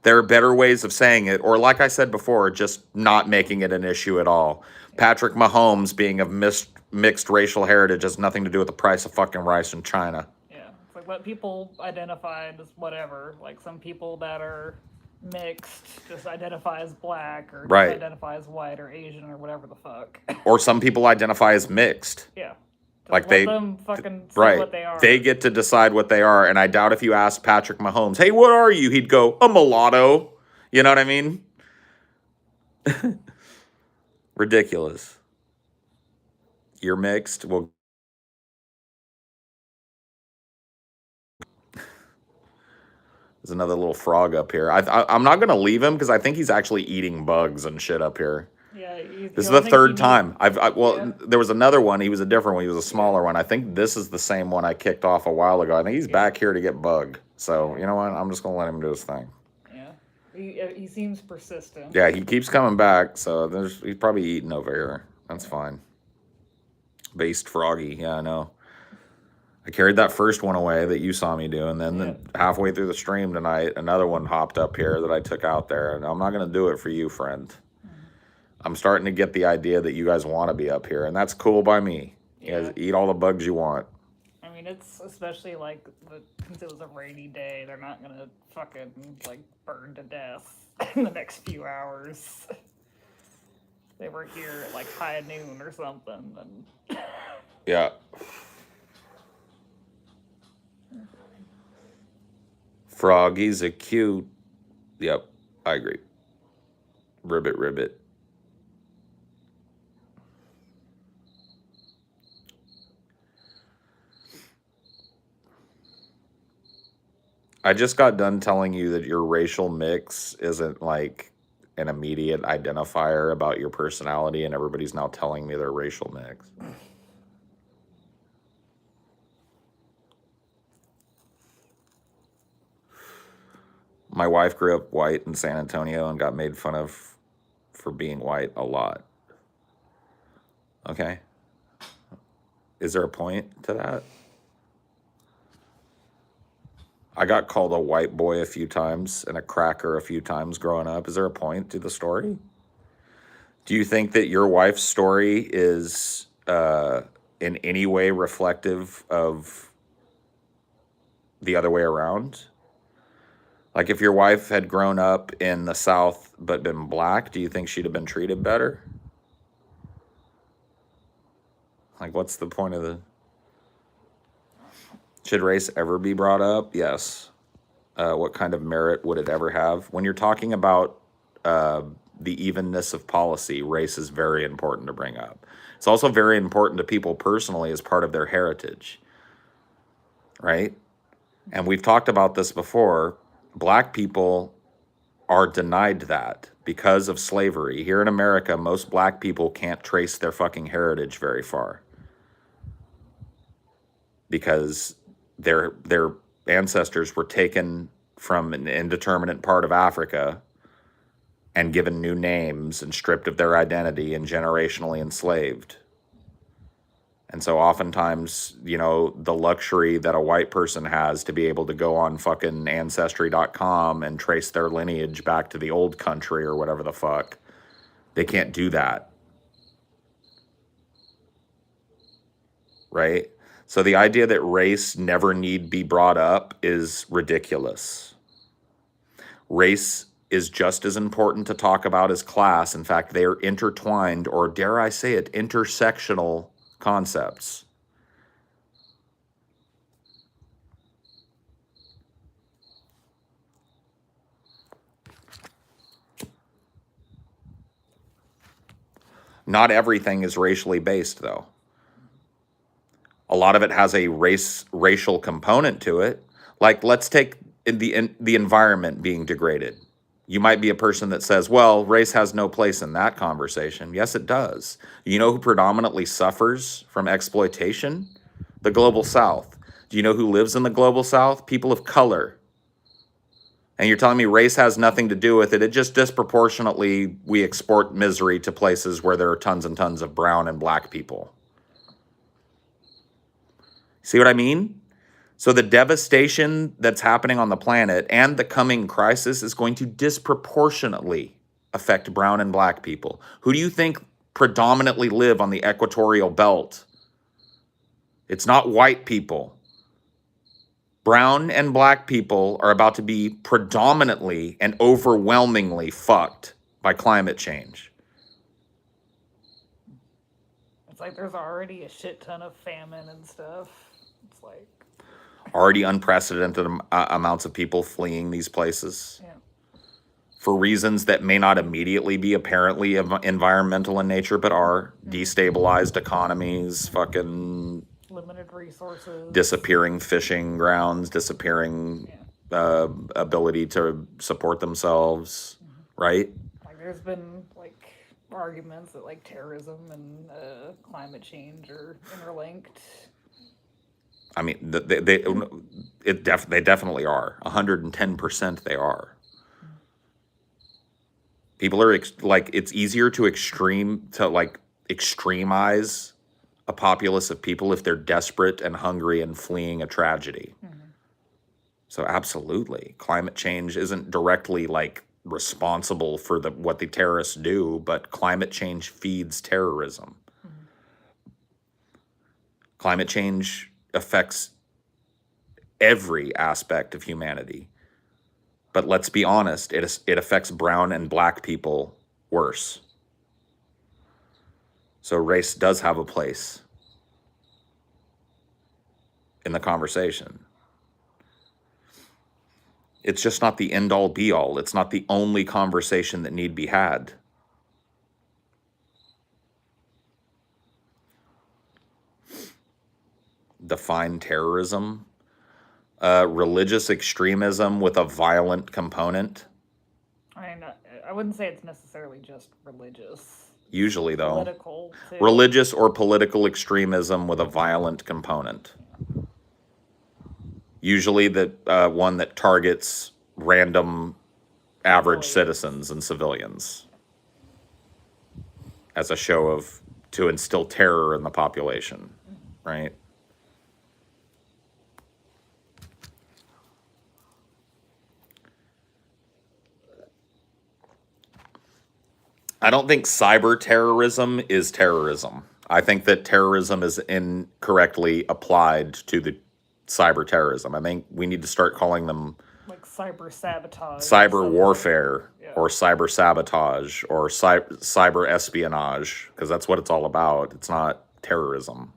There are better ways of saying it, or like I said before, just not making it an issue at all. Patrick Mahomes being of mixed racial heritage has nothing to do with the price of fucking rice in China. Yeah, it's like let people identify as whatever. Like some people that are mixed just identify as black or just Right. identify as white or Asian or whatever the fuck. Or some people identify as mixed. Yeah. Just Like let they- them fucking say Right. what they are. They get to decide what they are. And I doubt if you asked Patrick Mahomes, hey, what are you? He'd go, a mulatto. You know what I mean? Ridiculous. You're mixed. Well, there's another little frog up here. I'm not going to leave him because I think he's actually eating bugs and shit up here. Yeah. This is the third time. Yeah. There was another one. He was a different one. He was a smaller one. I think this is the same one I kicked off a while ago. I think he's back here to get bugged. So, you know what? I'm just going to let him do his thing. Yeah. He seems persistent. Yeah, he keeps coming back. So he's probably eating over here. That's fine. Based froggy. Yeah, I know. I carried that first one away that you saw me do. And then halfway through the stream tonight, another one hopped up here that I took out there. And I'm not going to do it for you, friend. I'm starting to get the idea that you guys want to be up here, and that's cool by me. You guys eat all the bugs you want. I mean, it's especially like since it was a rainy day, they're not gonna fucking like burn to death in the next few hours. They were here at like high noon or something, and Yeah. Froggies are cute. Yep, I agree. Ribbit, ribbit. I just got done telling you that your racial mix isn't like an immediate identifier about your personality, and everybody's now telling me their racial mix. My wife grew up white in San Antonio and got made fun of for being white a lot. Okay? Is there a point to that? I got called a white boy a few times and a cracker a few times growing up. Is there a point to the story? Do you think that your wife's story is in any way reflective of the other way around? Like if your wife had grown up in the South but been black, do you think she'd have been treated better? Like what's the point of the... Should race ever be brought up? Yes. What kind of merit would it ever have? When you're talking about the evenness of policy, race is very important to bring up. It's also very important to people personally as part of their heritage, right? And we've talked about this before. Black people are denied that because of slavery. Here in America, most black people can't trace their fucking heritage very far because their ancestors were taken from an indeterminate part of Africa and given new names and stripped of their identity and generationally enslaved. And so oftentimes, you know, the luxury that a white person has to be able to go on fucking ancestry.com and trace their lineage back to the old country or whatever the fuck, they can't do that. Right? So the idea that race never need be brought up is ridiculous. Race is just as important to talk about as class. In fact, they are intertwined, or dare I say it, intersectional concepts. Not everything is racially based, though. A lot of it has a racial component to it. Like, let's take the environment being degraded. You might be a person that says, well, race has no place in that conversation. Yes, it does. You know who predominantly suffers from exploitation? The Global South. Do you know who lives in the Global South? People of color. And you're telling me race has nothing to do with it. It just disproportionately, we export misery to places where there are tons and tons of brown and black people. See what I mean? So the devastation that's happening on the planet and the coming crisis is going to disproportionately affect brown and black people. Who do you think predominantly live on the equatorial belt? It's not white people. Brown and black people are about to be predominantly and overwhelmingly fucked by climate change. It's like there's already a shit ton of famine and stuff. It's like already unprecedented amounts of people fleeing these places. Yeah. For reasons that may not immediately be apparently environmental in nature, but are destabilized economies, fucking limited resources, disappearing fishing grounds, disappearing ability to support themselves, right? Like there's been like arguments that like terrorism and climate change are interlinked. I mean, they definitely are. 110% they are. People are like, it's easier to extremize a populace of people if they're desperate and hungry and fleeing a tragedy. Mm-hmm. So absolutely, climate change isn't directly like responsible for what the terrorists do, but climate change feeds terrorism. Mm-hmm. Climate change affects every aspect of humanity. But let's be honest, it affects brown and black people worse. So race does have a place in the conversation. It's just not the end-all be-all. It's not the only conversation that need be had. Define terrorism. Religious extremism with a violent component. I mean, I wouldn't say it's necessarily just religious. Usually, though. Political, too. Religious or political extremism with a violent component. Usually that one that targets random average citizens and civilians as a show of to instill terror in the population, right? I don't think cyber terrorism is terrorism. I think that terrorism is incorrectly applied to the cyber terrorism. I think we need to start calling them like cyber sabotage, cyber warfare, yeah. or cyber sabotage, or cyber espionage, because that's what it's all about. It's not terrorism.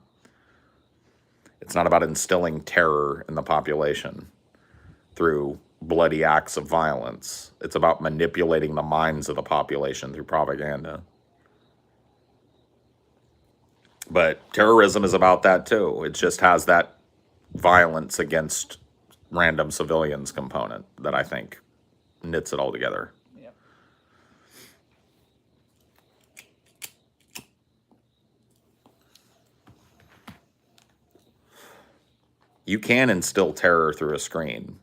It's not about instilling terror in the population through bloody acts of violence. It's about manipulating the minds of the population through propaganda. But terrorism is about that too. It just has that violence against random civilians component that I think knits it all together. Yep. You can instill terror through a screen.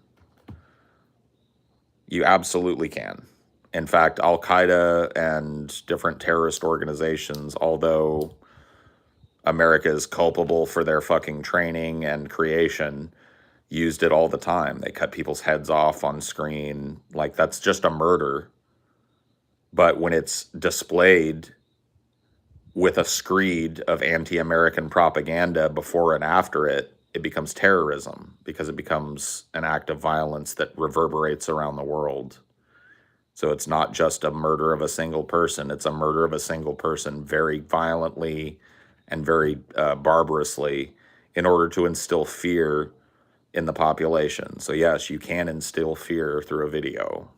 You absolutely can. In fact, Al-Qaeda and different terrorist organizations, although America is culpable for their fucking training and creation, used it all the time. They cut people's heads off on screen. Like, that's just a murder. But when it's displayed with a screed of anti-American propaganda before and after it, it becomes terrorism because it becomes an act of violence that reverberates around the world. So it's not just a murder of a single person. It's a murder of a single person very violently and very barbarously in order to instill fear in the population. So yes, you can instill fear through a video.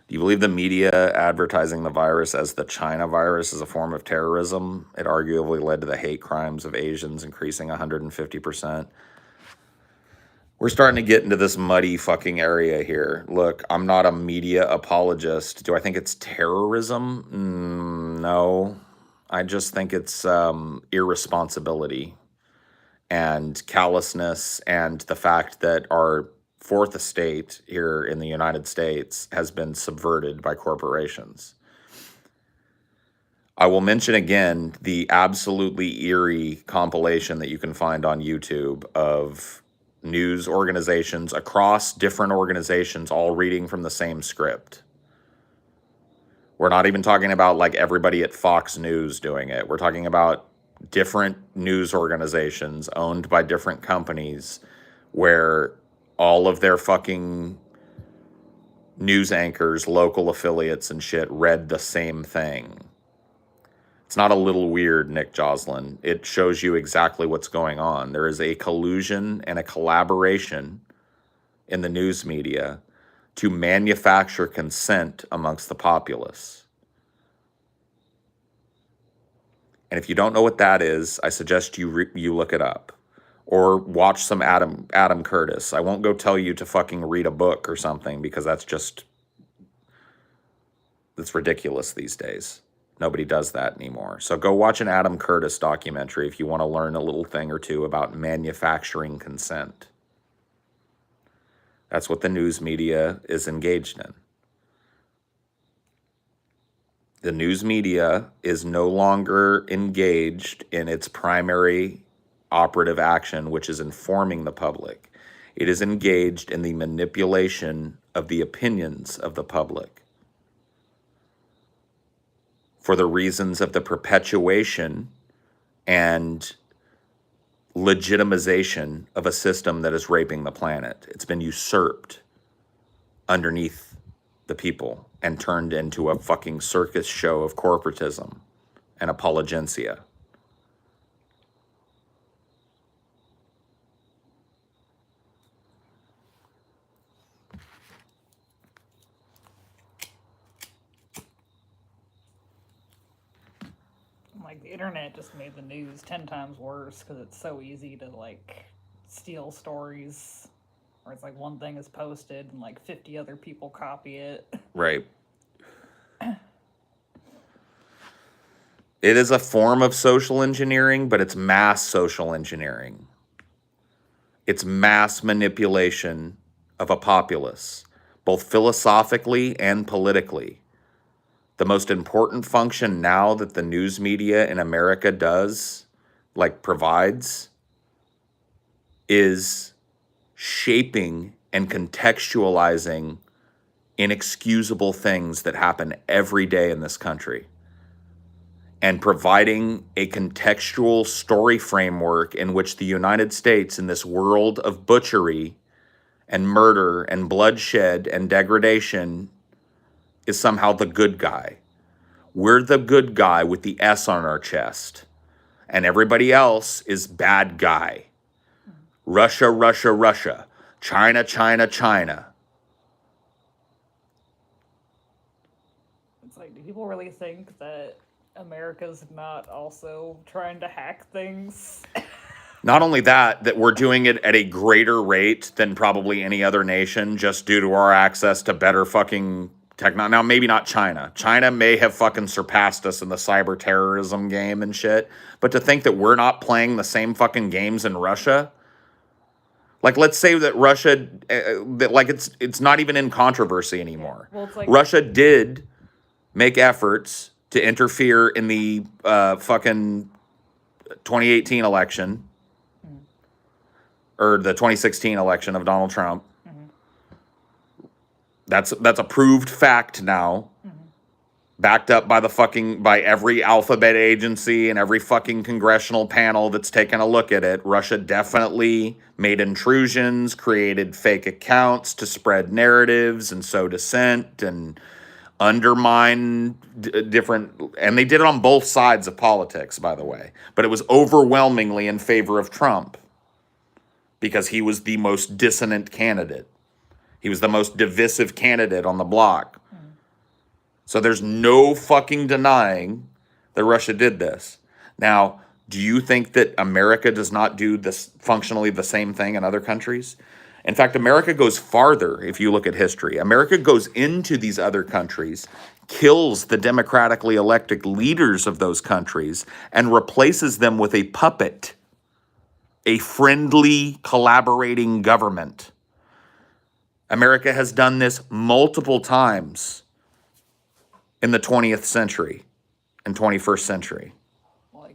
Do you believe the media advertising the virus as the China virus is a form of terrorism? It arguably led to the hate crimes of Asians increasing 150%. We're starting to get into this muddy fucking area here. Look, I'm not a media apologist. Do I think it's terrorism? No. I just think it's irresponsibility and callousness, and the fact that our fourth estate here in the United States has been subverted by corporations. I will mention again the absolutely eerie compilation that you can find on YouTube of news organizations across different organizations all reading from the same script. We're not even talking about like everybody at Fox News doing it. We're talking about different news organizations owned by different companies where all of their fucking news anchors, local affiliates and shit read the same thing. It's not a little weird, Nick Joslin. It shows you exactly what's going on. There is a collusion and a collaboration in the news media to manufacture consent amongst the populace. And if you don't know what that is, I suggest you look it up. Or watch some Adam Curtis. I won't go tell you to fucking read a book or something, because that's ridiculous these days. Nobody does that anymore. So go watch an Adam Curtis documentary if you want to learn a little thing or two about manufacturing consent. That's what the news media is engaged in. The news media is no longer engaged in its primary operative action, which is informing the public. It is engaged in the manipulation of the opinions of the public for the reasons of the perpetuation and legitimization of a system that is raping the planet. It's been usurped underneath the people and turned into a fucking circus show of corporatism and apologencia. Like, the internet just made the news 10 times worse because it's so easy to, like, steal stories, where it's like one thing is posted and like 50 other people copy it. Right. It is a form of social engineering, but it's mass social engineering. It's mass manipulation of a populace, both philosophically and politically. The most important function now that the news media in America does, like provides, is shaping and contextualizing inexcusable things that happen every day in this country, and providing a contextual story framework in which the United States, in this world of butchery and murder and bloodshed and degradation, is somehow the good guy. We're the good guy with the S on our chest, and everybody else is bad guy. Russia, Russia, Russia. China, China, China. It's like, do people really think that America's not also trying to hack things? Not only that, that we're doing it at a greater rate than probably any other nation just due to our access to better fucking technology. Now, maybe not China. China may have fucking surpassed us in the cyber terrorism game and shit. But to think that we're not playing the same fucking games in Russia, like let's say that Russia, that like it's not even in controversy anymore. Well, it's like, Russia did make efforts to interfere in the fucking 2018 election or the 2016 election of Donald Trump. That's a proved fact now, backed up by every alphabet agency and every fucking congressional panel that's taken a look at it. Russia definitely made intrusions, created fake accounts to spread narratives and sow dissent and undermine different, and they did it on both sides of politics, by the way, but it was overwhelmingly in favor of Trump because he was the most dissonant candidate. He was the most divisive candidate on the block. So there's no fucking denying that Russia did this. Now, do you think that America does not do this functionally the same thing in other countries? In fact, America goes farther if you look at history. America goes into these other countries, kills the democratically elected leaders of those countries, and replaces them with a puppet, a friendly, collaborating government. America has done this multiple times in the 20th century and 21st century.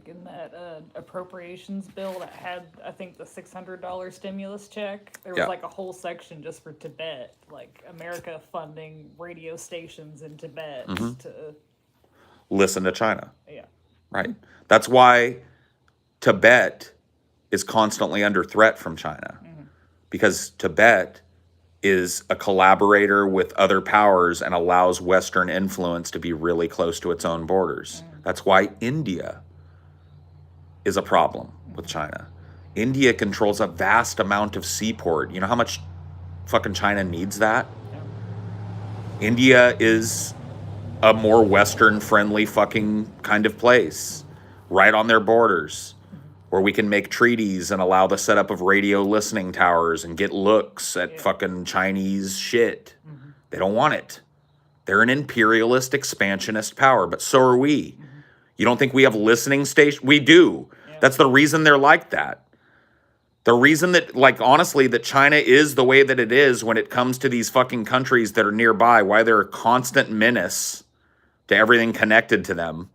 like in that appropriations bill that had, I think, the $600 stimulus check, there was Yeah. like a whole section just for Tibet, like America funding radio stations in Tibet to, Listen to China, yeah. right? That's why Tibet is constantly under threat from China, because Tibet is a collaborator with other powers and allows Western influence to be really close to its own borders. That's why India is a problem with China. India controls a vast amount of seaport. You know how much fucking China needs that? India is a more Western-friendly fucking kind of place, right on their borders, where we can make treaties and allow the setup of radio listening towers and get looks at fucking Chinese shit. They don't want it. They're an imperialist, expansionist power, but so are we. You don't think we have listening stations? We do. That's the reason they're like that. The reason that, like, honestly, that China is the way that it is when it comes to these fucking countries that are nearby, why they're a constant menace to everything connected to them,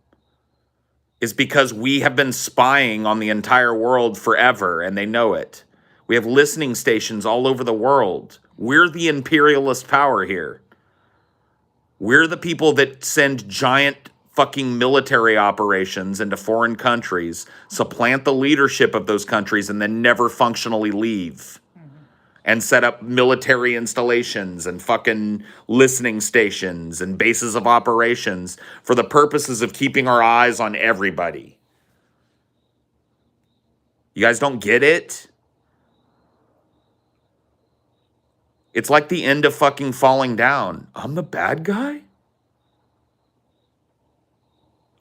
is because we have been spying on the entire world forever, and they know it. We have listening stations all over the world. We're the imperialist power here. We're the people that send giant fucking military operations into foreign countries, supplant the leadership of those countries, and then never functionally leave. And set up military installations and fucking listening stations and bases of operations for the purposes of keeping our eyes on everybody. You guys don't get it? It's like the end of fucking Falling Down. I'm the bad guy?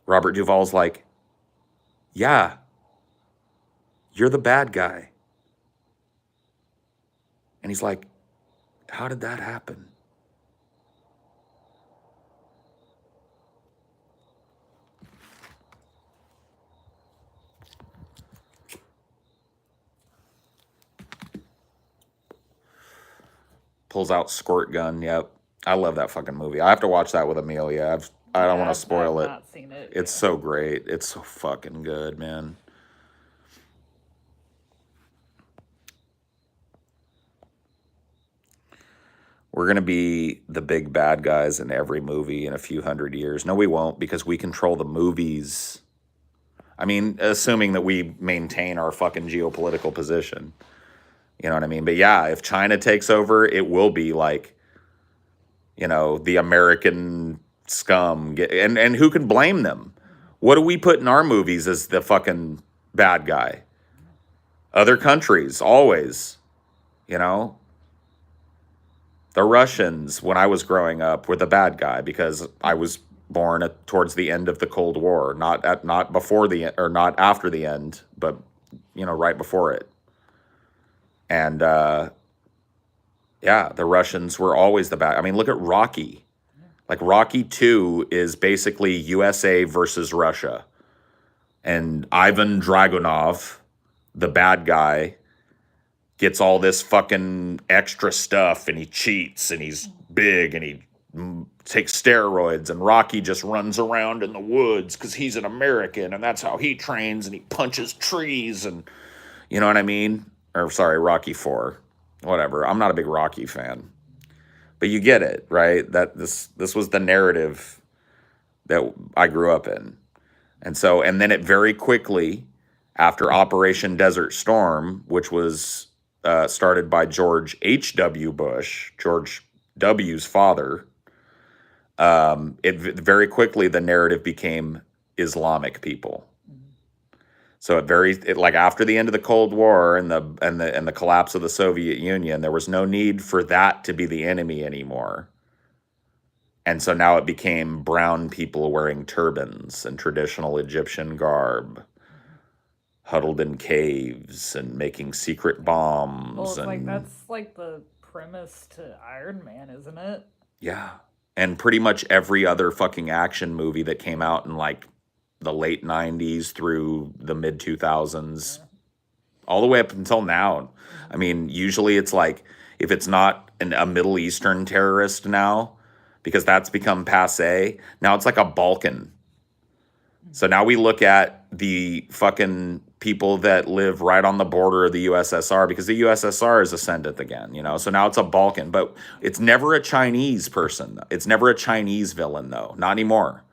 Robert Duvall's like, yeah, you're the bad guy. And he's like, how did that happen? Pulls out squirt gun. Yep. I love that fucking movie. I have to watch that with Amelia. I don't want to spoil I've it. not seen it. It's so great. It's so fucking good, man. We're going to be the big bad guys in every movie in a few hundred years. No, we won't, because we control the movies. I mean, assuming that we maintain our fucking geopolitical position. You know what I mean? But yeah, if China takes over, it will be like, you know, the American scum. And who can blame them? What do we put in our movies as the fucking bad guy? Other countries, always. You know? The Russians, when I was growing up, were the bad guy because I was born towards the end of the Cold War, not before the or not after the end, but you know, right before it. And yeah, the Russians were always the bad. I mean, look at Rocky. Like Rocky 2 is basically USA versus Russia. And Ivan Dragunov, the bad guy, gets all this fucking extra stuff and he cheats and he's big and he takes steroids, and Rocky just runs around in the woods because he's an American and that's how he trains, and he punches trees, and you know what I mean? Or sorry, Rocky 4. Whatever. I'm not a big Rocky fan. But you get it, right? That this was the narrative that I grew up in. And so, and then it very quickly, after Operation Desert Storm, which was started by George H.W. Bush, George W.'s father, it very quickly the narrative became Islamic people. So it like after the end of the Cold War and the collapse of the Soviet Union, there was no need for that to be the enemy anymore. And so now it became brown people wearing turbans and traditional Egyptian garb, huddled in caves and making secret bombs. Well, it's and like that's like the premise to Iron Man, isn't it? yeah. And pretty much every other fucking action movie that came out in like the late 90s through the mid 2000s, all the way up until now. I mean, usually it's like, if it's not a Middle Eastern terrorist now, because that's become passe, now it's like a Balkan. So now we look at the fucking people that live right on the border of the USSR, because the USSR is ascendant again, you know? So now it's a Balkan, but it's never a Chinese person. It's never a Chinese villain, though. Not anymore.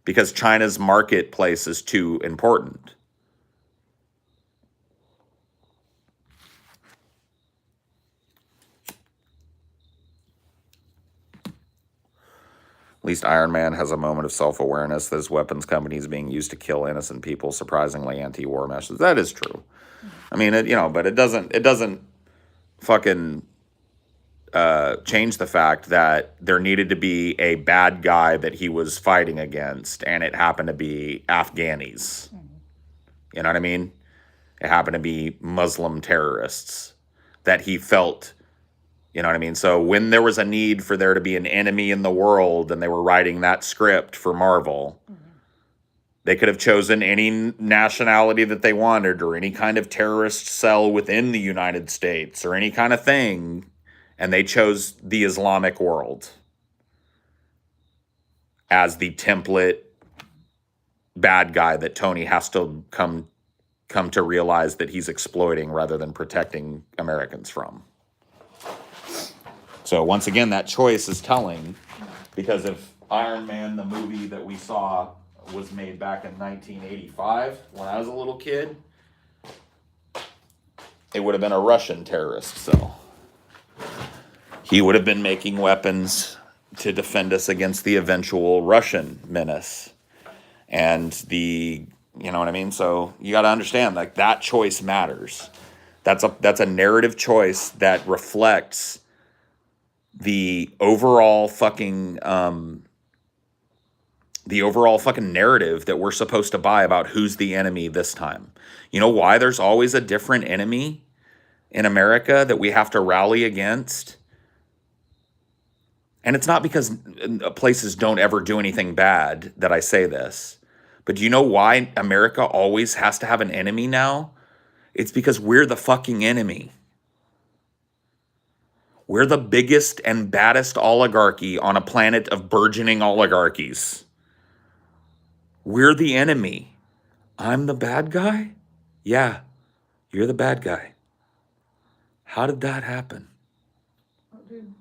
Because China's marketplace is too important. At least Iron Man has a moment of self-awareness that his weapons company is being used to kill innocent people. Surprisingly, anti-war messages. That is true. I mean, but it doesn't fucking change the fact that there needed to be a bad guy that he was fighting against, and it happened to be Afghanis. You know what I mean? It happened to be Muslim terrorists that he felt. You know what I mean? So when there was a need for there to be an enemy in the world and they were writing that script for Marvel, they could have chosen any nationality that they wanted, or any kind of terrorist cell within the United States, or any kind of thing, and they chose the Islamic world as the template bad guy that Tony has to come to realize that he's exploiting rather than protecting Americans from. So once again, that choice is telling, because if Iron Man, the movie that we saw, was made back in 1985, when I was a little kid, it would have been a Russian terrorist cell. He would have been making weapons to defend us against the eventual Russian menace. And you know what I mean? So you got to understand, like, that choice matters. That's a narrative choice that reflects the overall fucking narrative that we're supposed to buy about who's the enemy this time. You know why there's always a different enemy in America that we have to rally against. And it's not because places don't ever do anything bad that I say this. But do you know why America always has to have an enemy now? It's because we're the fucking enemy. We're the biggest and baddest oligarchy on a planet of burgeoning oligarchies. We're the enemy. I'm the bad guy? Yeah, you're the bad guy. How did that happen? Oh, dude.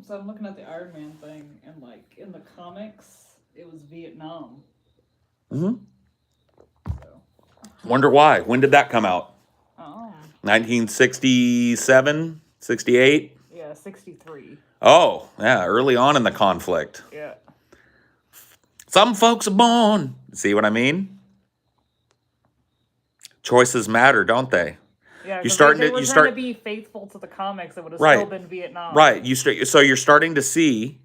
So I'm looking at the Iron Man thing, and like in the comics, it was Vietnam. Mm-hmm. So. Wonder why. When did that come out? Oh. 1967? 68? Yeah, 63. Oh, yeah, early on in the conflict. Yeah. Some folks are born. See what I mean? Choices matter, don't they? Yeah, You because starting they to were you trying start to be faithful to the comics. It would have Right. still been Vietnam. right. So you're starting to see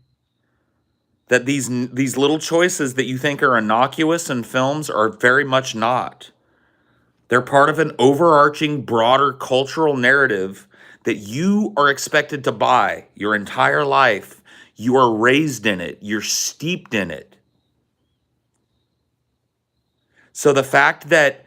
that these little choices that you think are innocuous in films are very much not. They're part of an overarching, broader cultural narrative that you are expected to buy your entire life. You are raised in it. You're steeped in it. So the fact that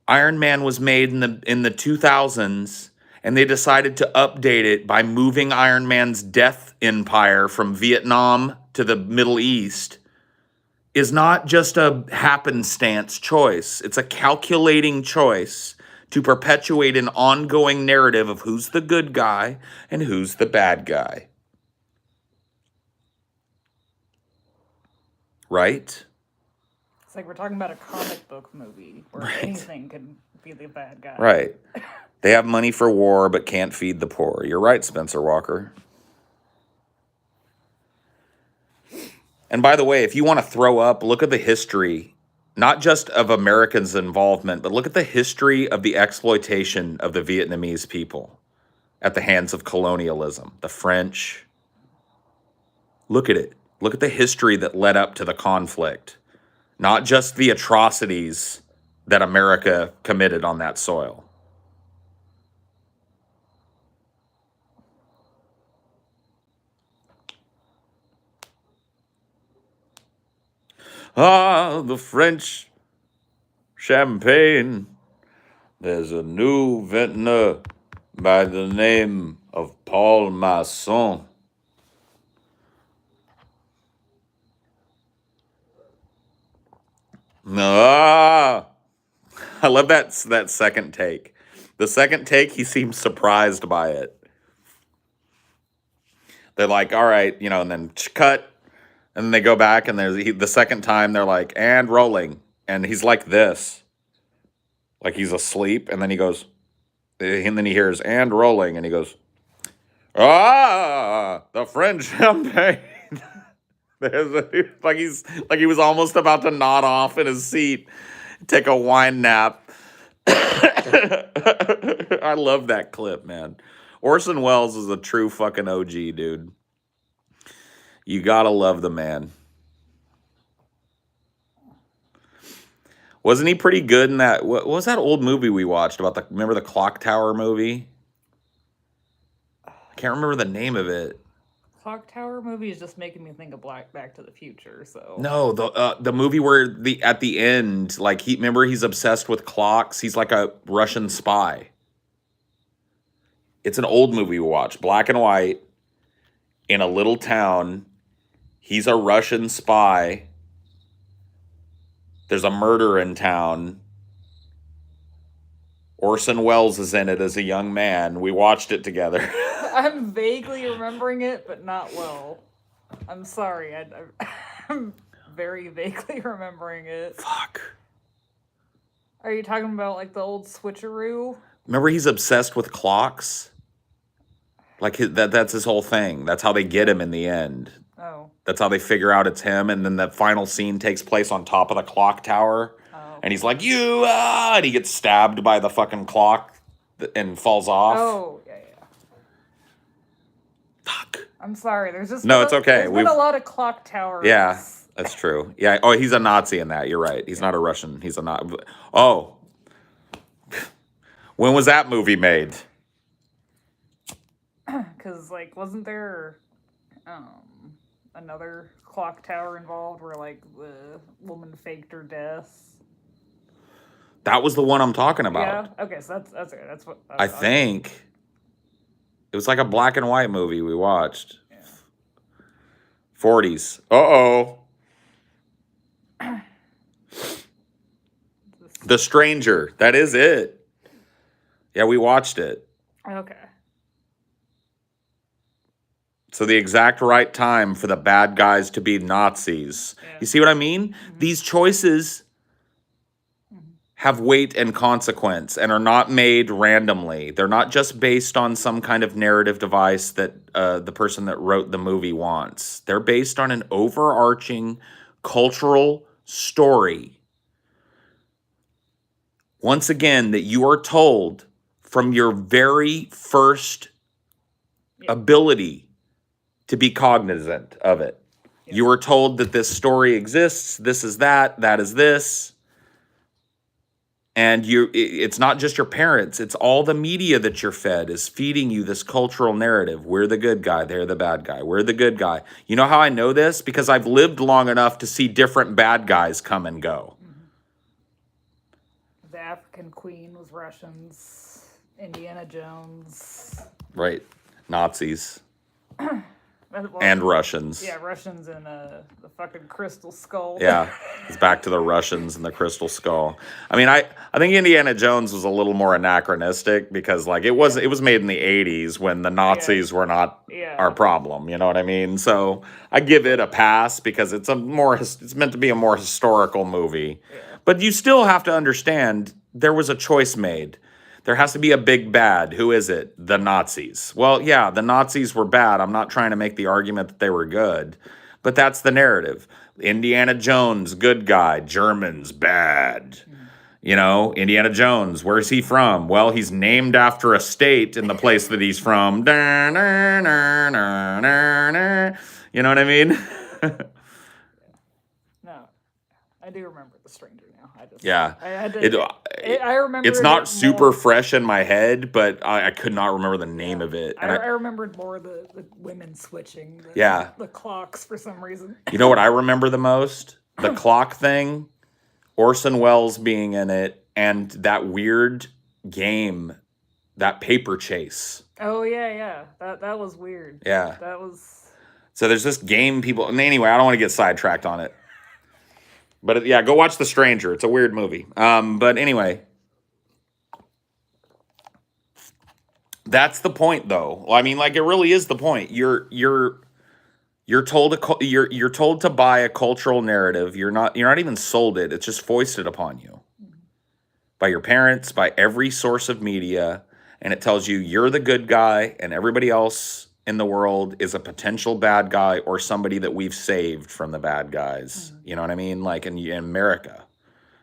Iron Man was made in the 2000s and they decided to update it by moving Iron Man's death empire from Vietnam to the Middle East is not just a happenstance choice. It's a calculating choice to perpetuate an ongoing narrative of who's the good guy and who's the bad guy. Right? It's like we're talking about a comic book movie where Right. anything could be the bad guy. Right. They have money for war but can't feed the poor. You're right, Spencer Walker. And by the way, if you want to throw up, look at the history, not just of Americans' involvement, but look at the history of the exploitation of the Vietnamese people at the hands of colonialism, the French. Look at it. Look at the history that led up to the conflict, not just the atrocities that America committed on that soil. Ah, the French champagne. There's a new vintner by the name of Paul Masson. Ah, I love that second take. The second take, he seems surprised by it. They're like, all right, and then cut. And then they go back, and the second time they're like, and rolling. And he's like this. Like he's asleep. And then he goes, and then he hears, and rolling. And he goes, ah, the French champagne. Like he was almost about to nod off in his seat, take a wine nap. I love that clip, man. Orson Welles is a true fucking OG, dude. You gotta love the man. Wasn't he pretty good in that? What was that old movie we watched about remember the Clock Tower movie? I can't remember the name of it. Clock Tower movie is just making me think of Back to the Future. So No, the movie where at the end, like he's obsessed with clocks. He's like a Russian spy. It's an old movie we watched, black and white, in a little town. He's a Russian spy. There's a murder in town. Orson Welles is in it as a young man. We watched it together. I'm vaguely remembering it, but not well. I'm sorry. I'm very vaguely remembering it. Fuck. Are you talking about like the old switcheroo? Remember, he's obsessed with clocks. Like that's his whole thing. That's how they get him in the end. Oh. That's how they figure out it's him. And then the final scene takes place on top of the clock tower. Oh. And he's like, and he gets stabbed by the fucking clock and falls off. Oh, yeah. Fuck. I'm sorry. There's just No, it's okay. There's been a lot of clock towers. Yeah, that's true. Yeah. Oh, he's a Nazi in that. You're right. He's not a Russian. He's a Nazi. Oh. When was that movie made? Because, like, wasn't there another clock tower involved where, like, the woman faked her death? That was the one I'm talking Yeah. about. Okay, so that's it. That's what I think it was like a black and white movie we watched. Yeah. 40s. Uh-oh. The Stranger. That is it. Yeah, we watched it. Okay. So the exact right time for the bad guys to be Nazis. Yeah. You see what I mean? These choices have weight and consequence and are not made randomly. They're not just based on some kind of narrative device that the person that wrote the movie wants. They're based on an overarching cultural story. Once again, that you are told from your very first ability to be cognizant of it. Yeah. You are told that this story exists, this is that is this. And it's not just your parents, it's all the media that you're fed is feeding you this cultural narrative. We're the good guy, they're the bad guy. We're the good guy. You know how I know this? Because I've lived long enough to see different bad guys come and go. The African Queen was Russians. Indiana Jones. Right. Nazis. Well, And Russians. Yeah, Russians and the fucking Crystal Skull. Yeah, it's back to the Russians and the Crystal Skull. I mean, I think Indiana Jones was a little more anachronistic because, like, it was made in the 80s when the Nazis were not our problem. You know what I mean? So I give it a pass because it's meant to be a more historical movie. Yeah. But you still have to understand there was a choice made. There has to be a big bad. Who is it? The Nazis. Well, yeah, the Nazis were bad. I'm not trying to make the argument that they were good, but that's the narrative. Indiana Jones, good guy. Germans, bad. You know, Indiana Jones, where's he from? Well, he's named after a state in the place that he's from. You know what I mean? No, I do remember The Stranger now. Yeah. I remember it's not super fresh in my head, but I could not remember the name of it. And I remembered more the women switching the clocks for some reason. You know what I remember the most? The clock thing, Orson Welles being in it, and that weird game, that paper chase. Oh, yeah. That was weird. Yeah. That was... So there's this game people... Anyway, I don't want to get sidetracked on it. But yeah, go watch The Stranger. It's a weird movie. But anyway, that's the point, though. I mean, like, it really is the point. You're told you're told to buy a cultural narrative. You're not even sold it. It's just foisted upon you by your parents, by every source of media, and it tells you you're the good guy, and everybody else in the world is a potential bad guy or somebody that we've saved from the bad guys. You know what I mean? Like in America,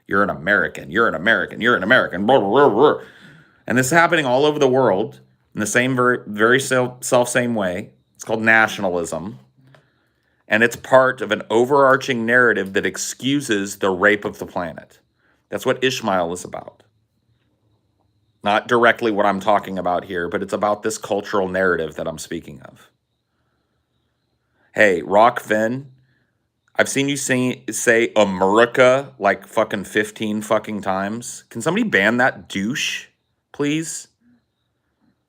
you're an American, you're an American, you're an American, blah, blah, blah, blah. And this is happening all over the world in the same very same way. It's called nationalism. And it's part of an overarching narrative that excuses the rape of the planet. That's what Ishmael is about. Not directly what I'm talking about here, but it's about this cultural narrative that I'm speaking of. Hey, Rock Finn, I've seen you say America like fucking 15 fucking times. Can somebody ban that douche, please?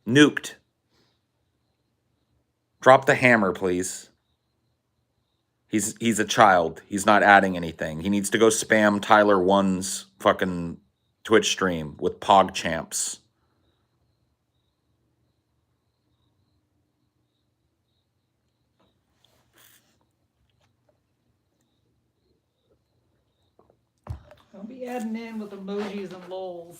Nuked. Drop the hammer, please. He's a child. He's not adding anything. He needs to go spam Tyler One's fucking Twitch stream with PogChamps. Don't be adding in with emojis and lols.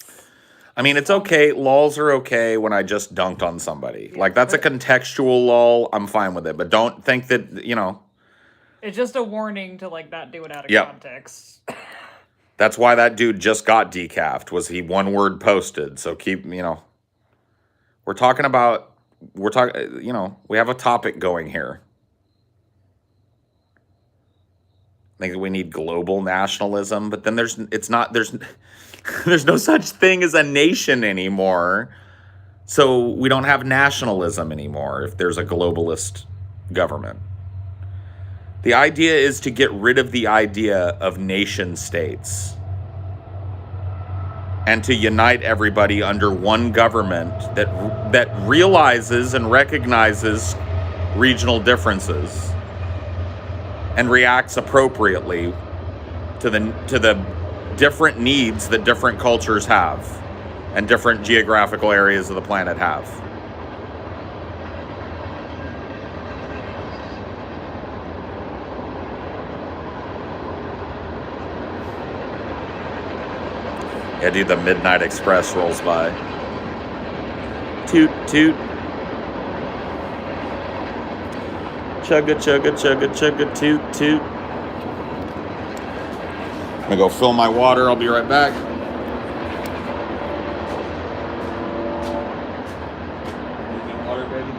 I mean, it's okay. Lols are okay when I just dunked on somebody. Like, that's a contextual lol. I'm fine with it. But don't think that, you know. It's just a warning to, like, not do it out of context. That's why that dude just got decafed, was he one word posted. So keep, you know, we're talking, you know, we have a topic going here. I think we need global nationalism, but then there's no such thing as a nation anymore. So we don't have nationalism anymore if there's a globalist government. The idea is to get rid of the idea of nation states and to unite everybody under one government that realizes and recognizes regional differences and reacts appropriately to the different needs that different cultures have and different geographical areas of the planet have. Yeah, dude, the Midnight Express rolls by. Toot, toot. Chugga, chugga, chugga, chugga, toot, toot. I'm gonna go fill my water. I'll be right back. Water, baby.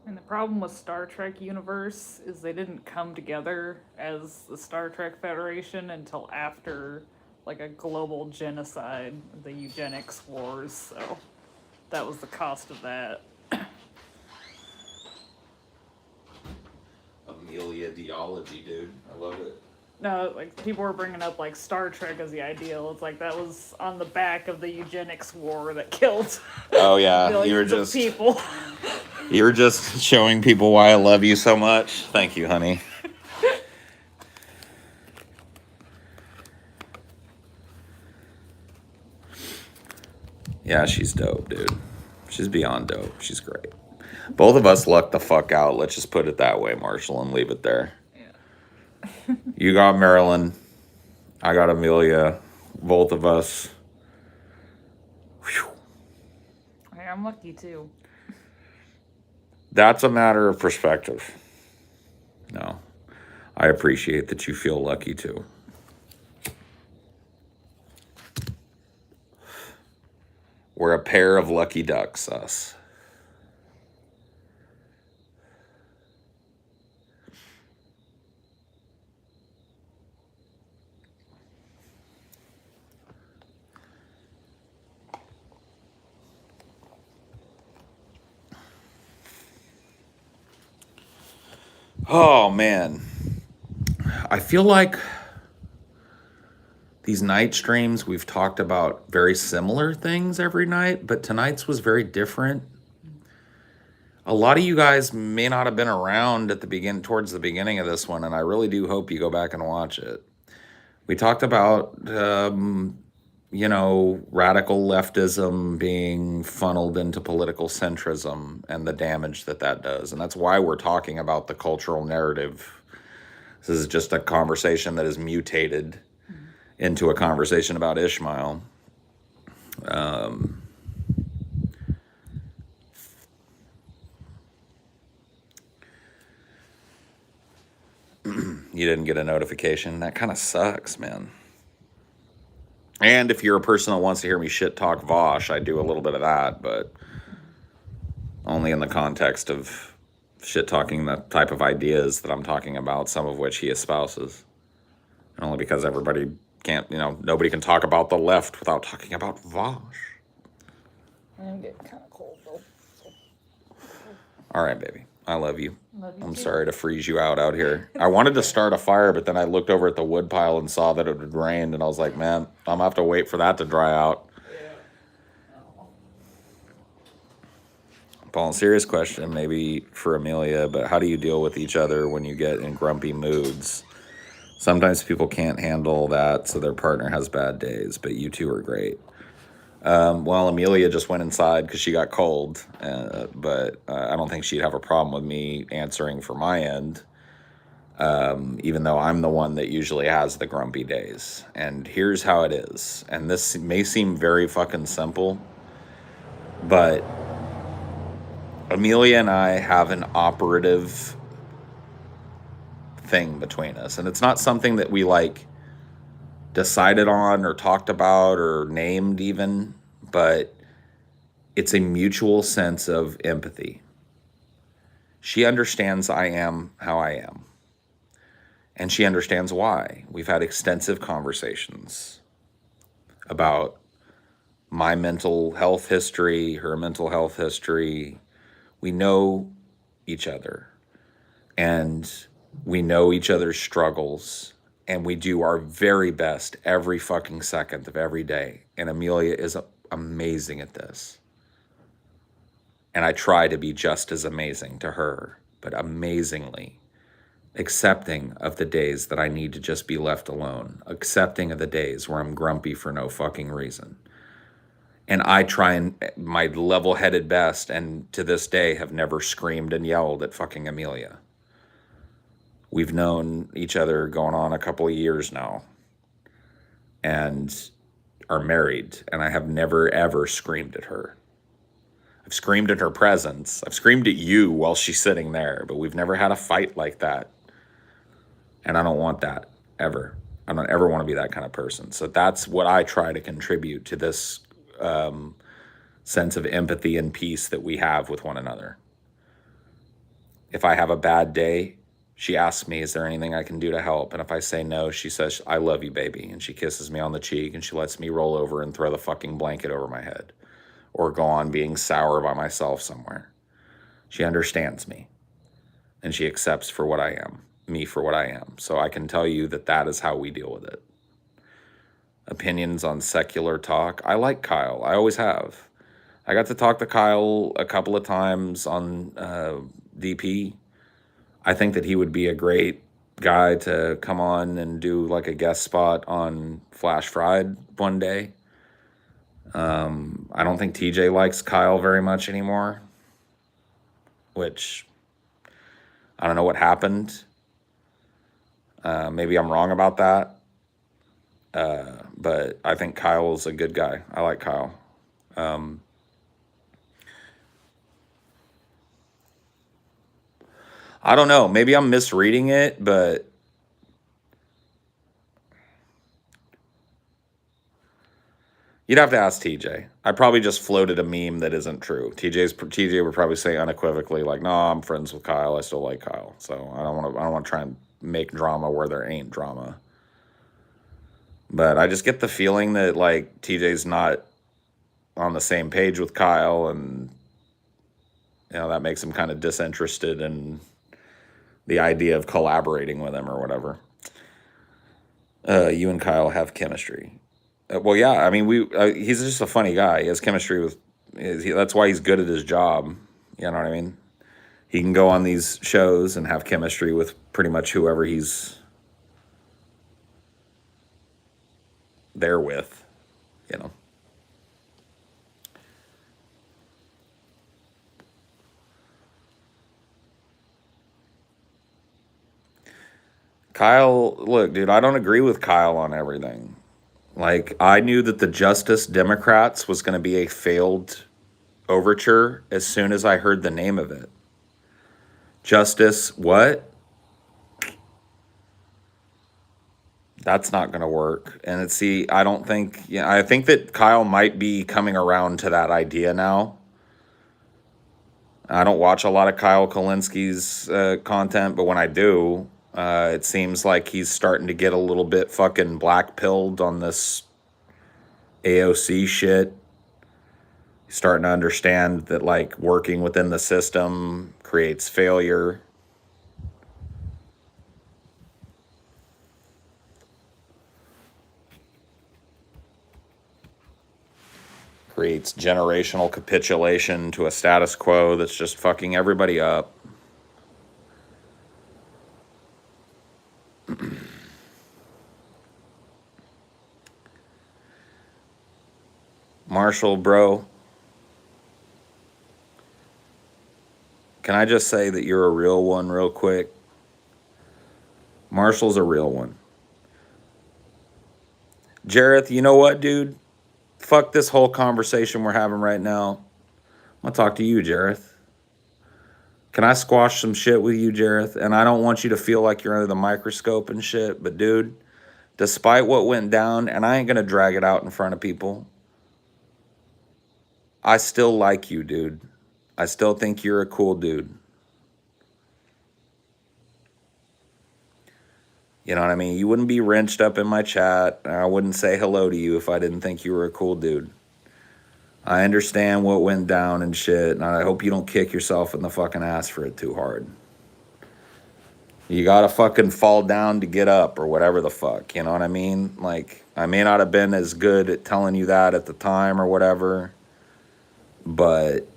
And the problem with Star Trek universe is they didn't come together as the Star Trek Federation until after like a global genocide, the eugenics wars. So that was the cost of that. Highdeology, dude. I love it. No, like people were bringing up like Star Trek as the ideal. It's like that was on the back of the eugenics war that killed Oh yeah, millions of people. You're just showing people why I love you so much. Thank you, honey. Yeah, she's dope, dude. She's beyond dope. She's great. Both of us lucked the fuck out. Let's just put it that way, Marshall, and leave it there. Yeah. You got Marilyn. I got Amelia. Both of us. Whew. Hey, I'm lucky too. That's a matter of perspective. No. I appreciate that you feel lucky too. We're a pair of lucky ducks, us. Oh, man. I feel like these night streams, we've talked about very similar things every night, but tonight's was very different. A lot of you guys may not have been around at the towards the beginning of this one, and I really do hope you go back and watch it. We talked about, radical leftism being funneled into political centrism and the damage that does. And that's why we're talking about the cultural narrative. This is just a conversation that is mutated into a conversation about Ishmael. You didn't get a notification. That kind of sucks, man. And if you're a person that wants to hear me shit talk Vosh, I do a little bit of that, but only in the context of shit talking the type of ideas that I'm talking about, some of which he espouses. And only because everybody can't, nobody can talk about the left without talking about Vosh. I'm getting kind of cold though. All right, baby. I love you. Love you I'm too. sorry to freeze you out here. I wanted to start a fire, but then I looked over at the wood pile and saw that it had rained, and I was like, man, I'm going to have to wait for that to dry out. Paul, serious question, maybe for Amelia, but how do you deal with each other when you get in grumpy moods? Sometimes people can't handle that, so their partner has bad days, but you two are great. Well, Amelia just went inside because she got cold, but I don't think she'd have a problem with me answering for my end, even though I'm the one that usually has the grumpy days. And here's how it is, and this may seem very fucking simple, but Amelia and I have an operative thing between us, and it's not something that we decided on or talked about or named even, but it's a mutual sense of empathy. She understands I am how I am, and she understands why. We've had extensive conversations about my mental health history, her mental health history. We know each other, and we know each other's struggles, and we do our very best every fucking second of every day. And Amelia is amazing at this. And I try to be just as amazing to her, but amazingly accepting of the days that I need to just be left alone, accepting of the days where I'm grumpy for no fucking reason. And I try and my level-headed best, and to this day have never screamed and yelled at fucking Amelia. We've known each other going on a couple of years now and are married, and I have never, ever screamed at her. I've screamed at her presence. I've screamed at you while she's sitting there, but we've never had a fight like that. And I don't want that, ever. I don't ever want to be that kind of person. So that's what I try to contribute to this sense of empathy and peace that we have with one another. If I have a bad day, she asks me, is there anything I can do to help? And if I say no, she says, I love you, baby. And she kisses me on the cheek, and she lets me roll over and throw the fucking blanket over my head or go on being sour by myself somewhere. She understands me, and she accepts for what I am, me for what I am. So I can tell you that that is how we deal with it. Opinions on secular talk. I like Kyle. I always have. I got to talk to Kyle a couple of times on DP. I think that he would be a great guy to come on and do like a guest spot on Flash Fried one day. I don't think TJ likes Kyle very much anymore, which I don't know what happened. Maybe I'm wrong about that. But I think Kyle's a good guy. I like Kyle. I don't know. Maybe I'm misreading it, but you'd have to ask TJ. I probably just floated a meme that isn't true. TJ would probably say unequivocally, like, "No, I'm friends with Kyle. I still like Kyle." So I don't want to try and make drama where there ain't drama. But I just get the feeling that like TJ's not on the same page with Kyle, and that makes him kind of disinterested in the idea of collaborating with him or whatever. You and Kyle have chemistry. Well, yeah, I mean, he's just a funny guy. He has chemistry with, that's why he's good at his job. You know what I mean? He can go on these shows and have chemistry with pretty much whoever he's there with, Kyle, look, dude, I don't agree with Kyle on everything. Like, I knew that the Justice Democrats was going to be a failed overture as soon as I heard the name of it. Justice what? That's not going to work. And see, I don't think, yeah, I think that Kyle might be coming around to that idea now. I don't watch a lot of Kyle Kalinski's content, but when I do, it seems like he's starting to get a little bit fucking black pilled on this AOC shit. He's starting to understand that, like, working within the system creates failure. Creates generational capitulation to a status quo that's just fucking everybody up. Marshall, bro, can I just say that you're a real one real quick? Marshall's a real one. Jareth, you know what, dude? Fuck this whole conversation we're having right now. I'm gonna talk to you, Jareth. Can I squash some shit with you, Jareth? And I don't want you to feel like you're under the microscope and shit, but dude, despite what went down, and I ain't gonna drag it out in front of people, I still like you, dude. I still think you're a cool dude. You know what I mean? You wouldn't be wrenched up in my chat, and I wouldn't say hello to you if I didn't think you were a cool dude. I understand what went down and shit, and I hope you don't kick yourself in the fucking ass for it too hard. You gotta fucking fall down to get up, or whatever the fuck, you know what I mean? Like, I may not have been as good at telling you that at the time or whatever, but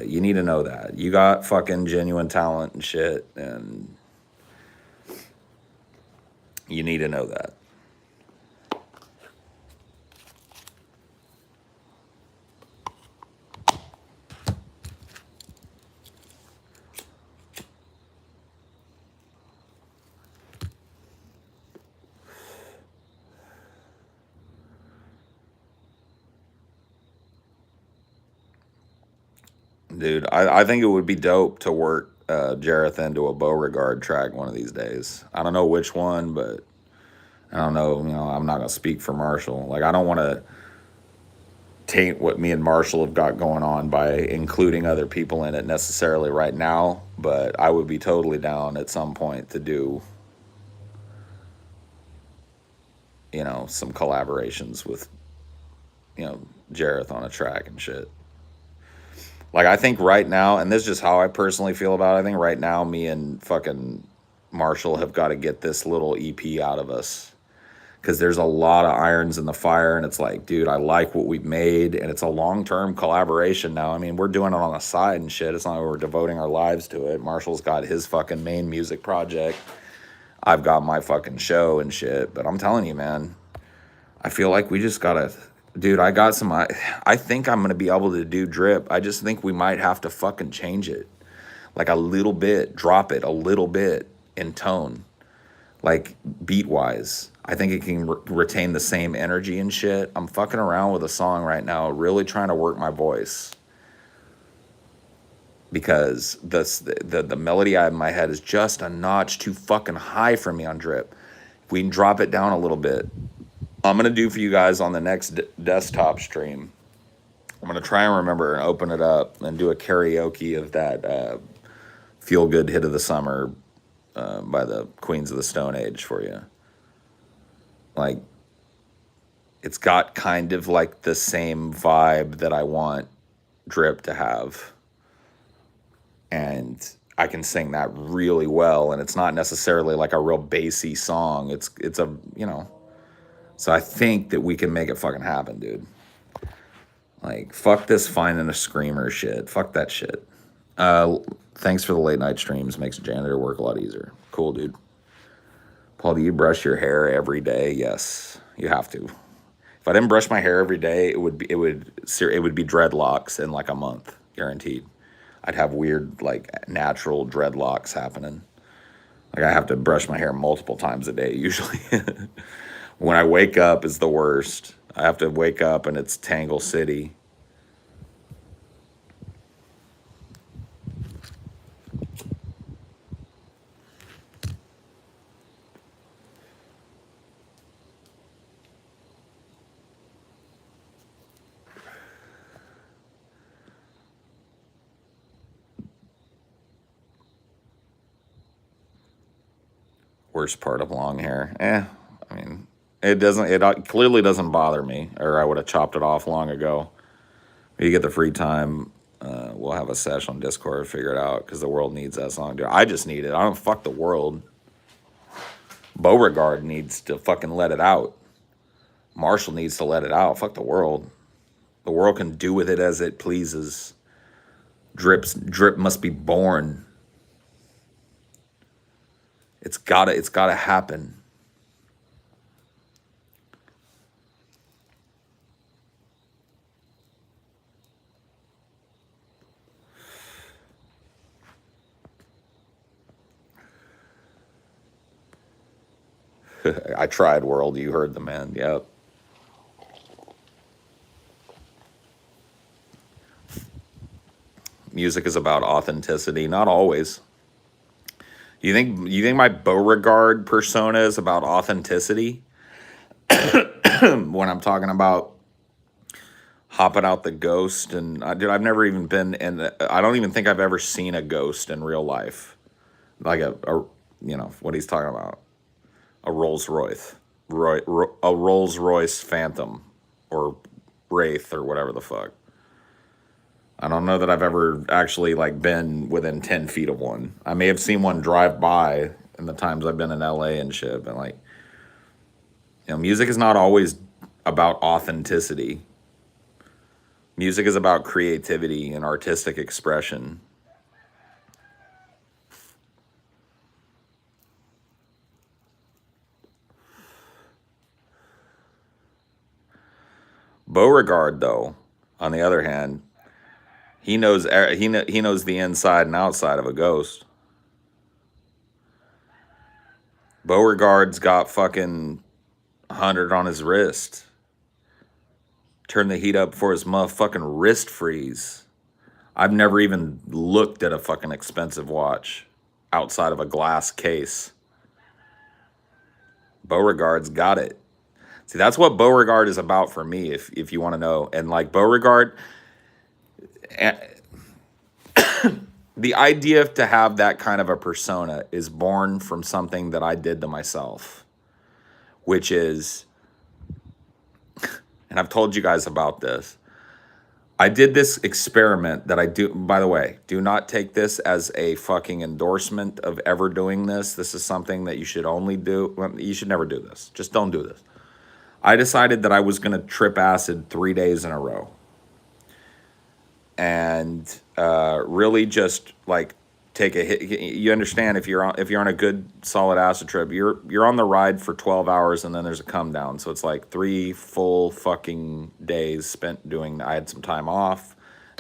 you need to know that. You got fucking genuine talent and shit, and you need to know that. Dude, I think it would be dope to work Jareth into a Beauregard track one of these days. I don't know which one, but I don't know, I'm not going to speak for Marshall. Like, I don't want to taint what me and Marshall have got going on by including other people in it necessarily right now, but I would be totally down at some point to do, some collaborations with, Jareth on a track and shit. Like, I think right now, and this is just how I personally feel about it, I think right now me and fucking Marshall have got to get this little EP out of us. Because there's a lot of irons in the fire, and it's like, dude, I like what we've made, and it's a long-term collaboration now. I mean, we're doing it on the side and shit. It's not like we're devoting our lives to it. Marshall's got his fucking main music project. I've got my fucking show and shit. But I'm telling you, man, I feel like we just gotta... Dude, I got some... I think I'm gonna be able to do drip. I just think we might have to fucking change it. Like a little bit. Drop it a little bit in tone. Like, beat-wise. I think it can retain the same energy and shit. I'm fucking around with a song right now, really trying to work my voice. Because the melody I have in my head is just a notch too fucking high for me on drip. If we can drop it down a little bit. I'm going to do for you guys on the next desktop stream. I'm going to try and remember and open it up and do a karaoke of that Feel Good Hit of the Summer by the Queens of the Stone Age for you. Like, it's got kind of like the same vibe that I want drip to have. And I can sing that really well, and it's not necessarily like a real bassy song. It's a, so I think that we can make it fucking happen, dude. Like, fuck this finding a screamer shit. Fuck that shit. Thanks for the late night streams. Makes janitor work a lot easier. Cool, dude. Paul, do you brush your hair every day? Yes, you have to. If I didn't brush my hair every day, it would be dreadlocks in like a month, guaranteed. I'd have weird, like, natural dreadlocks happening. Like, I have to brush my hair multiple times a day usually. When I wake up is the worst. I have to wake up and it's Tangle City. worst part of long hair. I mean, it clearly doesn't bother me, or I would have chopped it off long ago. If you get the free time, we'll have a sesh on Discord, figure it out, because the world needs that song. Dude, I just need it. I don't fuck the world. Beauregard needs to fucking let it out. Marshall needs to let it out. Fuck the world. The world can do with it as it pleases. Drip must be born. It's gotta happen. I tried, world. You heard the man. Yep. Music is about authenticity. Not always. You think my Beauregard persona is about authenticity? When I'm talking about hopping out the ghost, and dude, I've never even been in. I don't even think I've ever seen a ghost in real life, like a what he's talking about, a Rolls Royce, a Rolls Royce Phantom, or Wraith, or whatever the fuck. I don't know that I've ever actually like been within 10 feet of one. I may have seen one drive by in the times I've been in LA and shit, but like, music is not always about authenticity. Music is about creativity and artistic expression. Beauregard, though, on the other hand, he knows the inside and outside of a ghost. Beauregard's got fucking 100 on his wrist. Turn the heat up before his motherfucking wrist freeze. I've never even looked at a fucking expensive watch outside of a glass case. Beauregard's got it. See, that's what Beauregard is about for me, if you want to know. And like Beauregard, the idea to have that kind of a persona is born from something that I did to myself, which is, and I've told you guys about this, I did this experiment that I do, by the way, do not take this as a fucking endorsement of ever doing this. This is something that you should only do. Well, you should never do this. Just don't do this. I decided that I was going to trip acid 3 days in a row. And really just like take a hit. You understand, if you're on a good solid acid trip, you're on the ride for 12 hours and then there's a come down. So it's like 3 full fucking days spent doing. I had some time off,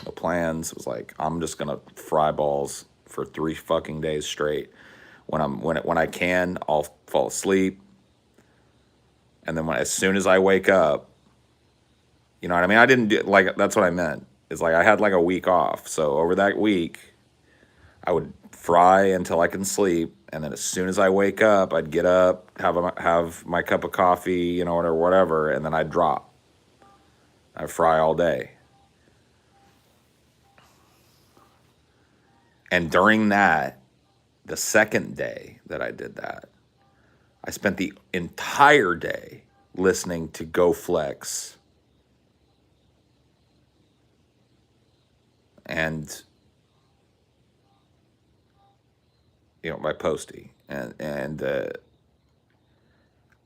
no plans. It was like, I'm just gonna fry balls for 3 fucking days straight. When I can, I'll fall asleep, and then as soon as I wake up, you know what I mean? I didn't do, like, that's what I meant. It's like I had like a week off. So over that week, I would fry until I can sleep, and then as soon as I wake up, I'd get up, have my cup of coffee, or whatever, and then I'd drop. I'd fry all day. And during that, the second day that I did that, I spent the entire day listening to Go Flex and by Posty, and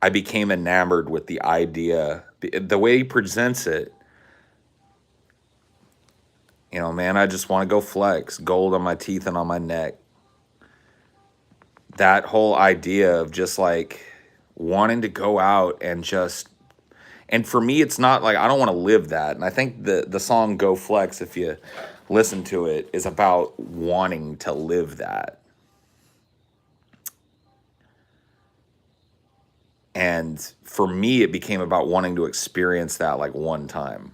I became enamored with the idea, the way he presents it. Man, I just want to go flex, gold on my teeth and on my neck. That whole idea of just like wanting to go out and just, and for me, it's not like I don't want to live that. And I think the song Go Flex, if you listen to it, is about wanting to live that. And for me, it became about wanting to experience that like one time.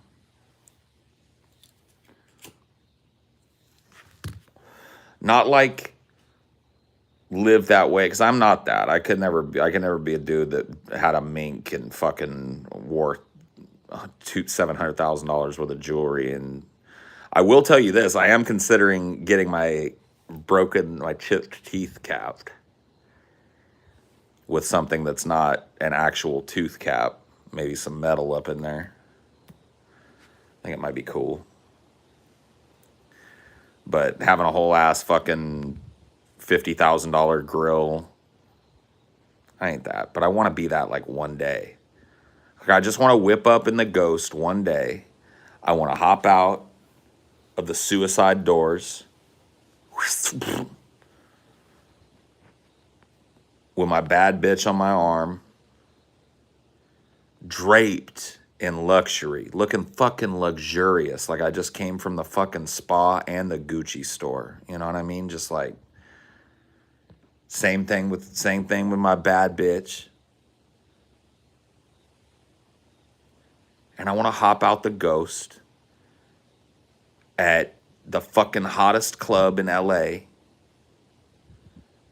Not like live that way, because I'm not that. I could never be a dude that had a mink and fucking wore $700,000 worth of jewelry. And I will tell you this: I am considering getting my chipped teeth capped. with something that's not an actual tooth cap. Maybe some metal up in there. I think it might be cool. But having a whole ass fucking $50,000 grill, I ain't that. But I want to be that like one day. Like, I just want to whip up in the Ghost one day. I want to hop out of the suicide doors with my bad bitch on my arm, draped in luxury, looking fucking luxurious, like I just came from the fucking spa and the Gucci store. You know what I mean? Just like same thing with my bad bitch. And I want to hop out the Ghost at the fucking hottest club in LA.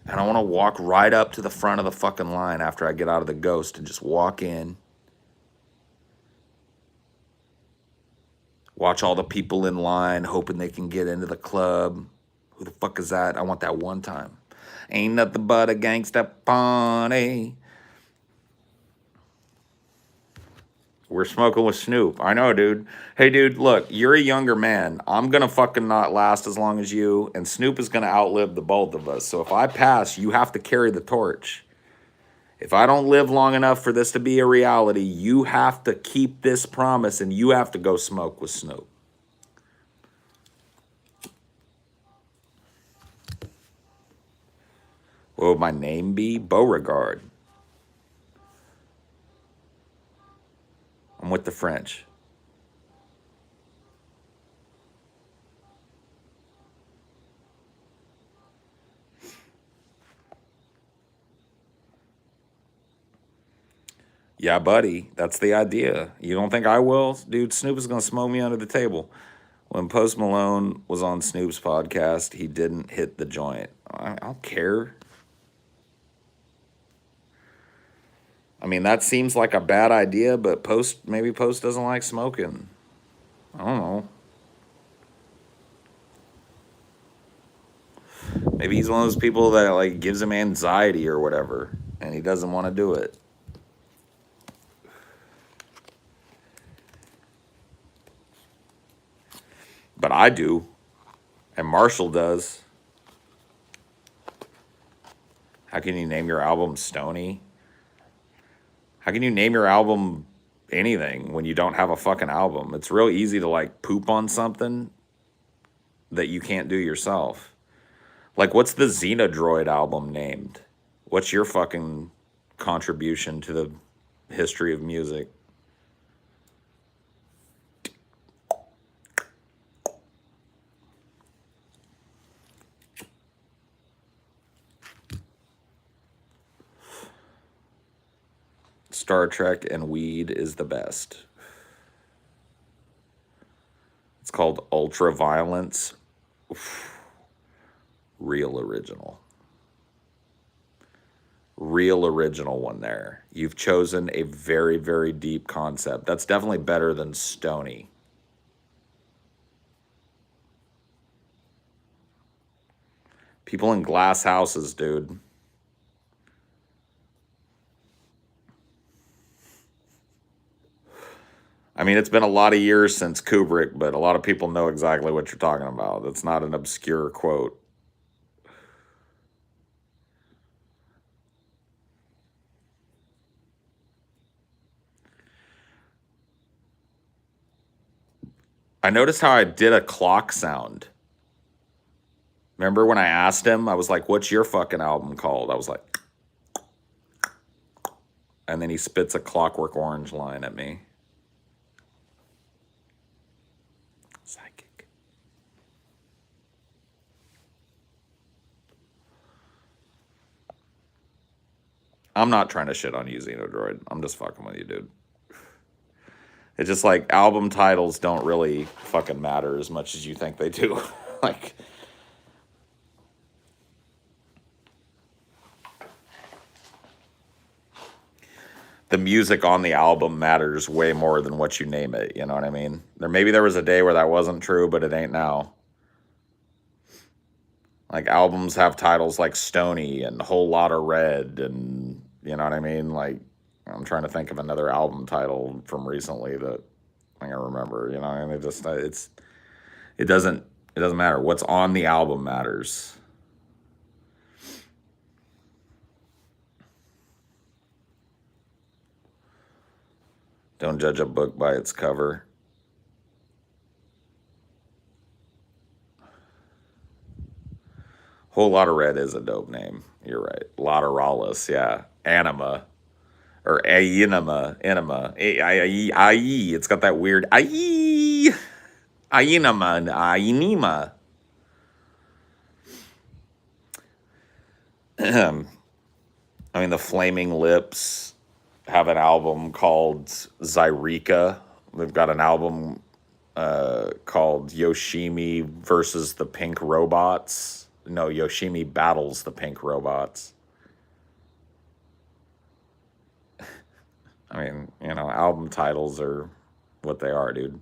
And I want to walk right up to the front of the fucking line after I get out of the Ghost and just walk in. Watch all the people in line hoping they can get into the club. Who the fuck is that? I want that one time. Ain't nothing but a gangsta party. We're smoking with Snoop. I know, dude. Hey, dude, look, you're a younger man. I'm going to fucking not last as long as you, and Snoop is going to outlive the both of us. So if I pass, you have to carry the torch. If I don't live long enough for this to be a reality, you have to keep this promise, and you have to go smoke with Snoop. What would my name be? Beauregard. I'm with the French. Yeah, buddy, that's the idea. You don't think I will? Dude, Snoop is going to smoke me under the table. When Post Malone was on Snoop's podcast, he didn't hit the joint. I don't care. I mean, that seems like a bad idea, but maybe Post doesn't like smoking. I don't know. Maybe he's one of those people that like gives him anxiety or whatever, and he doesn't want to do it. But I do, and Marshall does. How can you name your album Stony? How can you name your album anything when you don't have a fucking album? It's real easy to like poop on something that you can't do yourself. Like, what's the Xenodroid album named? What's your fucking contribution to the history of music? Star Trek and weed is the best. It's called Ultraviolence. Oof. Real original. Real original one there. You've chosen a very, very deep concept. That's definitely better than Stony. People in glass houses, dude. I mean, it's been a lot of years since Kubrick, but a lot of people know exactly what you're talking about. It's not an obscure quote. I noticed how I did a clock sound. Remember when I asked him, I was like, what's your fucking album called? I was like, and then he spits a Clockwork Orange line at me. Psychic. I'm not trying to shit on you, Xenodroid. I'm just fucking with you, dude. It's just like album titles don't really fucking matter as much as you think they do. Like, the music on the album matters way more than what you name it. You know what I mean? Maybe there was a day where that wasn't true, but it ain't now. Like, albums have titles like Stony and Whole Lotta Red and You know what I mean? Like, I'm trying to think of another album title from recently that I can remember. You know, and it doesn't matter. What's on the album matters. Don't judge a book by its cover. Whole Lot of Red is a dope name. You're right. Lotteralis, yeah. Anima. Or Ainima. Enema. Ai. It's got that weird Ai. Ainima. Ainima. I mean, the Flaming Lips have an album called Zyreka. They've got an album called Yoshimi versus the Pink Robots. No, Yoshimi battles the Pink Robots. I mean, you know, album titles are what they are, dude.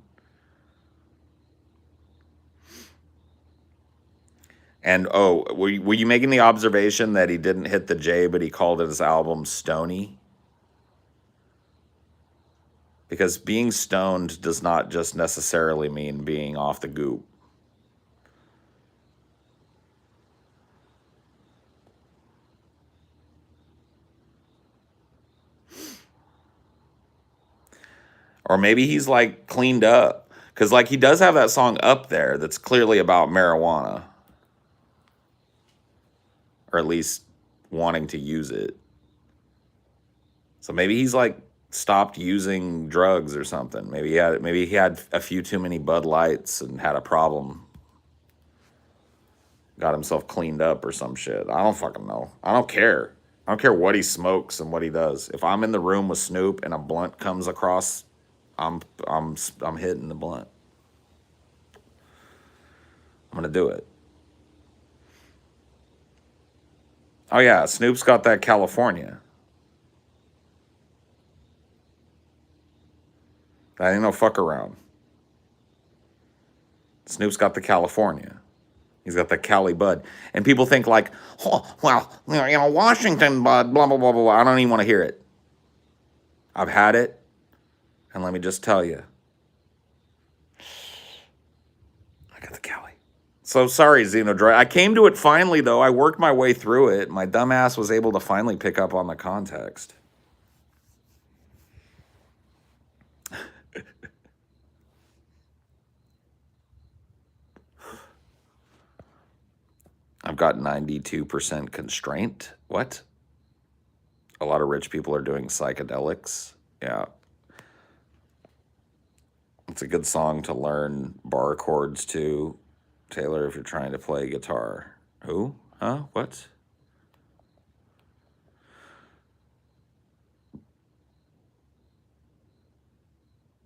And oh, were you making the observation that he didn't hit the J, but he called his album Stony? Because being stoned does not just necessarily mean being off the goop. Or maybe he's like cleaned up. Because like he does have that song Up There that's clearly about marijuana. Or at least wanting to use it. So maybe he's like stopped using drugs or something. Maybe he had a few too many Bud Lights and had a problem. Got himself cleaned up or some shit. I don't fucking know. I don't care. I don't care what he smokes and what he does. If I'm in the room with Snoop and a blunt comes across, I'm hitting the blunt. I'm gonna do it. Oh yeah, Snoop's got that California. That ain't no fuck around. Snoop's got the California. He's got the Cali Bud. And people think like, oh, well, you know, Washington Bud, blah, blah, blah, blah. I don't even want to hear it. I've had it. And let me just tell you. I got the Cali. So sorry, Xenodroid. I came to it finally, though. I worked my way through it. My dumbass was able to finally pick up on the context. I've got 92% constraint. What? A lot of rich people are doing psychedelics. Yeah. It's a good song to learn bar chords to, Taylor, if you're trying to play guitar. Who? Huh? What?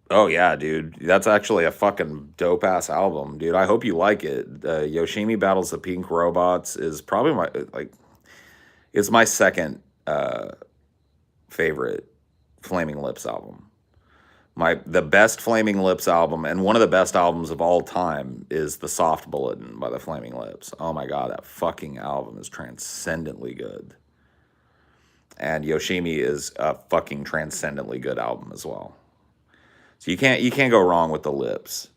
Oh yeah, dude. That's actually a fucking dope ass album, dude. I hope you like it. Yoshimi Battles the Pink Robots is probably it's my second favorite Flaming Lips album. The best Flaming Lips album and one of the best albums of all time is The Soft Bulletin by the Flaming Lips. Oh my god, that fucking album is transcendently good. And Yoshimi is a fucking transcendently good album as well. So you can't go wrong with the Lips.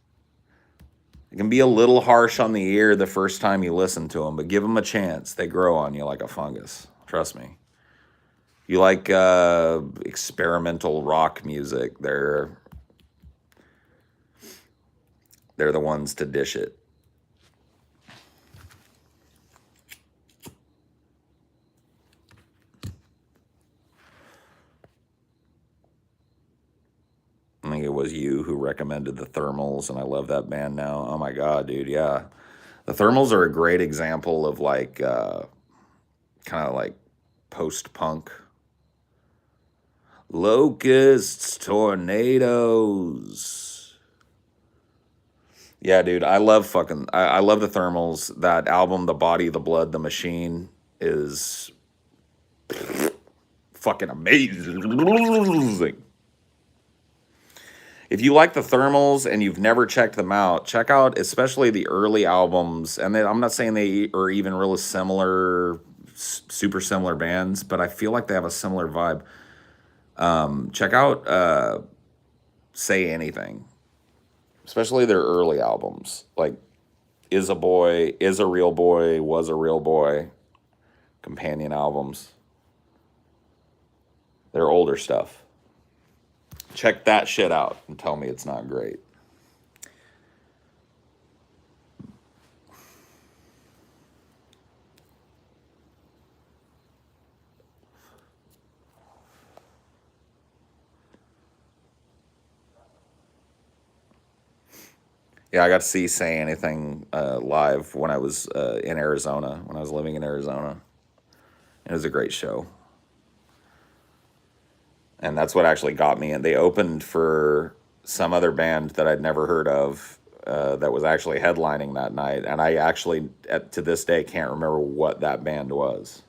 It can be a little harsh on the ear the first time you listen to them, but give them a chance. They grow on you like a fungus. Trust me. You like experimental rock music, they're the ones to dish it. I think it was you who recommended the Thermals, and I love that band now. Oh my god, dude, yeah. The Thermals are a great example of like kind of like post-punk. Locusts, tornadoes. Yeah, dude, I love I love the Thermals. That album, The Body, the Blood, the Machine, is fucking amazing. If you like the Thermals and you've never checked them out, check out especially the early albums. And I'm not saying they are even really similar super similar bands, but I feel like they have a similar vibe. Check out Say Anything, especially their early albums, like Is a Boy, Is a Real Boy, Was a Real Boy, companion albums. Their older stuff. Check that shit out and tell me it's not great. Yeah, I got to see Say Anything live when I was in Arizona, when I was living in Arizona. It was a great show. And that's what actually got me in. They opened for some other band that I'd never heard of that was actually headlining that night. And I actually, to this day, can't remember what that band was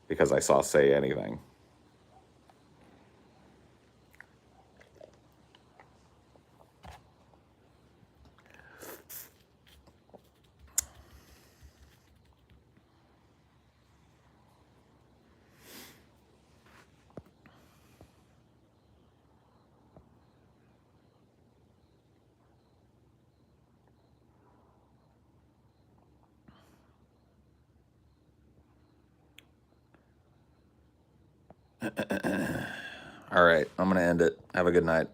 because I saw Say Anything. All right, I'm going to end it. Have a good night.